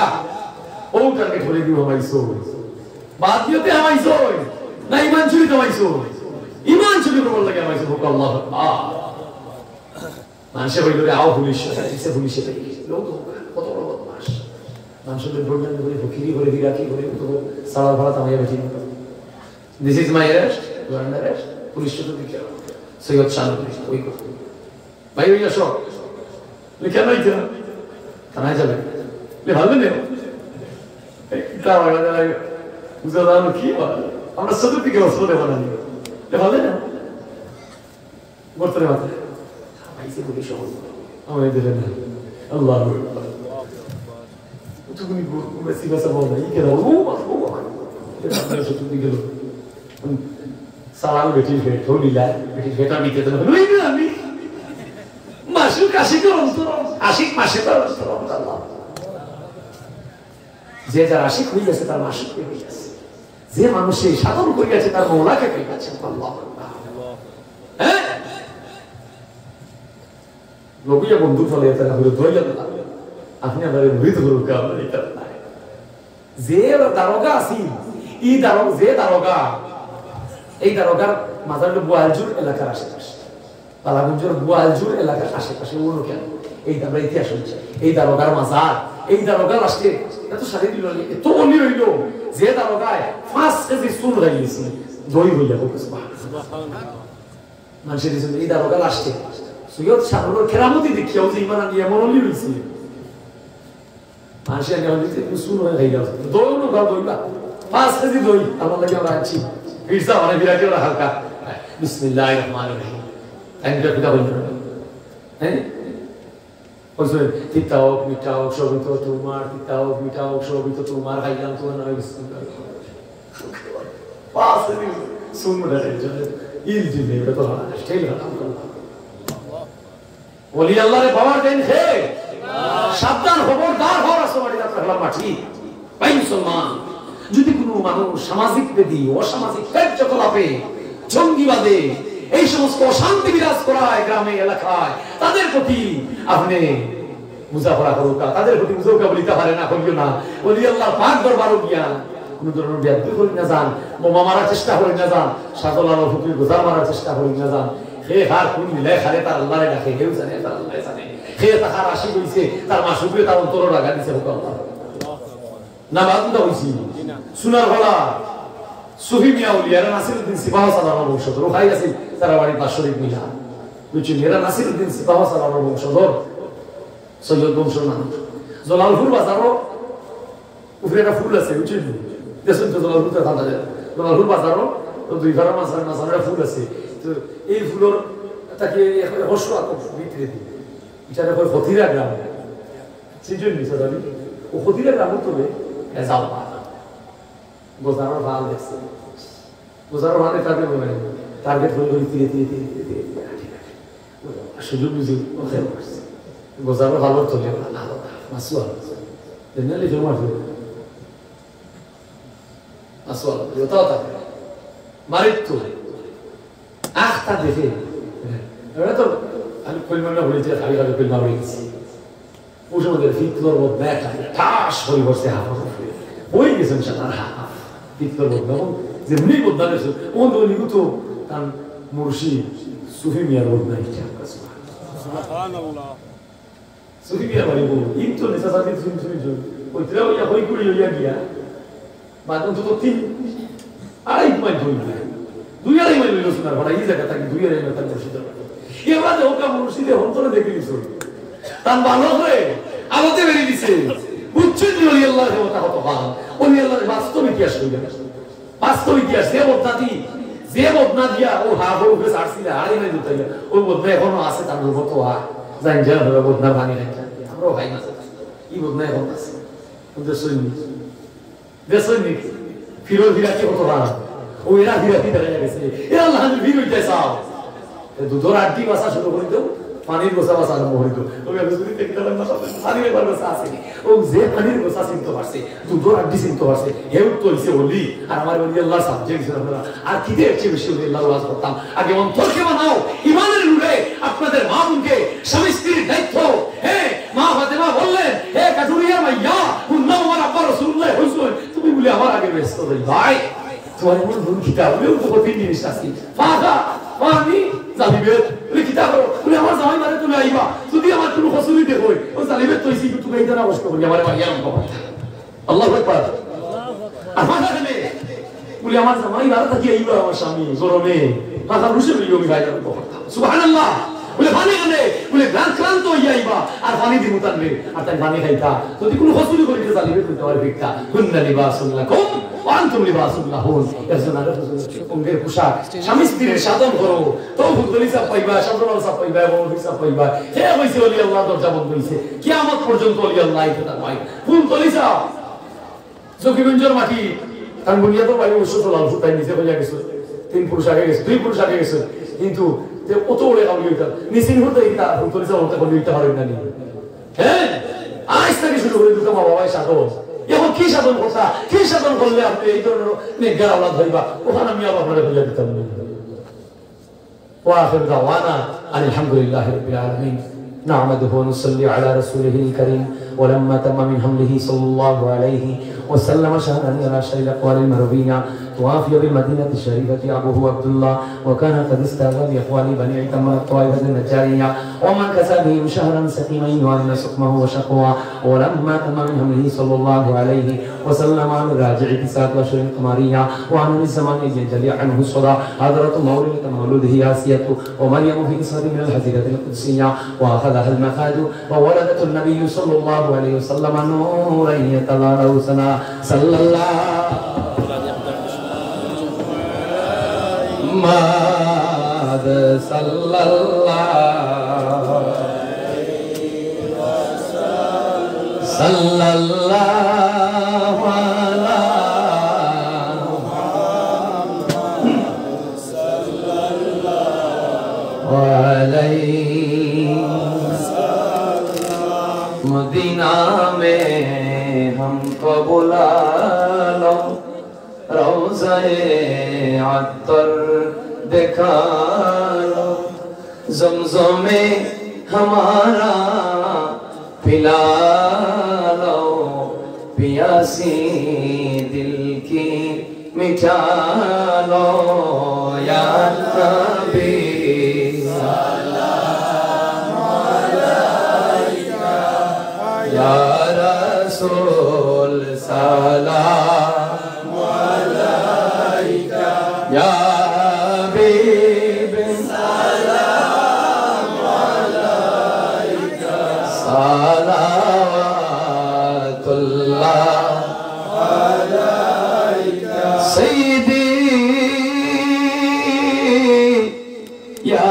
ও টার্গেট করে দিব আমাইছো বাদ দিতে আমাইছো না ঈমান চুরি আমাইছো ঈমান চুরি করবার লাগে আমাইছো আল্লাহু আকবার মানুষে হইলো আও পুলিশ এসে পুলিশে লোক কত বড় বদমাশ মানুষের বর্ণনা করে ফকিরি করে বিরাকি করে তো সালাল ভাড়া তামাইয়া বেটি this is my arrest you are under arrest police তো দিকে সৈয়দ শানু ওই কথা ভাই ওই আসো কেন হইতো থানায় যাবে ভালো নেই আমরা চতুর্দিকে অস্ত্র দেবো না ভালো না বর্তমানে মাথায় আমার দিলেন না আল্লাহ বেশি কথা বল না চতুর্দিকে সালাম বেটির ভেট হলিলা বেটির ভেটা নিতে আমি মাসুক আশিক আশিক মাসে আল্লাহ যে যার আশিক হয়ে গেছে তার মাসুক হয়ে গেছে যে মানুষ সেই সাধন করে গেছে তার মৌলাকে পেয়ে গেছে আল্লাহ হ্যাঁ নবীয়া বন্ধু ফলে তারা হলো ধৈর্য আপনি আমাদের মৃত করুক যে দারোগা আছি এই দারোগার মাজার হলো বোয়ালজুর এলাকার আশেপাশে পালাগঞ্জের বোয়ালজুর এলাকার আশেপাশে অন্য কেন এই আমরা ইতিহাস হচ্ছে এই দারোগার মাজার এই দারোগা লাস্টে এত সারি দিল এত অলি হইল যে দারোগায় 5 কেজি চুন লাগিয়েছে দই হইয়া মানুষের এই দারোগা লাস্টে সৈয়দ সানুর কেরামতি দেখিয়াও যে ইমান আনিয়ে এমন অলি হয়েছে মানুষের চুন হয়ে খাই যাও দই অন্য ঘর দইবা 5 কেজি দই আমার লাগে আমরা আছি ফিরসা মানে বিরাটি ওরা হালকা বিসমিল্লাহির রহমানির রহিম একটা কথা বলতে হ্যাঁ পিতাও মিটাও সবই তো তোমার পিতাও মিটাও সবই তো তোমার ভাইজান তোমার নামে বিসমিল্লাহ পাঁচ দিন শুনবে ইল দিনে এটা তো স্টাইল আলহামদুলিল্লাহ ওলি আল্লাহর পাওয়ার দেন হে সাবধান খবরদার হওয়ার আসমানি আপনার মাটি ভাই মুসলমান যদি কোনো মানুষ সামাজিক বেদি অসামাজিক কার্যকলাপে জঙ্গিবাদে এই সমস্ত অশান্তি বিরাজ করায় গ্রামে এলাকায়, তাদের প্রতি আপনি মুজাফরা করুকা, তাদের প্রতি মুজাফরা বলিতে পারে না, করিও না। ওলি আল্লাহর পাক দরবারও গিয়া কোন ধরনের বিয়াদবি করি না যান, বোমা মারার চেষ্টা করি না যান, সাজল আলো ফুকির গোজার মারার চেষ্টা করি না যান। হে হার কোন মিলে খালে তার আল্লাহরে ডাকে, কেউ জানে তার আল্লাহ জানে। হে তাহার আশি হইছে, তার মাসুকে তার অন্তর লাগা দিছে হোক আল্লাহ। না বাদুদা হইছি সুনার গলা সুফি মিয়া উলিয়ারা নাসিরউদ্দিন সিপাহ সালামের বংশধর, ওখাই আছে তারা বাড়ি পাশরিক মিলা বুঝছেন। এরা নাসিরউদ্দিন সিপাহ সালামের বংশধর, সৈয়দ বংশের মানুষ। জলালপুর বাজারও উপরে একটা ফুল আছে বুঝছেন, দেখুন তো জলালপুর থাকা যায়। জলালপুর বাজারও দুই ঘরের মাঝখানে একটা ফুল আছে, তো এই ফুলের তাকে হর্ষ বিক্রি দিই, এটা হয় ফতিরা গ্রাম, সিজন নিছে জানি ও ফতিরা গ্রাম তবে যাও গোজারোর ভাল দেখছে, গোজারোর ভালে টার্গেট বলে টার্গেট হয়ে গেল ধীরে ধীরে ধীরে ধীরে ধীরে সুযোগ বুঝি গোজারোর ভালো চলে মাসু আলো জেনারেলি জমা হয়ে মাসু আলো যথাও থাকে মারিত্তু আখটা দেখে এটা তো আমি কলমানা বলেছি খালি খালি কলমা হয়ে গেছি ওই সময় ফিতলোর মধ্যে একটা ঠাস হয়ে বসে হাফ হয়ে গেছেন সাঁতার হাফ ফিতলোর মধ্যে যেমনি বদলা গেছে ওন দলিগু তো তার মুর্শিদ সুফি মিয়ার বদলা ইচ্ছা সুফি মিয়া বাড়ি বল ইন তো নেশা সাথে শুনি ওই তেরা ওই হই কুড়ি হইয়া গিয়া বাদ অন্তত 3-2.5 মাইল হই গিয়া 2.5 মাইল হইল সোনার ভাড়া এই জায়গা থাকি 2.5 মাইল তার মুর্শিদ এবার ওকা মুর্শিদে অন্তরে দেখে নিছো তার ভালো করে আলোতে বেরিয়ে দিছে বুঝছেন ওলি আল্লাহর কথা কত ভালো ওলি আল্লাহর বাস্তব ইতিহাস হইল বাস্তব ইতিহাস যে বদনা দিয়া ও হাবো উপরে ছাড়ছিল আড়াই মাইল উঠাইয়া ওই বদনা এখনো আছে তার মতো জান যা বদনা ভাঙি নাই আমরাও ভাই না এই বদনা এখন আছে দেশনি ফিরোজ হিরাকি কত ভালো ও এরা হিরাকি দেখা গেছে এ আল্লাহ ভিড় হইতে চাও দুধর আড্ডি বাসা শুরু করে দেও পানির গোসা বাসা আরম্ভ হইল ওই আগুজুরি থেকে তার না পানির একবার গোসা আছে ও যে পানির গোসা চিনতে পারছে দুধর আড্ডি চিনতে পারছে হেউ তো হইছে ওলি আর আমার ওলি আল্লাহর সাবজেক্ট ছিল আপনারা আর কি দেখছে বেশি ওলি আল্লাহর ওয়াজ করতাম আগে অন্তরকে বানাও ইমানের নূরে আপনাদের মা বোনকে স্বামী স্ত্রীর দায়িত্ব হ্যাঁ মা ফাতেমা বললেন হে কাটুরিয়া মাইয়া হুন্না আমার আব্বা রাসূলুল্লাহ হইছো তুমি বলি আমার আগে ব্যস্ত হই ভাই তোমার মন ভুল কিতাব ওই তো তিন জিনিস আছে ফাদা পানি জালিবের ওই কিতাব তুমি আমার জামাই মানে তুমি আইবা যদি আমার কোনো ফসলি দেখো ওই জালিবের তো ইসি তুমি এই জানা অবস্থা করি আমার মারিয়াম কথা আল্লাহু আকবার আমার কাছে বলি আমার জামাই মানে থাকি আইবা আমার স্বামী গরমে কথা রুশে বলি আমি ভাই কথা সুবহানাল্লাহ বলে পানি আনে বলে ক্লান্ত হইয়া আইবা আর পানি দিমু তানবে আর তাই পানি খাইতা যদি কোনো ফসলি করিতে জালিবের কইতে পারে ভিক্ষা কুন্না লিবাসুল লাকুম ওয়ান্তুম লিবাসুল লাহুন এরজন্য অঙ্গের পোশাক স্বামী স্ত্রীর সাধন করো তৌফিক দলিসা পাইবা সাধনাল সব পাইবা এবং হিসাব পাইবা হে হইছে ওলি আল্লাহ দরজা বন্ধ হইছে কিয়ামত পর্যন্ত ওলি আল্লাহ এটা পাই ফুল দলিসা জকিগঞ্জের মাটি কারণ বুনিয়াদের বাড়ি ওষুধ লাল ফুটাই নিচে হইয়া গেছে 3 পুরুষ আগে গেছে 2 পুরুষ আগে গেছে কিন্তু যে অত ওরে কাউলি হইতা নিসিন হতে এটা দলিসা হতে কোন হইতে পারেন না হ্যাঁ আজ থেকে শুরু করে দুটো মা বাবাই সাধন এখন কি সাধন করতা কি সাধন করলে আপনি এই ধরনের নেগার আওলাদ হইবা ওখানে আমি আবার আপনারে বলে দিতাম ওয়া আখির দাওয়ানা আলহামদুলিল্লাহি রাব্বিল আলামিন نعمده ونصلي على رسوله الكريم ولما تم من حمله صلى الله عليه وسلم شهرا إلى شهر الأقوال المروية توافي بالمدينة الشريفة أبوه عبد الله وكان قد استاذ بأقوال بني عتمر الطائفة النجارية ومن كسى بهم شهرا سقيما يعلن سقمه وشقوى ولما تم من حمله صلى الله عليه وسلم عن راجع 9 أشهر قمرية وعن الزمان يجلي عنه الصدى حضرة مولده آسية ومريم في إسرة من الحزيرة القدسية وأخذها المخاد وولدت النبي صلى الله عليه وسلم نورا يتلالى سنا صلى الله ماد صلى الله صلى الله على मदीना में हमको बुला लो रोज़े अत्तर देखा लो, ज़मज़म में हमारा पिला लो, पियासी दिल की मिटा लो या नबी सलाम अलैका या रसूल सलाम अलैका या हबीब सलाम अलैका सलावतुल्लाह सैयदी या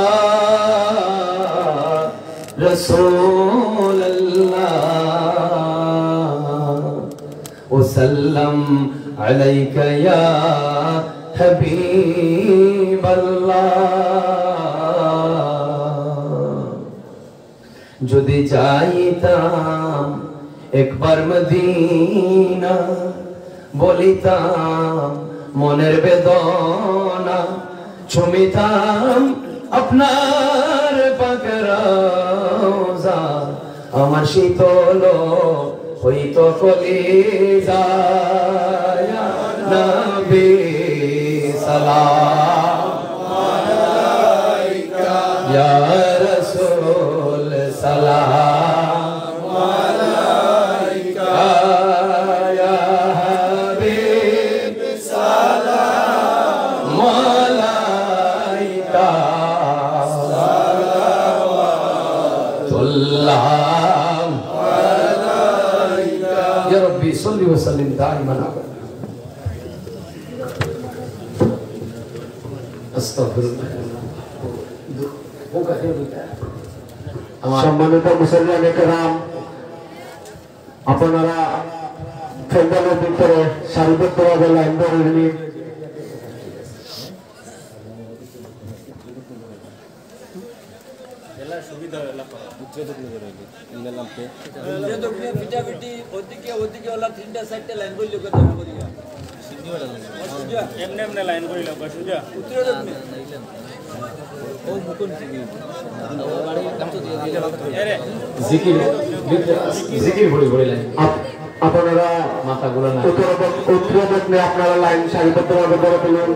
रसूल अल्लाह वसल्लम अलैका या हबीब अल्लाह যদি যাইতাম একবার মদিনা বলিতাম মনের বেদনা ছুমিতাম আপনার পাক রওজা আমার শীতল হইতো কলিজা ইয়া নবী সালাম আলাইকা ইয়া রাসূল সালাম আলাইকা या रब्बी सल्ली व सल्लिम दाइमन সম্মানিত মুসলমান کرام আপনারা ফেন্ডালের ভিতরে সারিবদ্ধভাবে লাইন ধরে নিন সুবিধা হলো উচ্চে দক্ষিণ করে নিলাম পে যে দক্ষিণ পিটাপিটি ওদিকে ওলা তিনটা সাইডে লাইন কইলো কথা করিয়া সুজা এমনে এমনে লাইন কইলো সুজা উত্তর দক্ষিণ ও মুকুন বাড়ি কাম তো দিয়ে দিলে আরে জিকির জিকির ভরে ভরে লাইন আপনারা মাথা গোলা না উত্তর দক্ষিণে আপনারা লাইন সারিবদ্ধভাবে করে তুলুন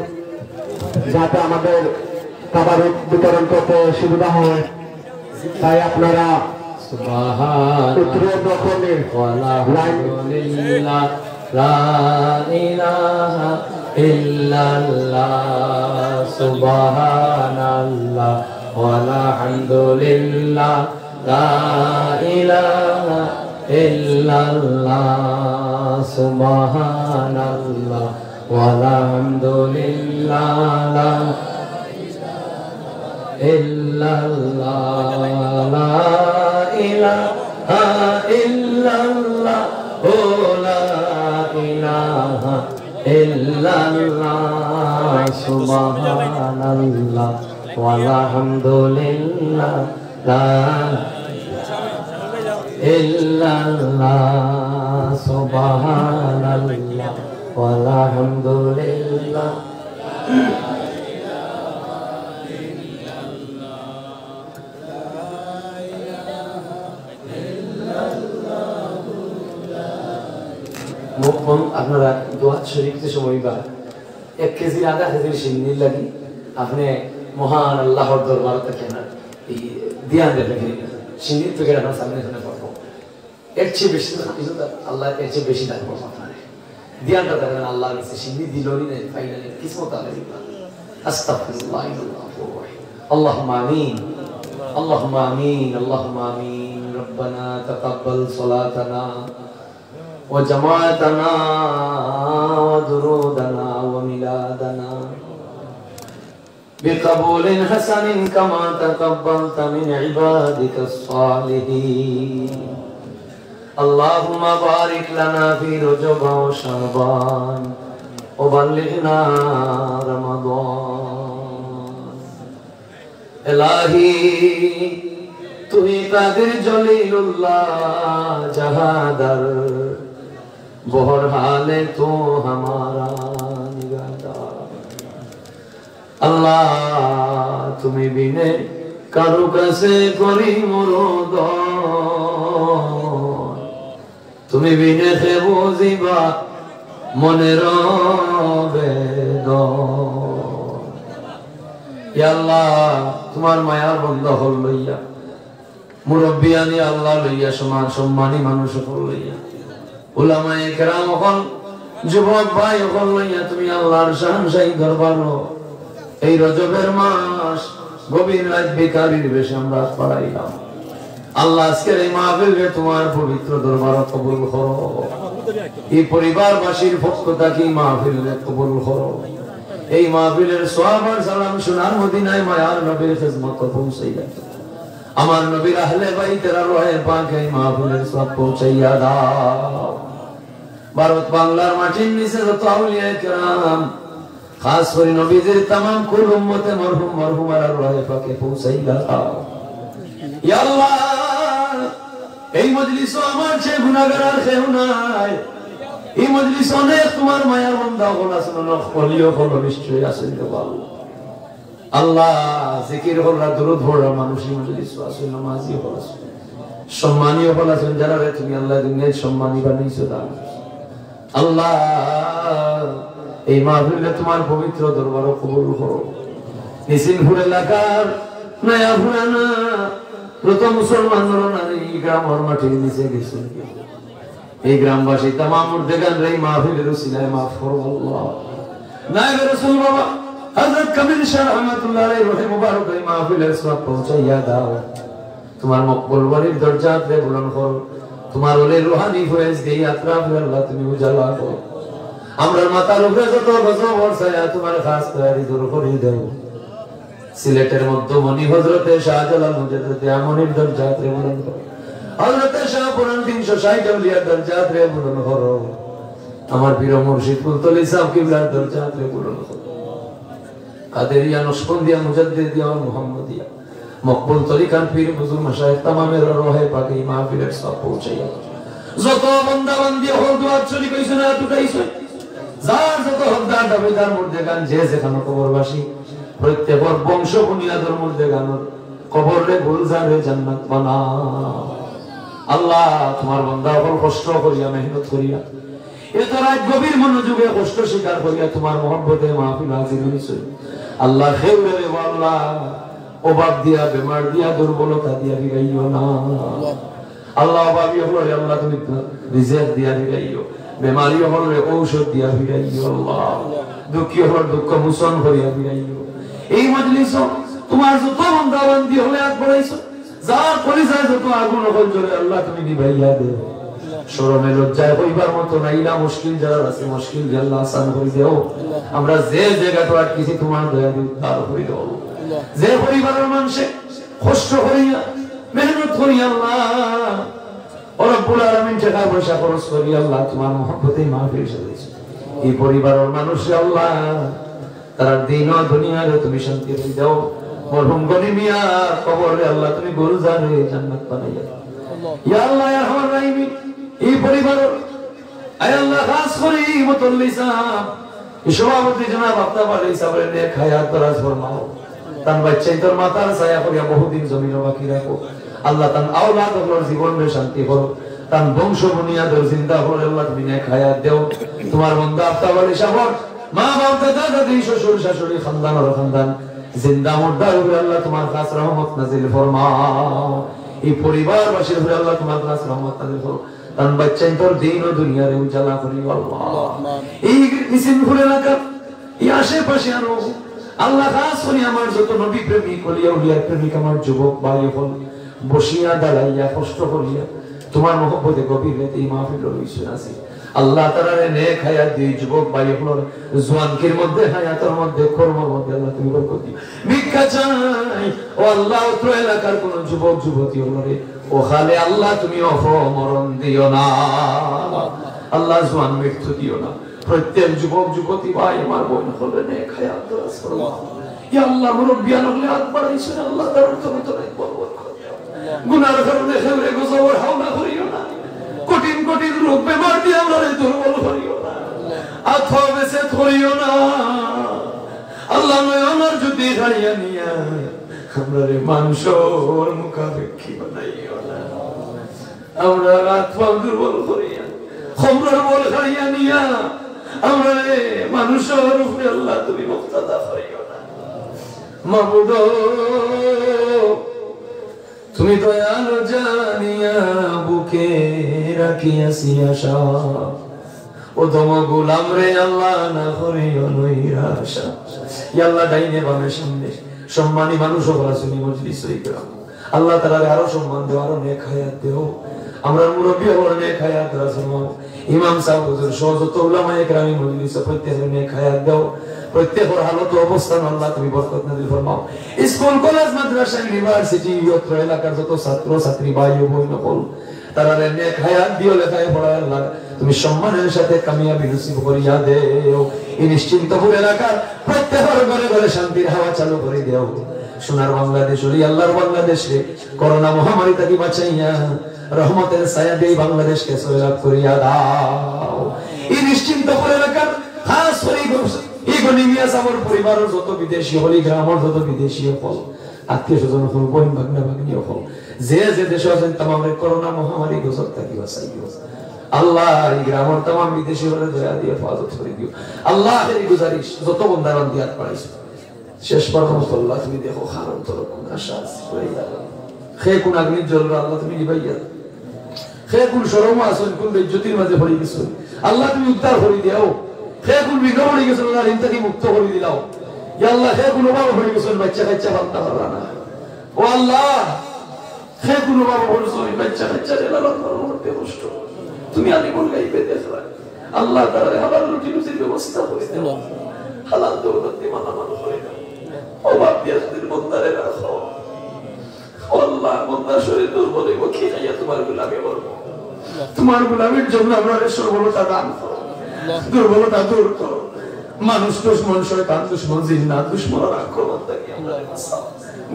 যাতে আমাদের খাবার বিতরণ করতে সুবিধা হয় তাই আপনারা উত্তর দক্ষিণে আলহামদুলিল্লাহ লা ইলাহা ইল্লাল্লাহ সুবহানাল্লাহ আলহামদুলিল্লাহ লা ইলাহা ইল্লাল্লাহ সুবহানাল্লাহ আলহামদুলিল্লাহ illallah la ilaha illallah oh la ilaha illallah subhanallah walhamdulillah la illallah subhanallah walhamdulillah আপনারা দোয়া শরীফতে সময় বা 1 কেজি আধা কেজি সিন্নি লাগি আপনি মহান আল্লাহর দরবার থেকে না এই ধ্যান দেবেন সিন্নি থেকে আপনার সামনে এখানে পড়বো এর চেয়ে বেশি আল্লাহ এর চেয়ে বেশি দান করবো আপনার ধ্যানটা দেখেন আল্লাহ কাছে সিন্নি দিলই না ফাইনালি কিসমত আল্লাহ আস্তাগফিরুল্লাহ আল্লাহুম্মা আমিন اللهم آمين اللهم آمين ربنا تقبل صلاتنا وجماعتنا ودرودنا وميلادنا بقبول حسن كما تقبلت من عبادك الصالحين اللهم بارك لنا في رجب وشعبان وبلغنا رمضان इलाही तू ही कादिर जलीलुल्लाह जहादर बहर हाले तू हमारा निगाहदार আল্লাহ তুমি বিনে কারো কাছে করি মরদ, তুমি বিনে হে বুঝিবা মনের বেদন। ইয়া আল্লাহ তোমার মায়ার বন্ধ হল লইয়া, মুরব্বিয়ানি আল্লাহ লইয়া, সমাজ সম্মানী মানুষ হল লইয়া, উলামায়ে কেরাম হল, যুবক ভাই হল লইয়া তুমি আল্লাহর শাহনশাহী দরবার এই রজবের মাস গভীর রাত বেকারির বেশে আমরা পড়াইলাম। আল্লাহ আজকের এই মাহফিলকে তোমার পবিত্র দরবার কবুল করো, এই পরিবারবাসীর পক্ষ থেকে মাহফিলকে কবুল করো। এই মাহফিলের সওয়াব আর সালাম সোনার মদিনায় মায়ার নবীর খিদমত পৌঁছাইয়া, আমার নবীর আহলে বাইতের রহে পাক এই মাহফিলের সওয়াব পৌঁছাইয়া দাও। ভারত বাংলার মাটির নিচে যত আউলিয়া কেরাম, খাস করে নবীদের तमाम কুল উম্মতে মরহুম মরহুমার রহে পাকে পৌঁছাইয়া দাও। ইয়া আল্লাহ এই মজলিসও আমার চেয়ে গুনাহগার আর কেউ নাই, এই মজলিস অনেক তোমার মায়ার বান্দা হল আছেন, অলিও হল নিশ্চয়ই আছেন আল্লাহ। জিকির হল্লা দরুদ হল্লা মানুষ এই মজলিস আছেন, নামাজি হল আছেন, সম্মানীয় হল আছেন, যারা তুমি আল্লাহ দুনিয়ায় সম্মানী বানিয়েছো দান। আল্লাহ এই মাহফিলে তোমার পবিত্র দরবার কবুল করো। নিসিনপুর এলাকার নয়া পুরানা যত মুসলমান নারী গ্রামের মাটির নিচে গেছে, এই গ্রামবাসী তামাম মুর্দেগান এই মাহফিলের উসিলায় মাফ করো আল্লাহ। নায়েব রাসূল বাবা হযরত কামিল শাহ রহমাতুল্লাহ আলাইহি রহে মুবারক এই মাহফিলের সওয়াব পৌঁছাইয়া দাও। তোমার মকবুল বাড়ির দরজাতে বুলন্দ করো, তোমার ওলে রুহানি ফয়েজ দিয়ে আতরাফে আল্লাহ তুমি উজালা করো। আমরা মাথার উপরে যত গজব বর্ষায়া তোমার খাস তৈরি দূর করে দেও। সিলেটের মধ্যমণি হযরতে শাহজালাল মুজাদ্দিদ আমনির দরজাতে বুলন্দ করো, হযরতে শাহ পুরান 360 আউলিয়ার দরজাতে বুলন্দ করো। আমার পীর মুর্শিদ কুলতলি সাহেব কিবলার দরজাতে বুলন্দ করো। কাদেরিয়া নশবন্দিয়া মুজাদ্দিদিয়া মুহাম্মদিয়া মকবুল তরিকার পীর বুজুর্গ মাশায়েখ তামামের রহে পাকে মাহফিলের সওয়াব পৌঁছাইয়া যত বান্দা বান্দি হল দুআ চলি কইছে না টুটাইছে, যার যত হকদার দাবিদার মুর্দেগান যে যেখানে কবরবাসী প্রত্যেকর বংশ বুনিয়াদের মুর্দেগানের কবরে গুলজারে জান্নাত বানাও। আল্লাহ তোমার বান্দা হল কষ্ট করিয়া মেহনত করিয়া এত রাত গভীর মনোযোগে কষ্ট স্বীকার করিয়া তোমার মহব্বতে মাহফিল হাজির হইছে। আল্লাহ খেউরে রে আল্লাহ অভাব দিয়া বেমার দিয়া দুর্বলতা দিয়া ফিরাইও না আল্লাহ। অভাবী হলে আল্লাহ তুমি রিজেক দিয়া ফিরাইও, বেমারি হলে ঔষধ দিয়া ফিরাইও আল্লাহ, দুঃখী হলে দুঃখ মোচন করিয়া ফিরাইও। এই মজলিস তোমার যত বান্দা বান্দি হলে আগ বাড়াইছো, যার পরিচয় যত আগুন হল জ্বলে আল্লাহ তুমি নিভাইয়া দেও। শরমে লজ্জায় হইবার মতো নাইলা মুশকিল যারা আছে মুশকিল আল্লাহ আসান করে দেও। আমরা যে জায়গাটা আটকেছি তোমার দয়া দিয়ে উদ্ধার করে দেও। যে পরিবারের মানুষে কষ্ট করিয়া মেহনত করি আল্লাহ রব্বুল আলামিন টাকা পয়সা খরচ করি আল্লাহ তোমার মহব্বতে মাহফিল সাজাইছে, এই পরিবারের মানুষ আল্লাহ তার দিন ও দুনিয়ারে তুমি শান্তি দাও। মরহুম গনি মিয়া কবরে আল্লাহ তুমি গুলজারে জান্নাত বানাইয়া দাও। ইয়া আল্লাহ ইয়া রহমান রহিম এই পরিবারের আয় আল্লাহ খাস করে মুতল্লি সাহেব সভাপতি জনাব আব্দুল আলী সাহেবের নেক হায়াত দরাজ ফরমাও। তার বাচ্চাই তোর মাতার ছায়া করিয়া বহুদিন জমিন বাকি রাখো আল্লাহ। তার আওলাদ ওর জীবনে শান্তি করো, তার বংশ বুনিয়াদের জিন্দা করে আল্লাহ তুমি নেক হায়াত দেও। তোমার বান্দা আব্দুল আলী সাহেব মা বাপ দাদা দাদি শ্বশুর শাশুড়ি খানদান আর খানদান জিন্দা মুর্দা উপরে আল্লাহ তোমার খাস রহমত নাজিল ফরমাও। এই পরিবারবাসীর উপরে আল্লাহ তোমার খাস রহমত নাজিল ফরমাও। তার বাচ্চাই তোর দিন ও দুনিয়ারে উজালা করি আল্লাহ। এই মিসিনপুর এলাকা এই আশেপাশে আরো আল্লাহ খাস করে আমার যত নবী প্রেমিক ওলিয়া উলিয়া প্রেমিক আমার যুবক ভাই হল বসিয়া দাঁড়াইয়া কষ্ট করিয়া তোমার মহব্বতে গভীর রাতে এই মাহফিল রইছে আছে আল্লাহ তাআলার নেক হায়াত দিয়ে যুবক ভাই হল জওয়ানকির মধ্যে হায়াতের মধ্যে কর্মের মধ্যে আল্লাহ তুমি বরকত দিও। ভিক্ষা চাই ও আল্লাহ উত্তর এলাকার কোন যুবক যুবতী হল রে ও খালে আল্লাহ তুমি অপমরণ দিও না আল্লাহ, জওয়ান মৃত্যু দিও না। প্রত্যেক যুবক যুবতী ভাই আমার বোন হলে নেক হায়াত দরাজ ফরমাও। ইয়া আল্লাহ মুরব্বিয়ান হলে হাত বাড়াইছেন আল্লাহ তার তরে বরকত করো। গুনার কারণে খেলে গজবর হাওলা করিও না, কঠিন কঠিন রোগ বেমার দিয়ে আমরা দুর্বল করিও না, আত্মা বেসে করিও না আল্লাহ নয়নের জ্যোতি ছাড়িয়া নিয়া আমরা রে মাংসর মুখাপেক্ষী বানাইও না। আমরা রাত পাল দুর্বল করিয়া খমরার বল ছাড়িয়া নিয়া আমরা রে মানুষের উপরে আল্লাহ তুমি মুক্তাদা করিও না। মাবুদ তুমি দয়ালু জানিয়া বুকে রাখিয়াছি আশা, ও দম গোলাম রে আল্লাহ না করিও নৈরাশা। ইয়া আল্লাহ ডাইনে বামে সামনে সম্মানী মানুষ রাসূলি মজলিস ইকরাম আল্লাহ তাআলা আরো সম্মান দাও, আরো নেক হায়াত দাও। আমরা মুরব্বি হওয়ার নেক হায়াত রাসূল ইমাম সাহেব হুজুর সহ যত উলামায়ে ইকরাম মজলিস প্রত্যেকের নেক হায়াত দাও। প্রত্যেকের হালত অবস্থান আল্লাহ তুমি বরকত নাযিল ফরমাও। স্কুল কলেজ মাদ্রাসা ইউনিভার্সিটি অত্র এলাকার যত ছাত্র ছাত্রী ভাই ও বোন সকল তারা নেক হায়াত দিও, লেখায় পড়ায় আল্লাহ তুমি সম্মানের সাথে কামিয়াবি নসিব করিয়া দেও। এই নিশ্চিন্তপুর এলাকার প্রত্যেকের ঘরে ঘরে শান্তির হাওয়া চালু করে দেও। সোনার বাংলাদেশ ওই আল্লাহর বাংলাদেশে করোনা মহামারী থেকে বাঁচাইয়া রহমতের ছায়া দিয়ে বাংলাদেশকে সয়লাভ করিয়া দাও। এই নিশ্চিন্তপুর এলাকার খাস করে এই গনিমিয়া সামর পরিবারের যত বিদেশি হলি গ্রামের যত বিদেশি হল আত্মীয় স্বজন হল বোন ভাগনা ভাগ্নি হল যে যে দেশে আছেন তামামের করোনা মহামারী গজব থাকি বাঁচাইও আল্লাহ। এই গ্রামের তামাম বিদেশি হলে দয়া দিয়ে হেফাজত করে দিও আল্লাহ। এই গুজারিশ যত বন্দাবান দিয়াত পাইছো শেষ পর্যন্ত আল্লাহ তুমি দেখো খারাপ তোর কোন আশা খে কোন আগ্নি জ্বলল আল্লাহ তুমি নিবাইয়া, খে কোন শরম আসন কোন বেজ্জতির মাঝে পড়ে গেছো আল্লাহ তুমি উদ্ধার করে দিও। খে কোন বিঘ্ন পড়ে গেছো আল্লাহ ঋণ থেকে মুক্ত করে দিলাও। ইয়া আল্লাহ খে কোন বাবা পড়ে গেছো বাচ্চা কাচ্চা বান্তা পারলা না, ও আল্লাহ খে কোন বাবা পড়েছো বাচ্চা কাচ্চা লালন পালন করতে কষ্ট তুমি আলিমুল গায়বে দেখলা আল্লাহ তাআলা হালাল রুটি রুজির ব্যবস্থা করে দাও, হালাল দৌলত দিয়ে মালামাল করে দাও। ও বাপ দিয়া যদি বন্দারে রাখো আল্লাহ, বন্দার শরীর দুর্বল হইব কি খাইয়া তোমার গোলামি করবো। তোমার গোলামির জন্য আমরা সর্বলতা দান করো, দুর্বলতা দূর করো। মানুষ দুশ্মন, শয়তান দুশ্মন, জিন্নাত দুশ্মনের আক্রমণ থেকে আমরা বাঁচাও।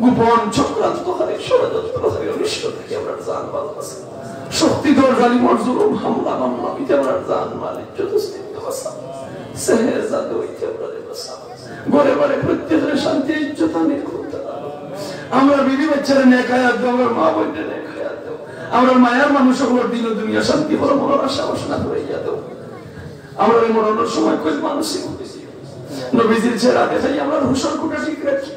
গোপন চক্রান্ত হারে ষড়যন্ত্র হারে অনিষ্ট থেকে আমরা জান মাল বাঁচাও। শক্তিধর জালিমর জুলুম হামলা মামলা হইতে আমরা জান মাল ইজ্জত অস্তিত্ব বাঁচাও। সেহের জাদু হইতে আমরা বাঁচাও। ঘরে ঘরে প্রত্যেকের শান্তি ইজ্জত আনির করতে আমরা বিবি বাচ্চারা নেক হায়াত দাও, আমার মা বোনদের নেক হায়াত দাও। আমরা মায়ার মানুষ সকলের দিন ও দুনিয়া শান্তি বড় মনের আশা বাসনা করাইয়া দাও। আমরা এই মরণের সময় কই মানসিক নবীজির চেহারা দেখাই আমরা হুশর কোটা ঠিক রাখি।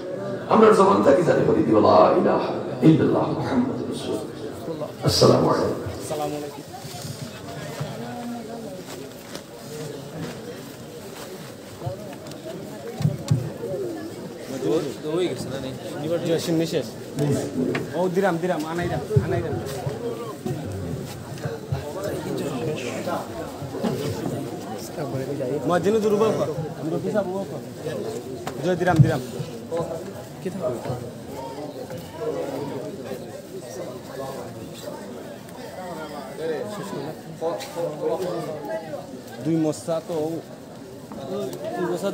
আমরা জবান থাকি জানি বলি দিও লা ইলাহা ইল্লাল্লাহ মুহাম্মাদুর রাসূলুল্লাহ। আসসালামু আলাইকুম। আসসালামু আলাইকুম। ওই গেছে না নেই নিবার জয়সিন নিশেষ ও দিরাম দিরাম আনাইরাম আনাইরাম মজিনু দুরুবা কর আমরা পিছা বুয়া কর জয় দিরাম দিরাম কি থাকো দুই মস্তা তো দুই বছর